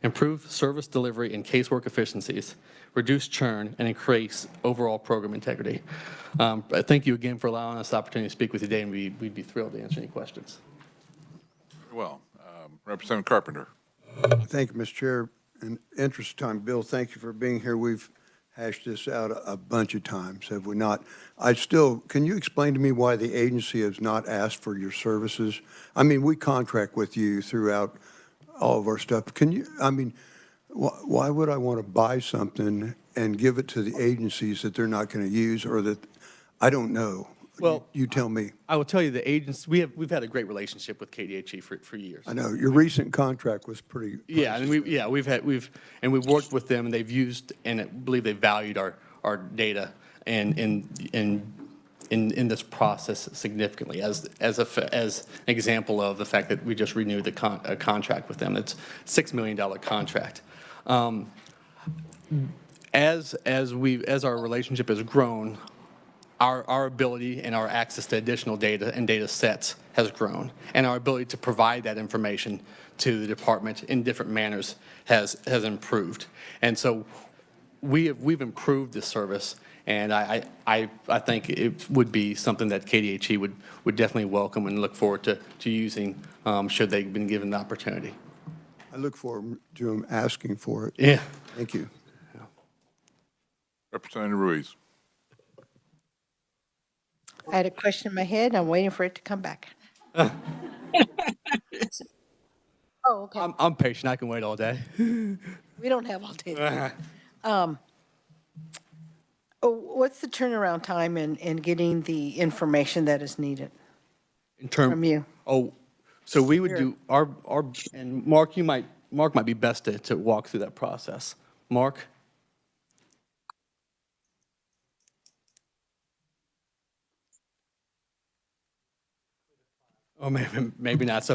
improve service delivery and casework efficiencies, reduce churn, and increase overall program integrity. Thank you again for allowing us the opportunity to speak with you today, and we'd be thrilled to answer any questions. Well, Representative Carpenter. Thank you, Mr. Chair. In interest of time, Bill, thank you for being here. We've hashed this out a bunch of times, have we not? Can you explain to me why the agency has not asked for your services? I mean, we contract with you throughout all of our stuff. Why would I want to buy something and give it to the agencies that they're not going to use or that, I don't know. Well, you tell me. I will tell you the agents, we've had a great relationship with KDHE for years. I know your recent contract was pretty. Yeah, and we've worked with them, and they've used, and I believe they valued our data and in this process significantly as an example of the fact that we just renewed a contract with them. It's a $6 million contract. As our relationship has grown, our ability and our access to additional data and data sets has grown, and our ability to provide that information to the department in different manners has improved. And so we've improved this service, and I think it would be something that KDHE would definitely welcome and look forward to using should they've been given the opportunity. I look forward to them asking for it. Yeah. Thank you. Yeah. Representative Ruiz. I had a question in my head, and I'm waiting for it to come back. Oh, okay. I'm patient. I can wait all day. We don't have all day. What's the turnaround time in getting the information that is needed from you? Oh, so we would do our and Mark might be best to walk through that process. Mark? Oh, maybe not.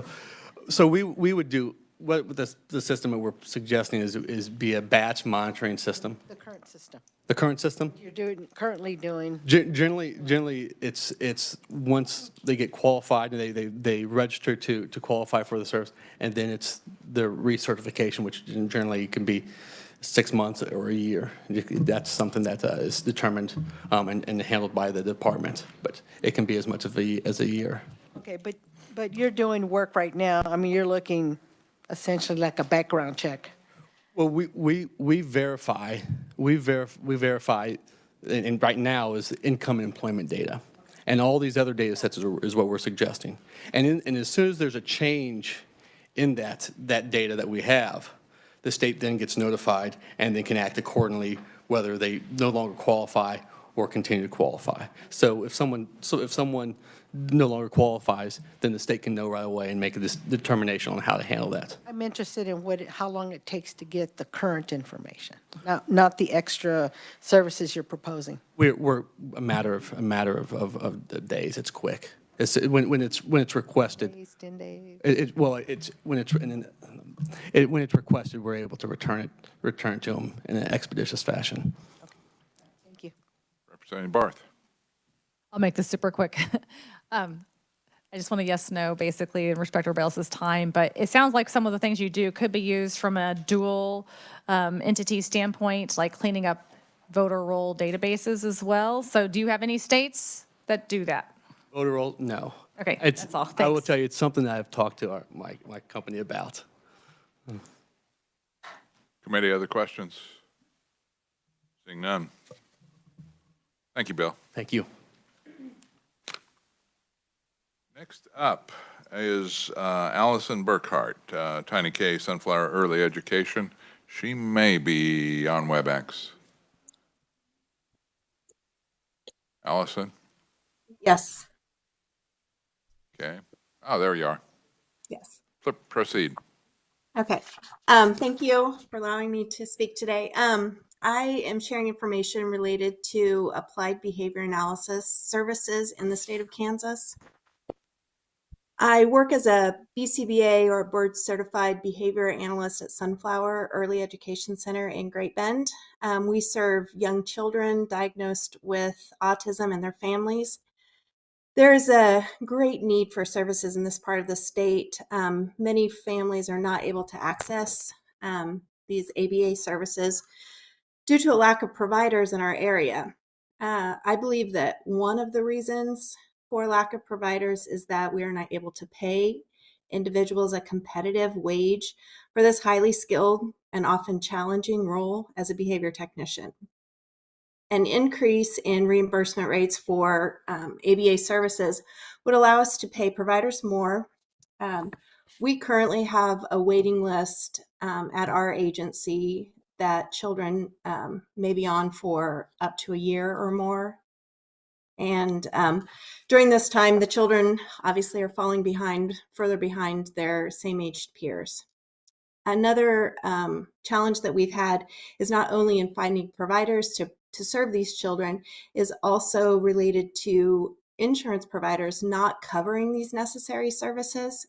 So we would do what the system that we're suggesting is be a batch monitoring system. The current system. The current system? You're currently doing. Generally, it's once they get qualified and they register to qualify for the service, and then it's the recertification, which generally can be 6 months or a year. That's something that is determined and handled by the department, but it can be as much as a year. Okay, but you're doing work right now. I mean, you're looking essentially like a background check. Well, we verify, and right now is income and employment data. And all these other data sets is what we're suggesting. And as soon as there's a change in that data that we have, the state then gets notified and they can act accordingly, whether they no longer qualify or continue to qualify. So if someone no longer qualifies, then the state can know right away and make a determination on how to handle that. I'm interested in how long it takes to get the current information, not the extra services you're proposing. We're a matter of days. It's quick. It's when it's requested. Days, 10 days. When it's requested, we're able to return it to them in an expeditious fashion. Thank you. Representative Barth. I'll make this super quick. I just want a yes, no, basically, in respect to everybody else's time. But it sounds like some of the things you do could be used from a dual entity standpoint, like cleaning up voter roll databases as well. So do you have any states that do that? Voter roll, no. Okay, that's all. I will Thanks. tell you, it's something that I've talked to my company about. Committee, other questions? Seeing none. Thank you, Bill. Thank you. Next up is Allison Burkhart, Tiny K Sunflower Early Education. She may be on WebEx. Allison? Yes. Okay. Oh, there you are. Yes. Proceed. Okay. Thank you for allowing me to speak today. I am sharing information related to applied behavior analysis services in the state of Kansas. I work as a BCBA or board certified behavior analyst at Sunflower Early Education Center in Great Bend. We serve young children diagnosed with autism and their families. There's a great need for services in this part of the state. Many families are not able to access these ABA services due to a lack of providers in our area. I believe that one of the reasons for lack of providers is that we are not able to pay individuals a competitive wage for this highly skilled and often challenging role as a behavior technician. An increase in reimbursement rates for ABA services would allow us to pay providers more. We currently have a waiting list at our agency that children may be on for up to a year or more. And during this time, the children obviously are falling further behind their same-aged peers. Another challenge that we've had is not only in finding providers to serve these children, is also related to insurance providers not covering these necessary services.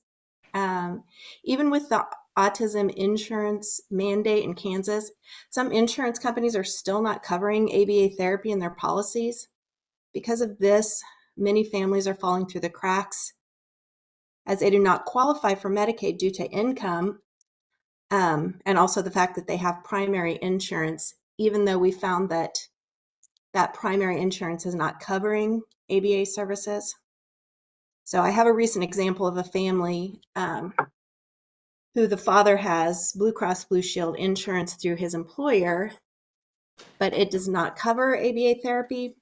Even with the autism insurance mandate in Kansas, some insurance companies are still not covering ABA therapy in their policies. Because of this, many families are falling through the cracks as they do not qualify for Medicaid due to income, and also the fact that they have primary insurance, even though we found that primary insurance is not covering ABA services. So I have a recent example of a family who the father has Blue Cross Blue Shield insurance through his employer, but it does not cover ABA therapy.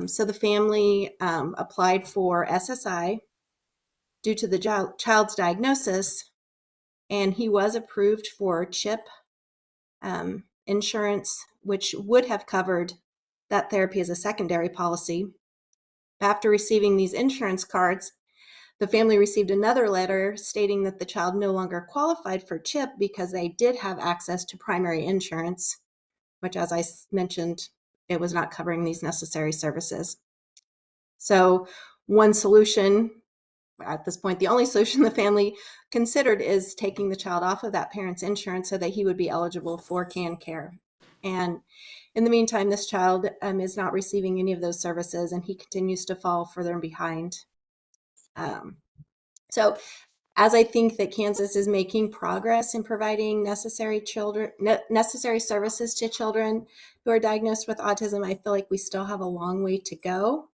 So the family applied for SSI due to the child's diagnosis, and he was approved for CHIP insurance, which would have covered that therapy as a secondary policy. After receiving these insurance cards, the family received another letter stating that the child no longer qualified for CHIP because they did have access to primary insurance, which, as I mentioned, it was not covering these necessary services. So one solution, at this point, the only solution the family considered is taking the child off of that parent's insurance so that he would be eligible for CAN care. And in the meantime, this child is not receiving any of those services, and he continues to fall further behind. So as I think that Kansas is making progress in providing necessary services to children who are diagnosed with autism, I feel like we still have a long way to go.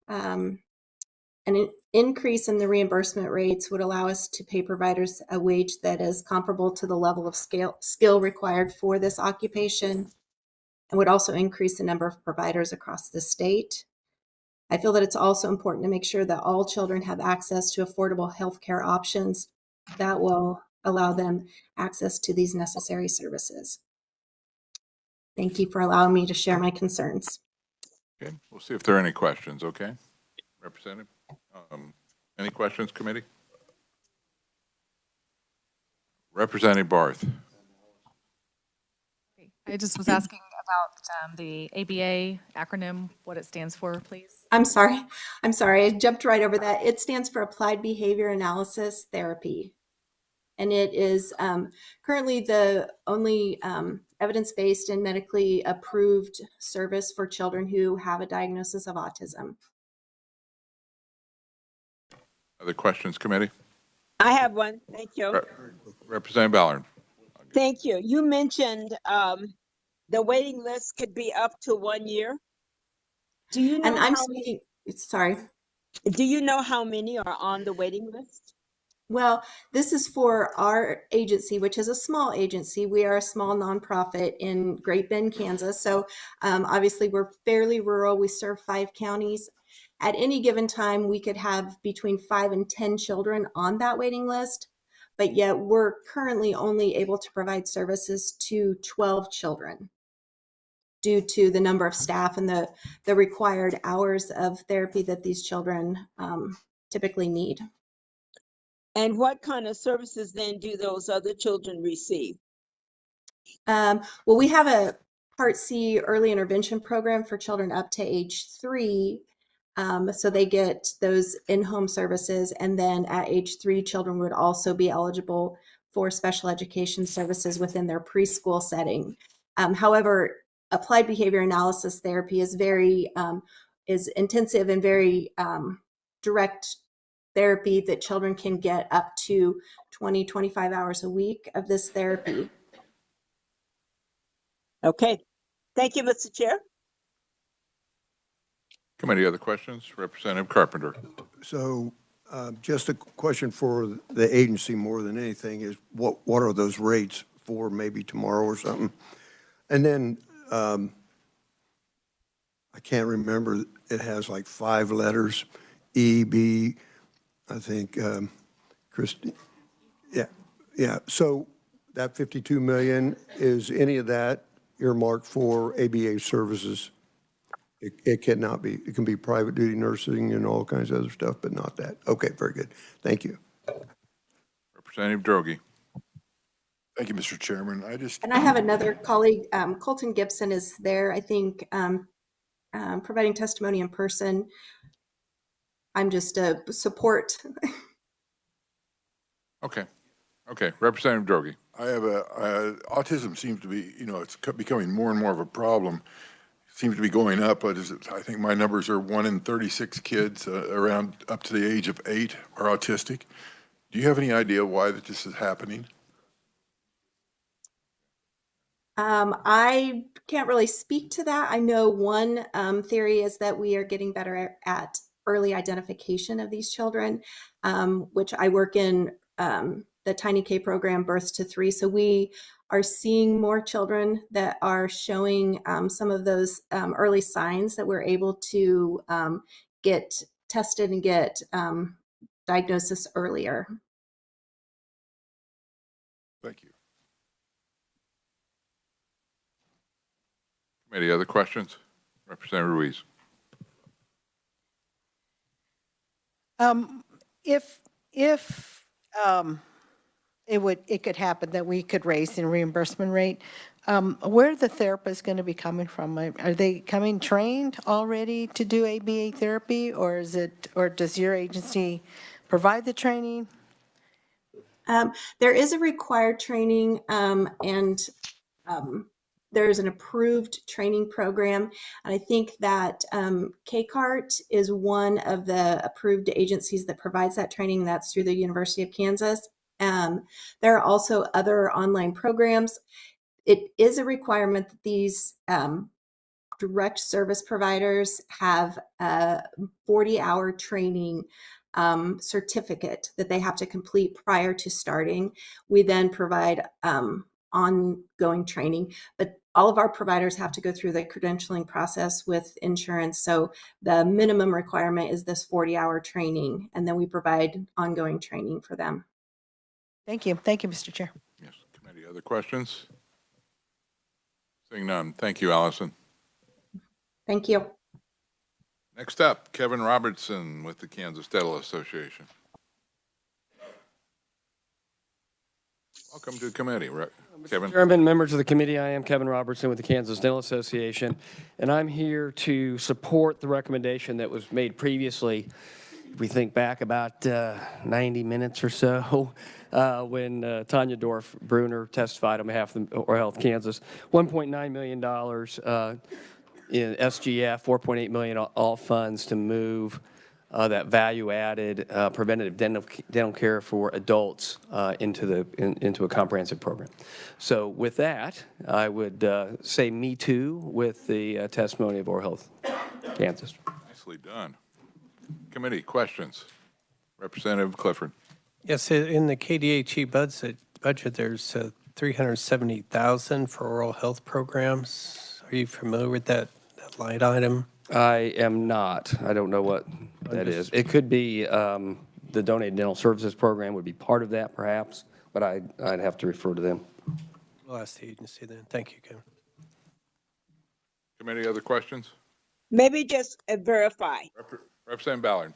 An increase in the reimbursement rates would allow us to pay providers a wage that is comparable to the level of skill required for this occupation, and would also increase the number of providers across the state. I feel that it's also important to make sure that all children have access to affordable healthcare options that will allow them access to these necessary services. Thank you for allowing me to share my concerns. Okay, we'll see if there are any questions, okay? Representative, any questions, committee? Representative Barth. I just was asking about the ABA acronym, what it stands for, please. I'm sorry. I jumped right over that. It stands for Applied Behavior Analysis Therapy. And it is currently the only evidence-based and medically approved service for children who have a diagnosis of autism. Other questions, committee? I have one. Thank you. Representative Ballard. Thank you. You mentioned the waiting list could be up to 1 year. Do you know And I'm how speaking, sorry. Do you know how many are on the waiting list? Well, this is for our agency, which is a small agency. We are a small nonprofit in Great Bend, Kansas. So obviously we're fairly rural. We serve 5 counties. At any given time, we could have between 5 and 10 children on that waiting list, but yet we're currently only able to provide services to 12 children due to the number of staff and the required hours of therapy that these children typically need. And what kind of services then do those other children receive? Well, we have a Part C early intervention program for children up to age 3. So they get those in-home services. And then at age 3, children would also be eligible for special education services within their preschool setting. However, applied behavior analysis therapy is is intensive and very direct therapy that children can get up to 20, 25 hours a week of this therapy. Okay. Thank you, Mr. Chair. Committee, other questions? Representative Carpenter. So just a question for the agency more than anything is what are those rates for maybe tomorrow or something? And then I can't remember, it has like 5 letters, E, B, I think, Christie. Yeah. So that 52 million, is any of that earmarked for ABA services? It cannot be. It can be private duty nursing and all kinds of other stuff, but not that. Okay, very good. Thank you. Representative Droege. Thank you, Mr. Chairman. And I have another colleague, Colton Gibson is there, I think, providing testimony in person. I'm just a support. Okay. Representative Droege. I have autism seems to be, it's becoming more and more of a problem. Seems to be going up, but I think my numbers are 1 in 36 kids around up to the age of 8 are autistic. Do you have any idea why this is happening? I can't really speak to that. I know one theory is that we are getting better at early identification of these children, which I work in the Tiny K program, Births to 3. So we are seeing more children that are showing some of those early signs that we're able to get tested and get diagnosis earlier. Thank you. Committee, other questions? Representative Ruiz. If it could happen that we could raise the reimbursement rate, where are the therapists going to be coming from? Are they coming trained already to do ABA therapy, or does your agency provide the training? There is a required training, and there's an approved training program. And I think that ks.gov is one of the approved agencies that provides that training. That's through the University of Kansas. There are also other online programs. It is a requirement that these direct service providers have a 40-hour training certificate that they have to complete prior to starting. We then provide ongoing training, but all of our providers have to go through the credentialing process with insurance. So the minimum requirement is this 40-hour training, and then we provide ongoing training for them. Thank you. Thank you, Mr. Chair. Yes, committee, other questions? Seeing none. Thank you, Allison. Thank you. Next up, Kevin Robertson with the Kansas Dental Association. Welcome to the committee, Kevin. Mr. Chairman, members of the committee, I am Kevin Robertson with the Kansas Dental Association, and I'm here to support the recommendation that was made previously. If we think back about 90 minutes or so, when Tanya Dorf-Bruner testified on behalf of Oral Health Kansas, $1.9 million in SGF, $4.8 million all funds to move that value-added preventative dental care for adults into a comprehensive program. So with that, I would say me too with the testimony of Oral Health Kansas. Nicely done. Committee questions. Representative Clifford. Yes, in the KDHE budget, there's $370,000 for oral health programs. Are you familiar with that line item? I am not. I don't know what that is. It could be the Donated Dental Services Program would be part of that, perhaps, but I'd have to refer to them. We'll ask the agency then. Thank you, Kevin. Committee, other questions? Maybe just verify. Representative Ballard.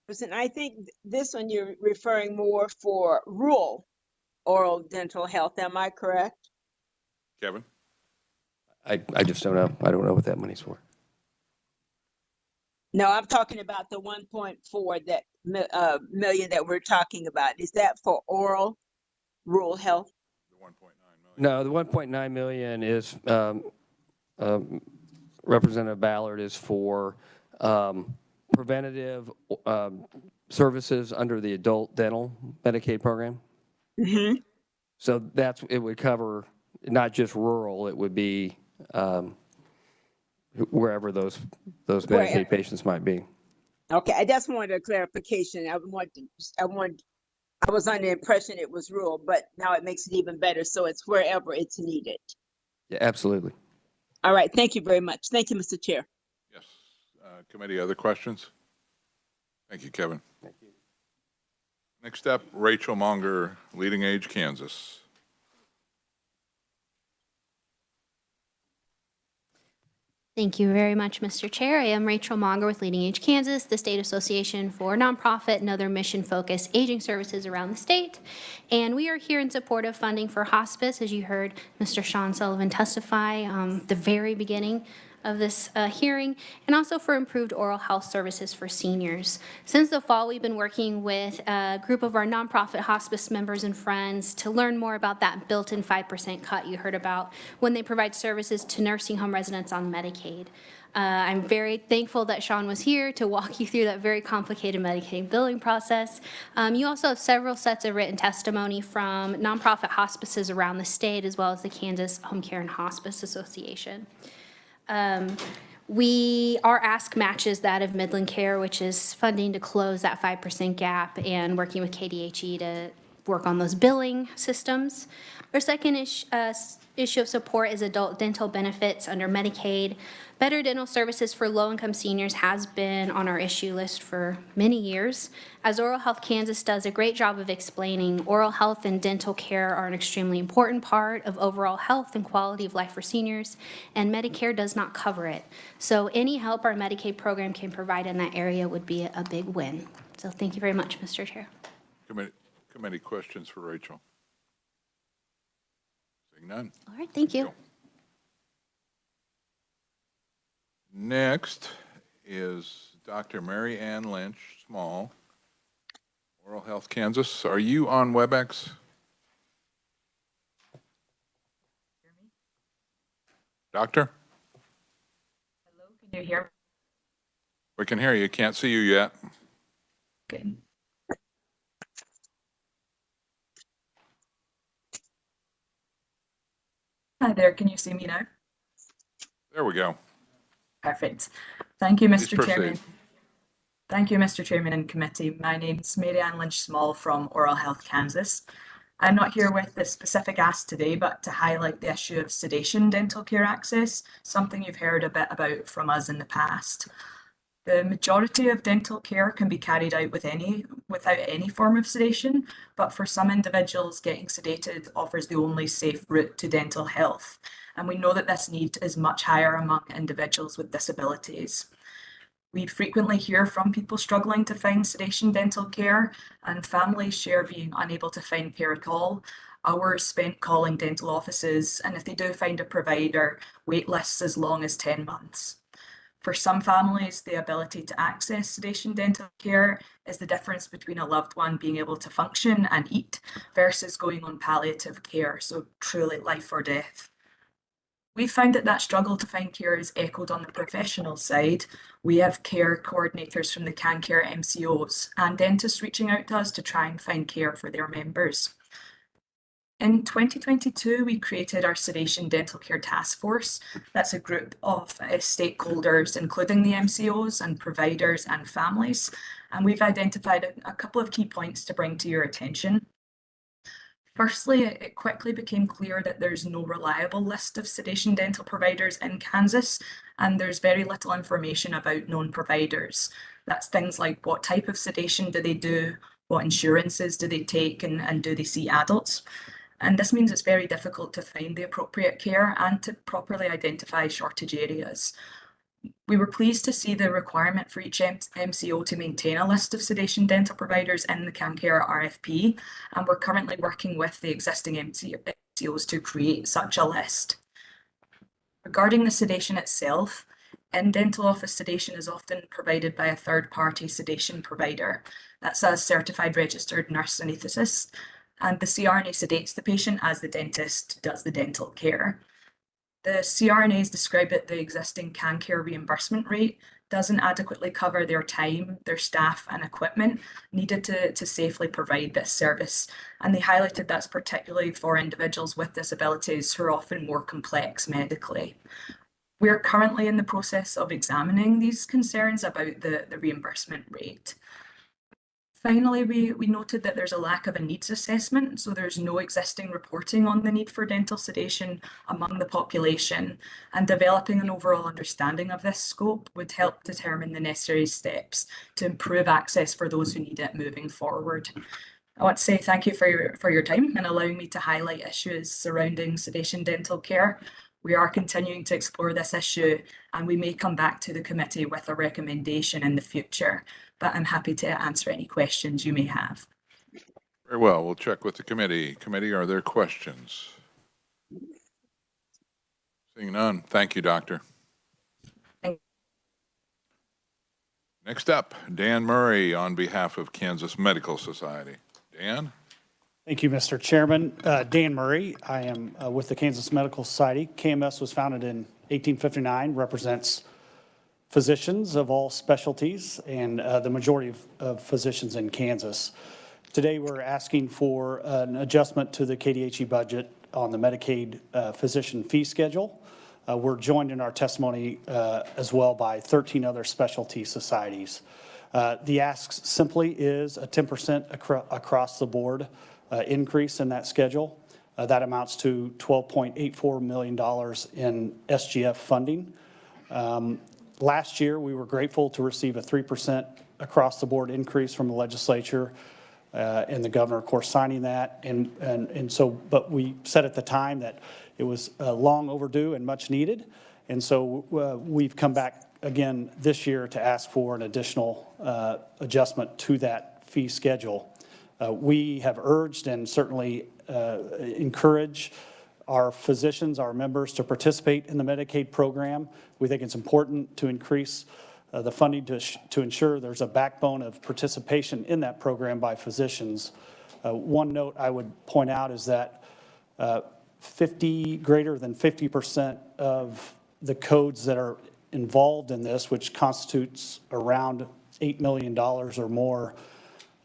Listen, I think this one you're referring more for rural oral dental health. Am I correct? Kevin? I just don't know. I don't know what that money's for. No, I'm talking about the 1.4 that million that we're talking about. Is that for oral rural health? No, the 1.9 million is Representative Ballard is for preventative services under the adult dental Medicaid program. Mm-hmm. So it would cover not just rural, it would be wherever those Medicaid patients might be. Okay, I just wanted a clarification. I was under the impression it was rural, but now it makes it even better. So it's wherever it's needed. Yeah, absolutely. All right. Thank you very much. Thank you, Mr. Chair. Yes. Committee, other questions? Thank you, Kevin. Thank you. Next up, Rachel Monger, Leading Age Kansas. Thank you very much, Mr. Chair. I am Rachel Monger with Leading Age Kansas, the state association for nonprofit and other mission-focused aging services around the state. And we are here in support of funding for hospice, as you heard Mr. Sean Sullivan testify the very beginning of this hearing, and also for improved oral health services for seniors. Since the fall, we've been working with a group of our nonprofit hospice members and friends to learn more about that built-in 5% cut you heard about when they provide services to nursing home residents on Medicaid. I'm very thankful that Sean was here to walk you through that very complicated Medicaid billing process. You also have several sets of written testimony from nonprofit hospices around the state, as well as the Kansas Home Care and Hospice Association. Our ask matches that of Midland Care, which is funding to close that 5% gap and working with KDHE to work on those billing systems. Our second issue of support is adult dental benefits under Medicaid. Better dental services for low-income seniors has been on our issue list for many years. As Oral Health Kansas does a great job of explaining, oral health and dental care are an extremely important part of overall health and quality of life for seniors, and Medicare does not cover it. So any help our Medicaid program can provide in that area would be a big win. So thank you very much, Mr. Chair. Committee questions for Rachel? Seeing none. All right, thank you. Next is Dr. Mary Ann Lynch Small, Oral Health Kansas. Are you on WebEx? Doctor? Hello, can you hear me? We can hear you. Can't see you yet. Okay. Hi there, can you see me now? There we go. Perfect. Thank you, Please Mr. proceed. Chairman. Thank you, Mr. Chairman and committee. My name's Mary Ann Lynch Small from Oral Health Kansas. I'm not here with the specific ask today, but to highlight the issue of sedation dental care access, something you've heard a bit about from us in the past. The majority of dental care can be carried out without any form of sedation, but for some individuals, getting sedated offers the only safe route to dental health. And we know that this need is much higher among individuals with disabilities. We frequently hear from people struggling to find sedation dental care, and families share being unable to find care at all. Hours spent calling dental offices, and if they do find a provider, wait lists as long as 10 months. For some families, the ability to access sedation dental care is the difference between a loved one being able to function and eat versus going on palliative care, so truly life or death. We found that struggle to find care is echoed on the professional side. We have care coordinators from the CanCare MCOs and dentists reaching out to us to try and find care for their members. In 2022, we created our Sedation Dental Care Task Force. That's a group of stakeholders, including the MCOs and providers and families. And we've identified a couple of key points to bring to your attention. Firstly, it quickly became clear that there's no reliable list of sedation dental providers in Kansas, and there's very little information about known providers. That's things like what type of sedation do they do, what insurances do they take, and do they see adults? And this means it's very difficult to find the appropriate care and to properly identify shortage areas. We were pleased to see the requirement for each MCO to maintain a list of sedation dental providers in the CanCare RFP, and we're currently working with the existing MCOs to create such a list. Regarding the sedation itself, in-dental office sedation is often provided by a third-party sedation provider. That's a certified registered nurse anaesthetist, and the CRNA sedates the patient as the dentist does the dental care. The CRNAs describe that the existing CanCare reimbursement rate doesn't adequately cover their time, their staff, and equipment needed to safely provide this service. And they highlighted that's particularly for individuals with disabilities who are often more complex medically. We're currently in the process of examining these concerns about the reimbursement rate. Finally, we noted that there's a lack of a needs assessment, so there's no existing reporting on the need for dental sedation among the population, and developing an overall understanding of this scope would help determine the necessary steps to improve access for those who need it moving forward. I want to say thank you for your time and allowing me to highlight issues surrounding sedation dental care. We are continuing to explore this issue, and we may come back to the committee with a recommendation in the future, but I'm happy to answer any questions you may have. Very well. We'll check with the committee. Committee, are there questions? Seeing none. Thank you, Doctor. Next up, Dan Murray on behalf of Kansas Medical Society. Dan? Thank you, Mr. Chairman. Dan Murray. I am with the Kansas Medical Society. KMS was founded in 1859, represents physicians of all specialties and the majority of physicians in Kansas. Today, we're asking for an adjustment to the KDHE budget on the Medicaid physician fee schedule. We're joined in our testimony as well by 13 other specialty societies. The ask simply is a 10% across the board increase in that schedule. That amounts to $12.84 million in SGF funding. Last year, we were grateful to receive a 3% across the board increase from the legislature, and the governor, of course, signing that. But we said at the time that it was long overdue and much needed. And so we've come back again this year to ask for an additional adjustment to that fee schedule. We have urged and certainly encourage our physicians, our members, to participate in the Medicaid program. We think it's important to increase the funding to ensure there's a backbone of participation in that program by physicians. One note I would point out is that greater than 50% of the codes that are involved in this, which constitutes around $8 million or more,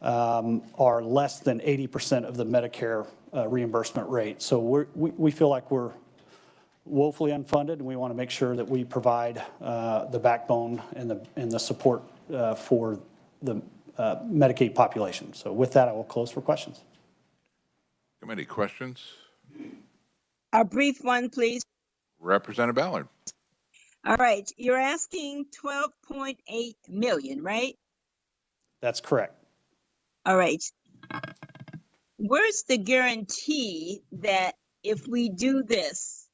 are less than 80% of the Medicare reimbursement rate. So we feel like we're woefully unfunded, and we want to make sure that we provide the backbone and the support for the Medicaid population. So with that, I will close for questions. Committee questions? A brief one, please. Representative Ballard. All right, you're asking 12.8 million, right? That's correct. All right. Where's the guarantee that if we do this,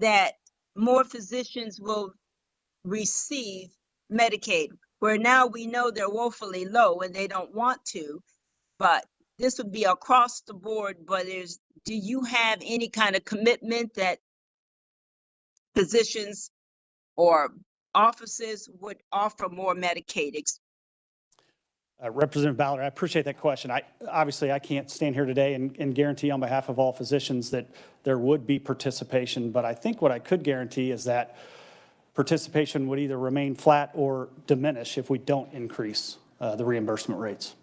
that more physicians will receive Medicaid, where now we know they're woefully low and they don't want to, but this would be across the board. But do you have any kind of commitment that physicians or offices would offer more Medicaid? Representative Ballard, I appreciate that question. Obviously, I can't stand here today and guarantee on behalf of all physicians that there would be participation, but I think what I could guarantee is that participation would either remain flat or diminish if we don't increase the reimbursement rates.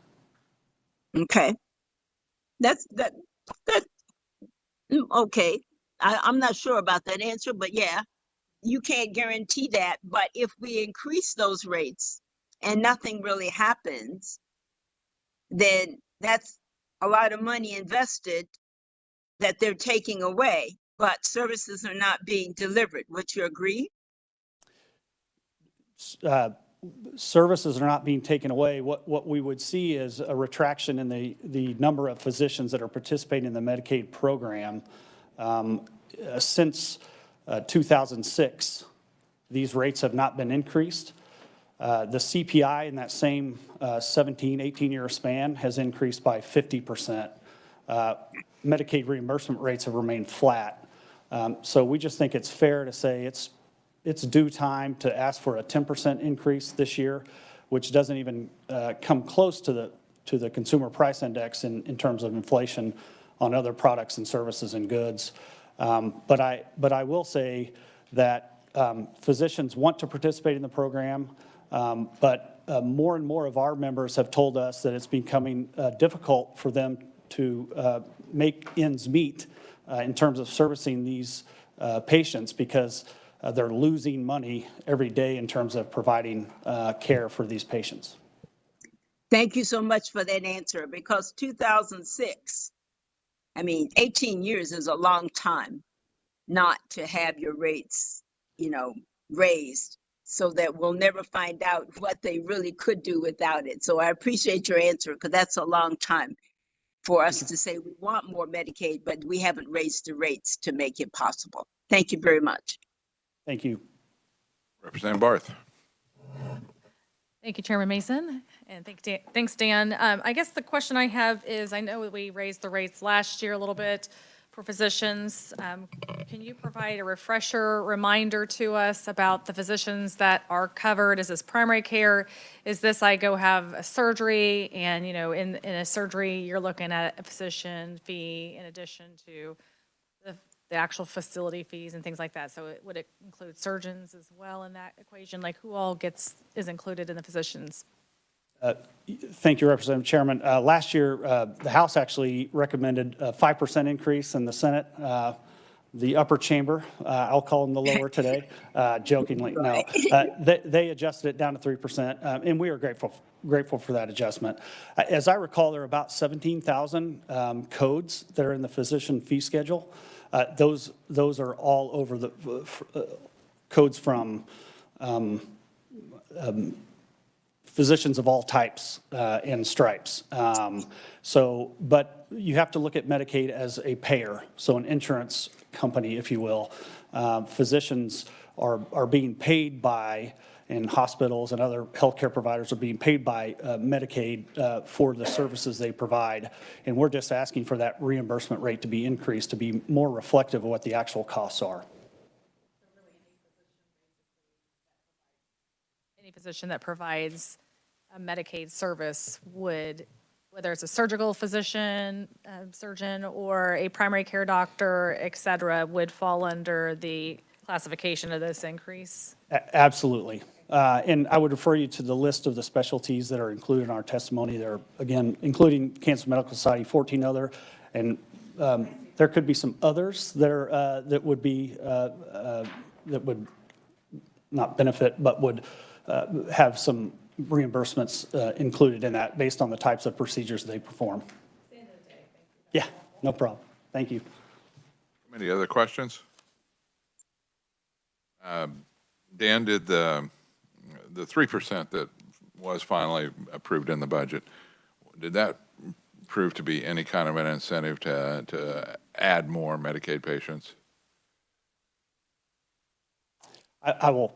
Okay. That's okay. I'm not sure about that answer, but yeah, you can't guarantee that. But if we increase those rates and nothing really happens, then that's a lot of money invested that they're taking away, but services are not being delivered. Would you agree? Services are not being taken away. What we would see is a retraction in the number of physicians that are participating in the Medicaid program. Since 2006, these rates have not been increased. The CPI in that same 17, 18-year span has increased by 50%. Medicaid reimbursement rates have remained flat. So we just think it's fair to say it's due time to ask for a 10% increase this year, which doesn't even come close to the consumer price index in terms of inflation on other products and services and goods. But I will say that physicians want to participate in the program, but more and more of our members have told us that it's becoming difficult for them to make ends meet in terms of servicing these patients because they're losing money every day in terms of providing care for these patients. Thank you so much for that answer, because 2006, 18 years is a long time not to have your rates, raised, so that we'll never find out what they really could do without it. So I appreciate your answer, because that's a long time for us to say we want more Medicaid, but we haven't raised the rates to make it possible. Thank you very much. Thank you. Representative Barth. Thank you, Chairman Mason, and thanks, Dan. I guess the question I have is, I know we raised the rates last year a little bit for physicians. Can you provide a refresher reminder to us about the physicians that are covered? Is this primary care? Is this I go have a surgery, and in a surgery you're looking at a physician fee in addition to the actual facility fees and things like that? So would it include surgeons as well in that equation? Like, who all is included in the physicians? Thank you, Representative Chairman. Last year, the House actually recommended a 5% increase, in the Senate, the upper chamber, I'll call them the lower today, jokingly, no. They adjusted it down to 3%, and we are grateful for that adjustment. As I recall, there are about 17,000 codes that are in the physician fee schedule. Those are all over the codes from physicians of all types and stripes. But you have to look at Medicaid as a payer, so an insurance company, if you will. Physicians are being paid by, and hospitals and other healthcare providers are being paid by Medicaid for the services they provide. And we're just asking for that reimbursement rate to be increased to be more reflective of what the actual costs are. Any physician that provides a Medicaid service would, whether it's a surgical physician, surgeon, or a primary care doctor, et cetera, would fall under the classification of this increase? Absolutely. And I would refer you to the list of the specialties that are included in our testimony. There, again, including Cancer Medical Society, 14 other, and there could be some others that would be that would not benefit, but would have some reimbursements included in that based on the types of procedures they perform. Yeah, no problem. Thank you. Any other questions? Dan, did the 3% that was finally approved in the budget, did that prove to be any kind of an incentive to add more Medicaid patients? I will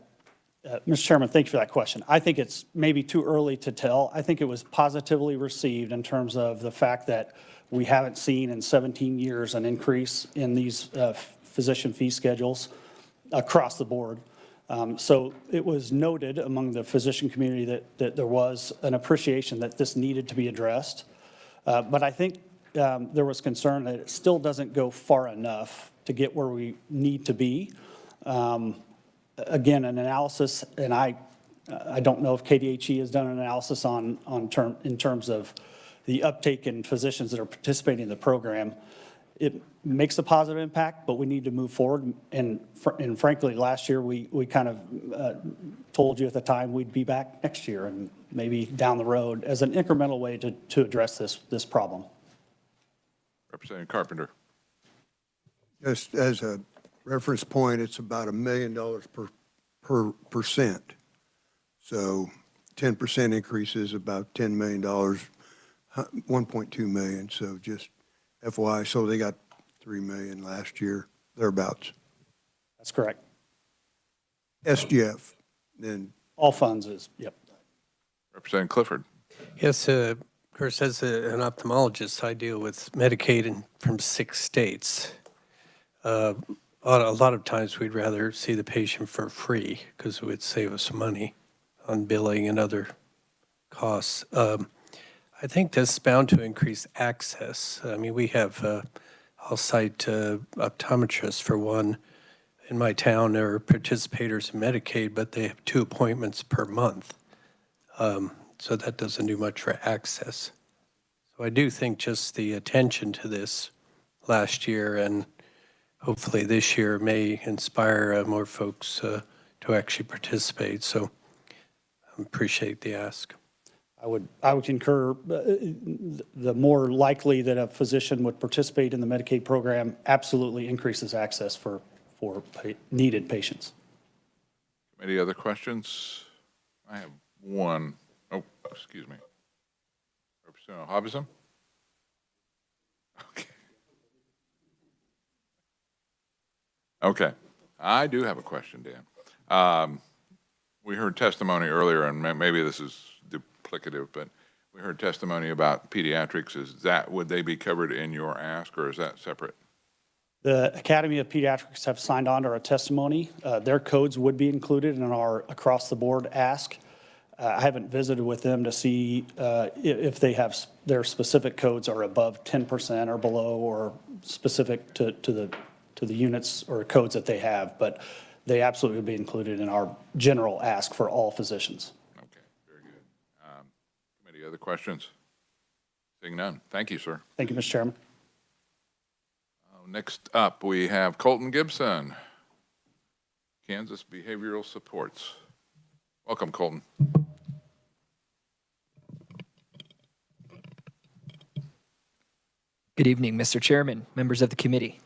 Mr. Chairman, thank you for that question. I think it's maybe too early to tell. I think it was positively received in terms of the fact that we haven't seen in 17 years an increase in these physician fee schedules across the board. So it was noted among the physician community that there was an appreciation that this needed to be addressed. But I think there was concern that it still doesn't go far enough to get where we need to be. Again, an analysis, and I don't know if KDHE has done an analysis in terms of the uptake in physicians that are participating in the program. It makes a positive impact, but we need to move forward. And frankly, last year, we kind of told you at the time we'd be back next year and maybe down the road as an incremental way to address this problem. Representative Carpenter. Just as a reference point, it's about $1 million per percent. So 10% increase is about $10 million, 1.2 million. So just FYI, so they got 3 million last year, thereabouts. That's correct. SGF, then. All funds is, yep. Representative Clifford. Yes, of course, as an ophthalmologist, I deal with Medicaid from 6 states. A lot of times we'd rather see the patient for free because it would save us money on billing and other costs. I think this is bound to increase access. I mean, we have, I'll cite optometrists for one. In my town, there are participators in Medicaid, but they have 2 appointments per month. So that doesn't do much for access. So I do think just the attention to this last year and hopefully this year may inspire more folks to actually participate. So I appreciate the ask. I would concur. The more likely that a physician would participate in the Medicaid program absolutely increases access for needed patients. Any other questions? I have one. Oh, excuse me. Representative Hobson? Okay. Okay. I do have a question, Dan. We heard testimony earlier, and maybe this is duplicative, but we heard testimony about pediatrics. Would they be covered in your ask, or is that separate? The Academy of Pediatrics have signed on to our testimony. Their codes would be included in our across-the-board ask. I haven't visited with them to see if they have their specific codes are above 10% or below, or specific to the units or codes that they have, but they absolutely would be included in our general ask for all physicians. Okay, very good. Committee, other questions? Seeing none. Thank you, sir. Thank you, Mr. Chairman. Next up, we have Colton Gibson, Kansas Behavioral Supports. Welcome, Colton. Good evening, Mr. Chairman, members of the committee.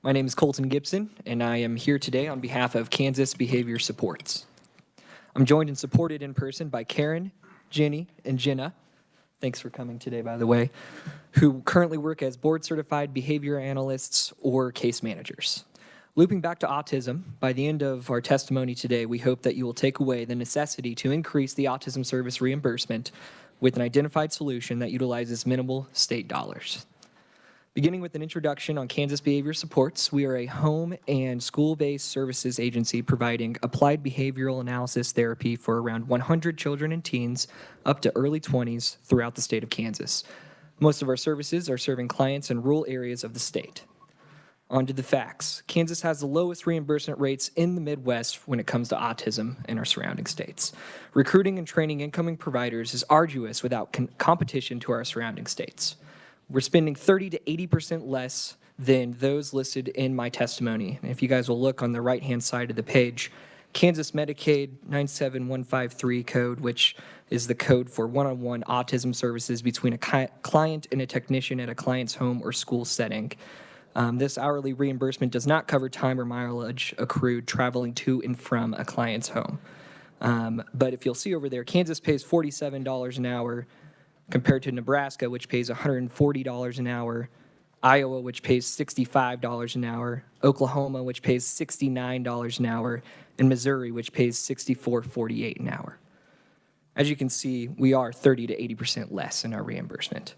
My name is Colton Gibson, and I am here today on behalf of Kansas Behavior Supports. I'm joined and supported in person by Karen, Jenny, and Jenna. Thanks for coming today, by the way, who currently work as board-certified behavior analysts or case managers. Looping back to autism, by the end of our testimony today, we hope that you will take away the necessity to increase the autism service reimbursement with an identified solution that utilizes minimal state dollars. Beginning with an introduction on Kansas Behavior Supports, we are a home and school-based services agency providing applied behavioral analysis therapy for around 100 children and teens up to early 20s throughout the state of Kansas. Most of our services are serving clients in rural areas of the state. On to the facts. Kansas has the lowest reimbursement rates in the Midwest when it comes to autism in our surrounding states. Recruiting and training incoming providers is arduous without competition to our surrounding states. We're spending 30 to 80% less than those listed in my testimony. And if you guys will look on the right-hand side of the page, Kansas Medicaid 97153 code, which is the code for one-on-one autism services between a client and a technician at a client's home or school setting. This hourly reimbursement does not cover time or mileage accrued traveling to and from a client's home. But if you'll see over there, Kansas pays $47 an hour, compared to Nebraska, which pays $140 an hour, Iowa, which pays $65 an hour, Oklahoma, which pays $69 an hour, and Missouri, which pays $64.48 an hour. As you can see, we are 30 to 80% less in our reimbursement.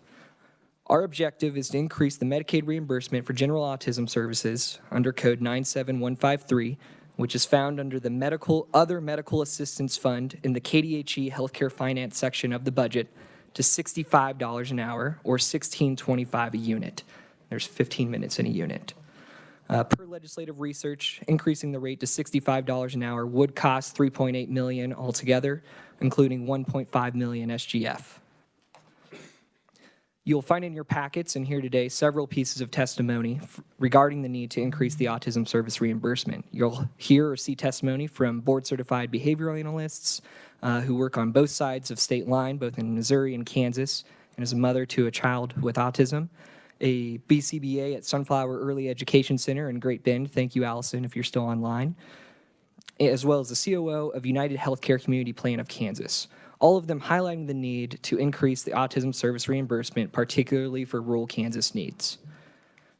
Our objective is to increase the Medicaid reimbursement for general autism services under Code 97153, which is found under the Other Medical Assistance Fund in the KDHE Healthcare Finance section of the budget, to $65 an hour or $16.25 a unit. There's 15 minutes in a unit. Per legislative research, increasing the rate to $65 an hour would cost $3.8 million altogether, including $1.5 million SGF. You'll find in your packets and here today several pieces of testimony regarding the need to increase the autism service reimbursement. You'll hear or see testimony from board-certified behavioral analysts who work on both sides of state line, both in Missouri and Kansas, and as a mother to a child with autism. A BCBA at Sunflower Early Education Center in Great Bend. Thank you, Allison, if you're still online. As well as the COO of United Healthcare Community Plan of Kansas. All of them highlighting the need to increase the autism service reimbursement, particularly for rural Kansas needs.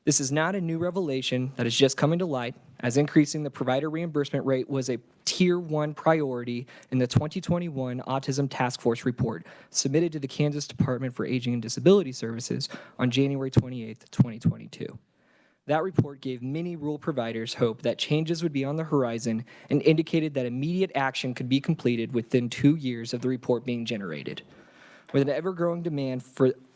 This is not a new revelation that is just coming to light, as increasing the provider reimbursement rate was a Tier 1 priority in the 2021 Autism Task Force report submitted to the Kansas Department for Aging and Disability Services on January 28, 2022. That report gave many rural providers hope that changes would be on the horizon and indicated that immediate action could be completed within 2 years of the report being generated. With an ever-growing demand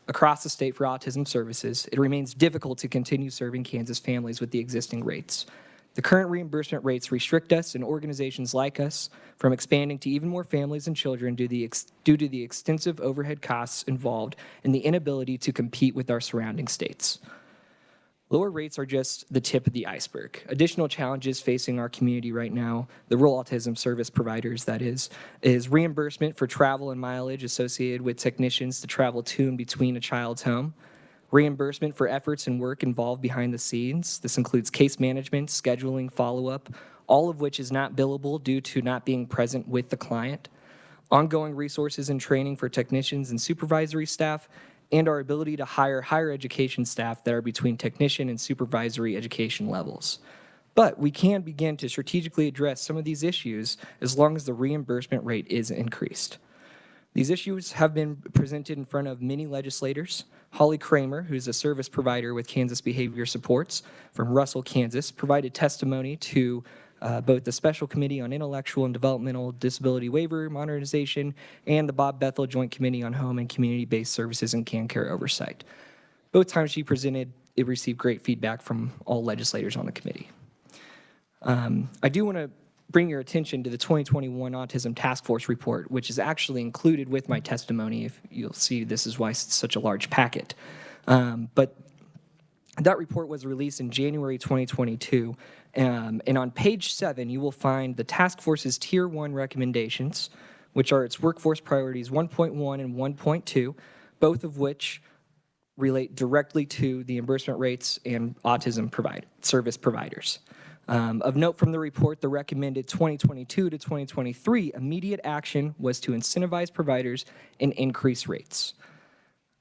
across the state for autism services, it remains difficult to continue serving Kansas families with the existing rates. The current reimbursement rates restrict us and organizations like us from expanding to even more families and children due to the extensive overhead costs involved and the inability to compete with our surrounding states. Lower rates are just the tip of the iceberg. Additional challenges facing our community right now, the rural autism service providers, that is reimbursement for travel and mileage associated with technicians to travel to and between a child's home, reimbursement for efforts and work involved behind the scenes. This includes case management, scheduling, follow-up, all of which is not billable due to not being present with the client, ongoing resources and training for technicians and supervisory staff, and our ability to hire higher education staff that are between technician and supervisory education levels. But we can begin to strategically address some of these issues as long as the reimbursement rate is increased. These issues have been presented in front of many legislators. Holly Kramer, who's a service provider with Kansas Behavior Supports from Russell, Kansas, provided testimony to both the Special Committee on Intellectual and Developmental Disability Waiver Modernization and the Bob Bethel Joint Committee on Home and Community-Based Services and CanCare Oversight. Both times she presented, it received great feedback from all legislators on the committee. I do want to bring your attention to the 2021 Autism Task Force report, which is actually included with my testimony. If you'll see, this is why it's such a large packet. But that report was released in January 2022. And on page 7, you will find the task force's Tier 1 recommendations, which are its workforce priorities 1.1 and 1.2, both of which relate directly to the reimbursement rates and autism service providers. Of note from the report, the recommended 2022 to 2023 immediate action was to incentivize providers and increase rates.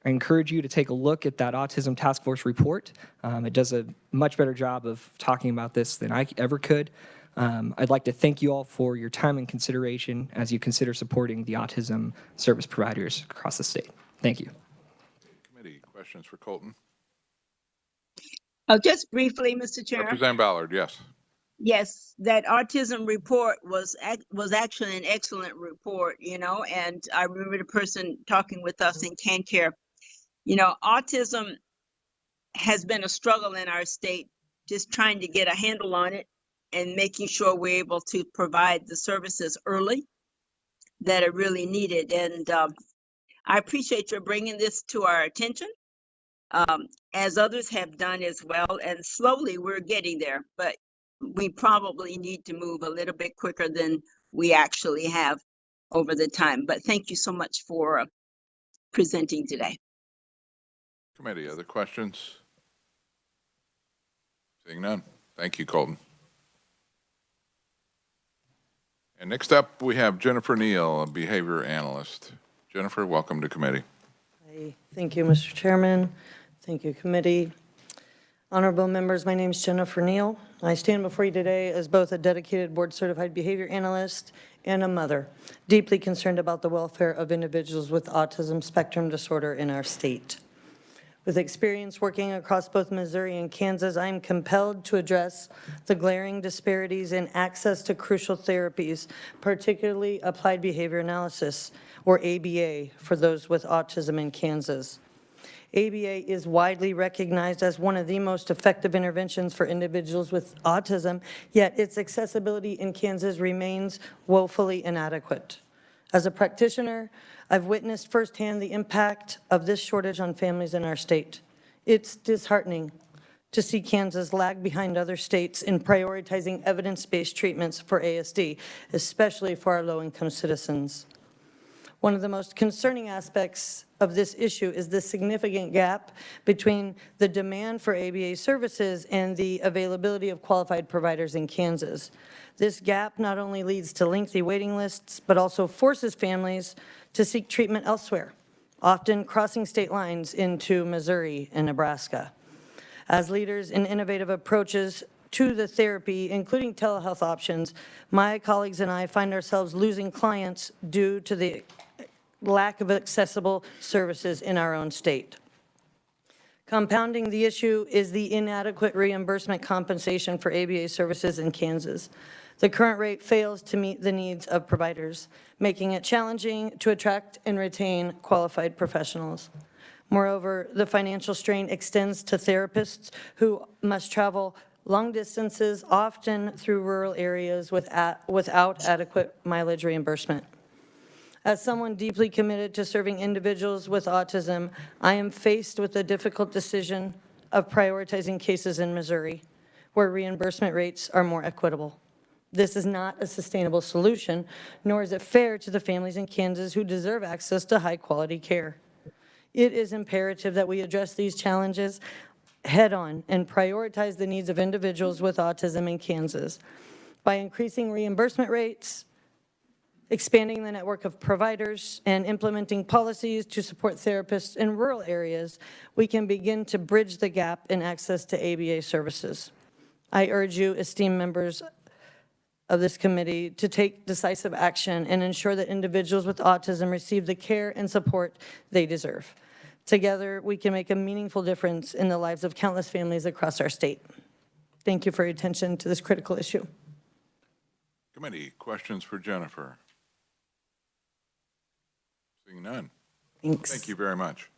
I encourage you to take a look at that Autism Task Force report. It does a much better job of talking about this than I ever could. I'd like to thank you all for your time and consideration as you consider supporting the autism service providers across the state. Thank you. Committee, questions for Colton? Just briefly, Mr. Chair. Representative Ballard, yes. Yes, that autism report was actually an excellent report, and I remember the person talking with us in CanCare. Autism has been a struggle in our state, just trying to get a handle on it and making sure we're able to provide the services early that are really needed. And I appreciate your bringing this to our attention, as others have done as well. And slowly we're getting there, but we probably need to move a little bit quicker than we actually have over the time. But thank you so much for presenting today. Committee, other questions? Seeing none. Thank you, Colton. And next up, we have Jennifer Neal, a behavior analyst. Jennifer, welcome to committee. Thank you, Mr. Chairman. Thank you, committee. Honorable members, my name is Jennifer Neal. I stand before you today as both a dedicated board-certified behavior analyst and a mother, deeply concerned about the welfare of individuals with autism spectrum disorder in our state. With experience working across both Missouri and Kansas, I am compelled to address the glaring disparities in access to crucial therapies, particularly applied behavior analysis, or ABA, for those with autism in Kansas. ABA is widely recognized as one of the most effective interventions for individuals with autism, yet its accessibility in Kansas remains woefully inadequate. As a practitioner, I've witnessed firsthand the impact of this shortage on families in our state. It's disheartening to see Kansas lag behind other states in prioritizing evidence-based treatments for ASD, especially for our low-income citizens. One of the most concerning aspects of this issue is the significant gap between the demand for ABA services and the availability of qualified providers in Kansas. This gap not only leads to lengthy waiting lists, but also forces families to seek treatment elsewhere, often crossing state lines into Missouri and Nebraska. As leaders in innovative approaches to the therapy, including telehealth options, my colleagues and I find ourselves losing clients due to the lack of accessible services in our own state. Compounding the issue is the inadequate reimbursement compensation for ABA services in Kansas. The current rate fails to meet the needs of providers, making it challenging to attract and retain qualified professionals. Moreover, the financial strain extends to therapists who must travel long distances, often through rural areas without adequate mileage reimbursement. As someone deeply committed to serving individuals with autism, I am faced with the difficult decision of prioritizing cases in Missouri, where reimbursement rates are more equitable. This is not a sustainable solution, nor is it fair to the families in Kansas who deserve access to high-quality care. It is imperative that we address these challenges head-on and prioritize the needs of individuals with autism in Kansas. By increasing reimbursement rates, expanding the network of providers, and implementing policies to support therapists in rural areas, we can begin to bridge the gap in access to ABA services. I urge you, esteemed members of this committee, to take decisive action and ensure that individuals with autism receive the care and support they deserve. Together, we can make a meaningful difference in the lives of countless families across our state. Thank you for your attention to this critical issue. Committee, questions for Jennifer? Seeing none. Thanks. Thank you very much.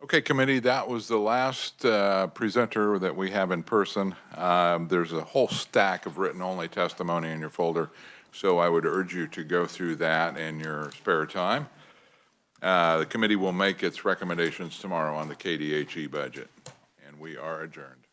Okay, committee, that was the last presenter that we have in person. There's a whole stack of written-only testimony in your folder, so I would urge you to go through that in your spare time. The committee will make its recommendations tomorrow on the KDHE budget, and we are adjourned.